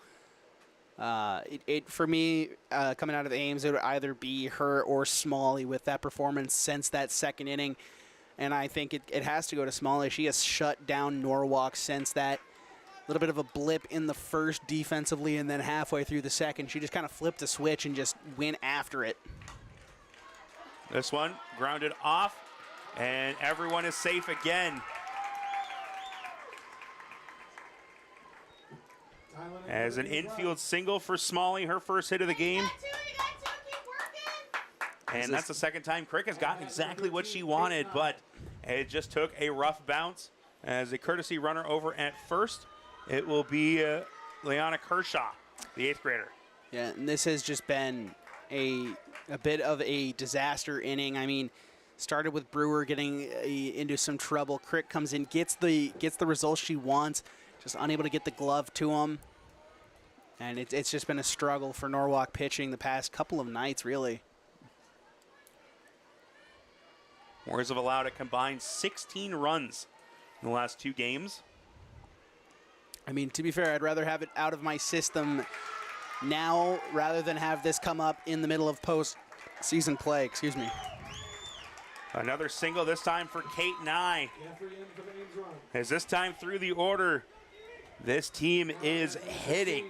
[SPEAKER 3] For me, coming out of Ames, it would either be her or Smalley with that performance since that second inning. And I think it has to go to Smalley. She has shut down Norwalk since that little bit of a blip in the first defensively, and then halfway through the second, she just kind of flipped the switch and just went after it.
[SPEAKER 1] This one grounded off, and everyone is safe again. As an infield single for Smalley, her first hit of the game. And that's the second time Crick has gotten exactly what she wanted, but it just took a rough bounce. As a courtesy runner over at first, it will be Leanna Kershaw, the 8th grader.
[SPEAKER 3] Yeah, and this has just been a bit of a disaster inning. I mean, started with Brewer getting into some trouble. Crick comes in, gets the results she wants, just unable to get the glove to him. And it's just been a struggle for Norwalk pitching the past couple of nights, really.
[SPEAKER 1] Warriors have allowed a combined 16 runs in the last 2 games.
[SPEAKER 3] I mean, to be fair, I'd rather have it out of my system now rather than have this come up in the middle of post-season play. Excuse me.
[SPEAKER 1] Another single, this time for Kate Nye. As this time through the order, this team is hitting.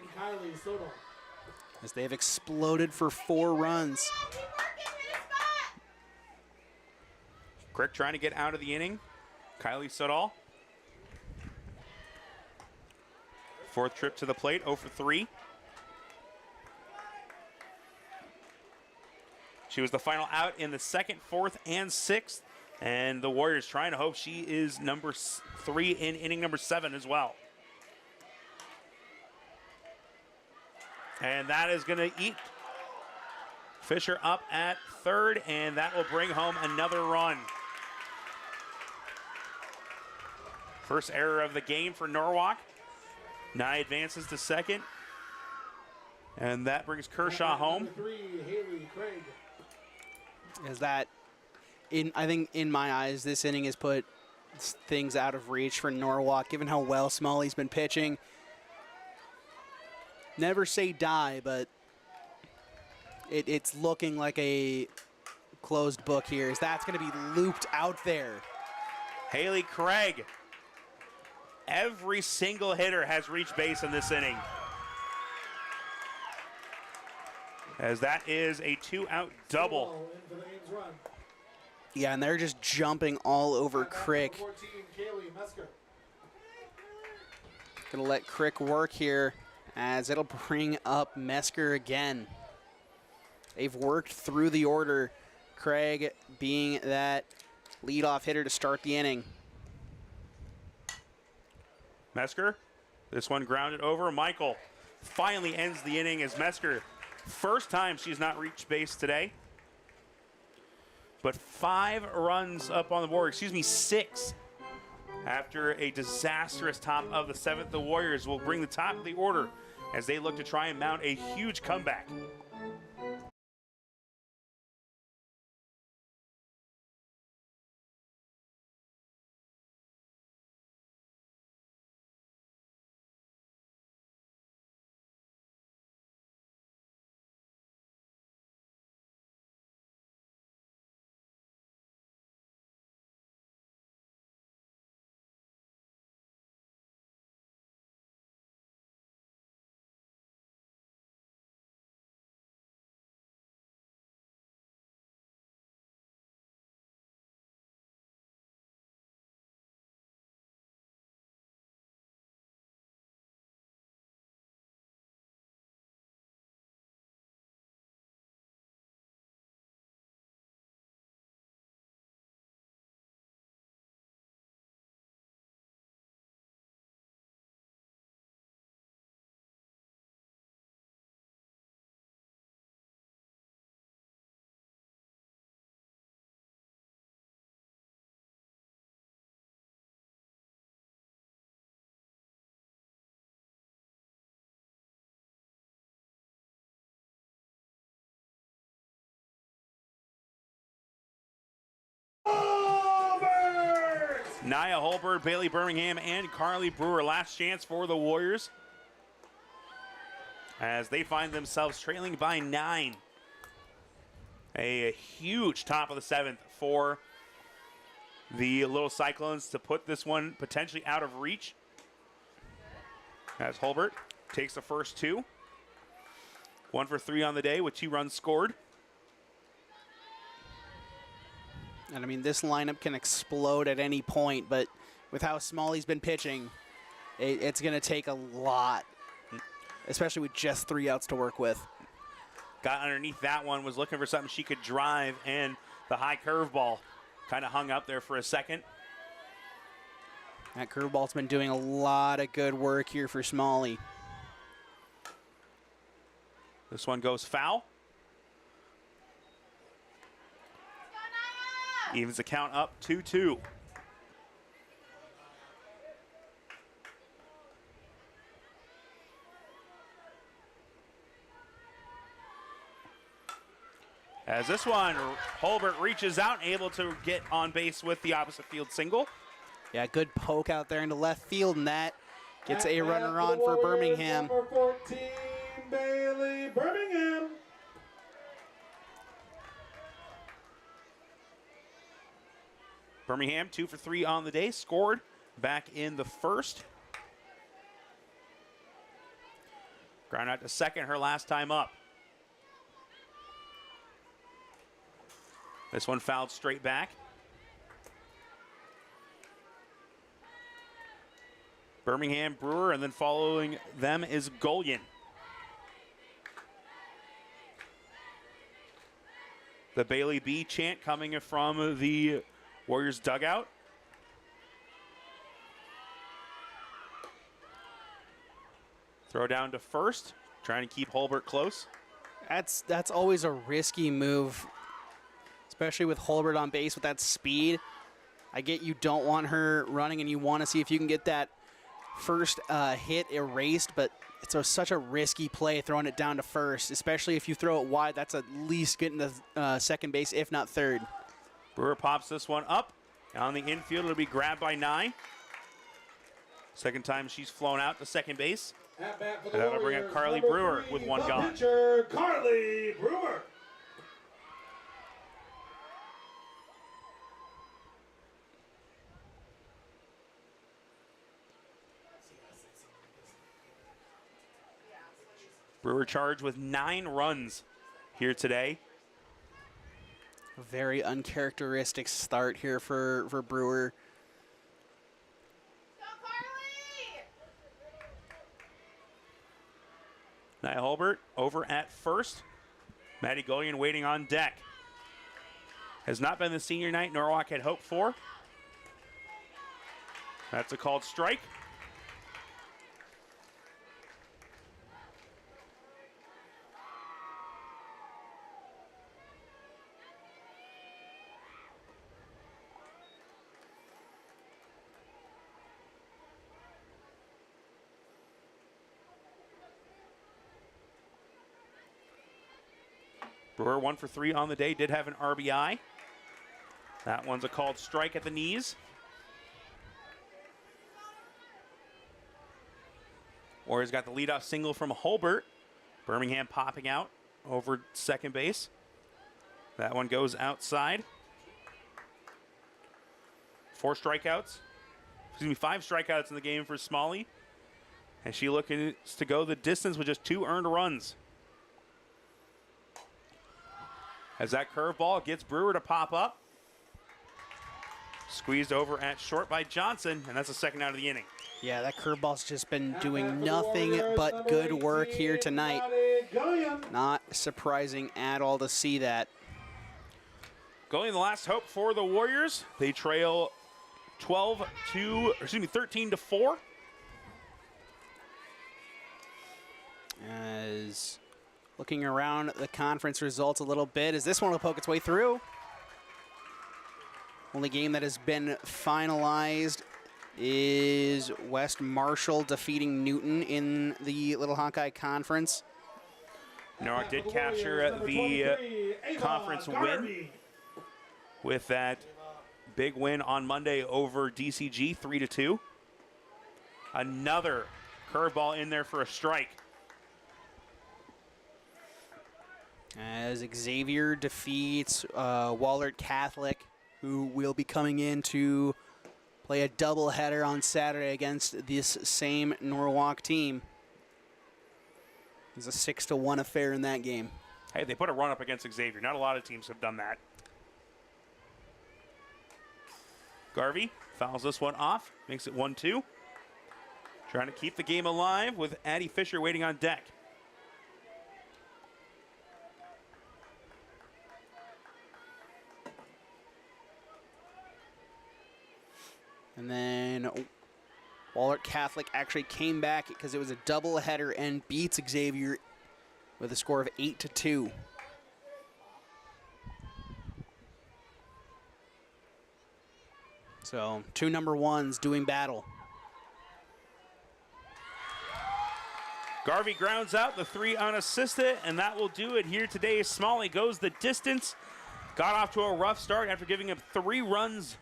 [SPEAKER 3] As they have exploded for 4 runs.
[SPEAKER 1] Crick trying to get out of the inning. Kylie Sudall. 4th trip to the plate, 0 for 3. She was the final out in the 2nd, 4th, and 6th. And the Warriors trying to hope she is number 3 in inning number 7 as well. And that is going to eat Fisher up at 3rd, and that will bring home another run. First error of the game for Norwalk. Nye advances to 2nd. And that brings Kershaw home.
[SPEAKER 3] Is that, I think in my eyes, this inning has put things out of reach for Norwalk, given how well Smalley's been pitching. Never say die, but it's looking like a closed book here. As that's going to be looped out there.
[SPEAKER 1] Haley Craig Every single hitter has reached base in this inning. As that is a 2-out double.
[SPEAKER 2] In for the Ames run.
[SPEAKER 3] Yeah, and they're just jumping all over
[SPEAKER 2] At bat
[SPEAKER 3] Crick.
[SPEAKER 2] number 14, Kaylee Mesker.
[SPEAKER 3] Gonna let Crick work here as it'll bring up Mesker again. They've worked through the order. Craig being that leadoff hitter to start the inning.
[SPEAKER 1] Mesker, this one grounded over. Michael finally ends the inning as Mesker, first time she's not reached base today. But 5 runs up on the board, 6. After a disastrous top of the 7th, the Warriors will bring the top of the order as they look to try and mount a huge comeback. Nia Holbert, Bailey Birmingham, and Carly Brewer. Last chance for the Warriors as they find themselves trailing by 9. A huge top of the 7th for the Little Cyclones to put this one potentially out of reach. As Holbert takes the first 2. 1 for 3 on the day with 2 runs scored.
[SPEAKER 3] And I mean, this lineup can explode at any point, but with how Smalley's been pitching, it's going to take a lot, especially with just 3 outs to work with.
[SPEAKER 1] Got underneath that one, was looking for something she could drive, and the high curveball kind of hung up there for a second.
[SPEAKER 3] That curveball's been doing a lot of good work here for Smalley.
[SPEAKER 1] This one goes foul. Evens the count up 2-2. As this one, Holbert reaches out, able to get on base with the opposite field single.
[SPEAKER 3] Yeah, good poke out there into left field, and that gets a
[SPEAKER 2] At
[SPEAKER 3] runner
[SPEAKER 2] bat
[SPEAKER 3] on
[SPEAKER 2] the
[SPEAKER 3] for
[SPEAKER 2] Warriors,
[SPEAKER 3] Birmingham.
[SPEAKER 2] Number 14, Bailey Birmingham.
[SPEAKER 1] Birmingham 2 for 3 on the day, scored back in the first. Ground out to second her last time up. This one fouled straight back. Birmingham, Brewer, and then following them is Golian. The Bailey B chant coming from the Warriors dugout. Throw down to first, trying to keep Holbert close.
[SPEAKER 3] That's always a risky move, especially with Holbert on base with that speed. I get you don't want her running and you want to see if you can get that first hit erased, but it's such a risky play throwing it down to first, especially if you throw it wide. That's at least getting to second base, if not third.
[SPEAKER 1] Brewer pops this one up. On the infield, it'll be grabbed by Nye. Second time she's flown out to second base.
[SPEAKER 2] At bat for the
[SPEAKER 1] That'll bring up
[SPEAKER 2] Warriors,
[SPEAKER 1] Carly
[SPEAKER 2] number
[SPEAKER 1] Brewer
[SPEAKER 2] 3,
[SPEAKER 1] with one
[SPEAKER 2] the
[SPEAKER 1] gone.
[SPEAKER 2] pitcher, Carly Brewer.
[SPEAKER 1] Brewer charged with 9 runs here today.
[SPEAKER 3] A very uncharacteristic start here for Brewer.
[SPEAKER 4] Go, Carly!
[SPEAKER 1] Nia Hulbert over at first. Maddie Gullion waiting on deck. Has not been the senior night Norwalk had hoped for. That's a called strike. Brewer 1 for 3 on the day, did have an RBI. That one's a called strike at the knees. Warriors got the leadoff single from Hulbert. Birmingham popping out over second base. That one goes outside. 5 strikeouts in the game for Smalley. And she looking to go the distance with just 2 earned runs. As that curveball gets Brewer to pop up. Squeezed over at short by Johnson, and that's the second out of the inning.
[SPEAKER 3] Yeah, that curveball's just been doing nothing but good work here tonight. Not surprising at all to see that.
[SPEAKER 1] Going the last hope for the Warriors. They trail 13 to 4.
[SPEAKER 3] As looking around the conference results a little bit, as this one will poke its way through. Only game that has been finalized is West Marshall defeating Newton in the Little Hawkeye Conference.
[SPEAKER 1] Norwalk did capture the conference win with that big win on Monday over DCG, 3-2. Another curveball in there for a strike.
[SPEAKER 3] As Xavier defeats Wahlert Catholic, who will be coming in to play a doubleheader on Saturday against this same Norwalk team. It's a 6-1 affair in that game.
[SPEAKER 1] Hey, they put a run up against Xavier. Not a lot of teams have done that. Garvey fouls this one off, makes it 1-2. Trying to keep the game alive with Addie Fisher waiting on deck.
[SPEAKER 3] And then Wahlert Catholic actually came back because it was a doubleheader and beats Xavier with a score of 8-2. So 2 number 1s doing battle.
[SPEAKER 1] Garvey grounds out the 3 unassisted, and that will do it here today. Smalley goes the distance. Got off to a rough start after giving up 3 runs,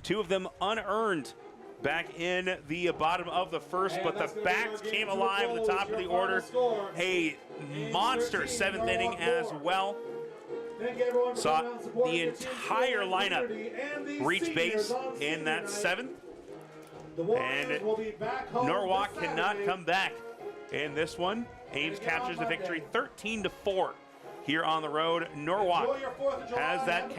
[SPEAKER 1] 2 of them unearned back in the bottom of the first, but the bats came alive at the top of the order. A monster 7th inning as well. Saw the entire lineup reach base in that 7th. And Norwalk cannot come back in this one. Ames captures the victory 13-4 here on the road. Norwalk has that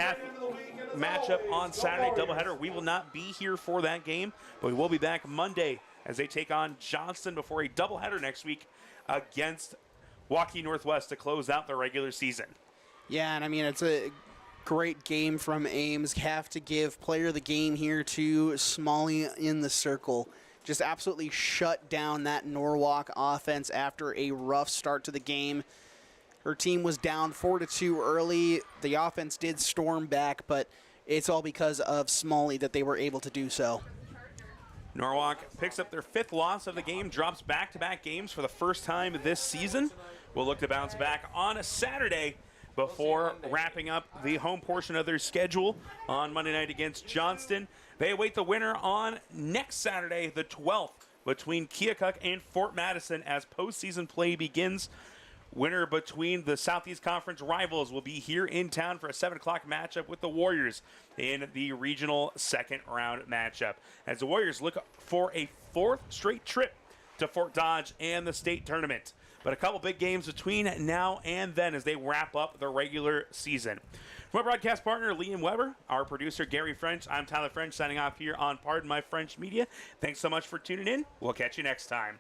[SPEAKER 1] matchup on Saturday doubleheader. We will not be here for that game, but we will be back Monday as they take on Johnston before a doubleheader next week against Waukee Northwest to close out the regular season.
[SPEAKER 3] Yeah, and I mean, it's a great game from Ames. Have to give player of the game here to Smalley in the circle. Just absolutely shut down that Norwalk offense after a rough start to the game. Her team was down 4-2 early. The offense did storm back, but it's all because of Smalley that they were able to do so.
[SPEAKER 1] Norwalk picks up their 5th loss of the game, drops back-to-back games for the first time this season. We'll look to bounce back on a Saturday before wrapping up the home portion of their schedule on Monday night against Johnston. They await the winner on next Saturday, the 12th, between Keokuk and Fort Madison as postseason play begins. Winner between the Southeast Conference rivals will be here in town for a 7 o'clock matchup with the Warriors in the regional 2nd round matchup. As the Warriors look for a 4th straight trip to Fort Dodge and the state tournament. but a couple big games between now and then as they wrap up the regular season. From our broadcast partner, Liam Weber, our producer, Gary French, I'm Tyler French signing off here on Pardon My French Media. Thanks so much for tuning in. We'll catch you next time.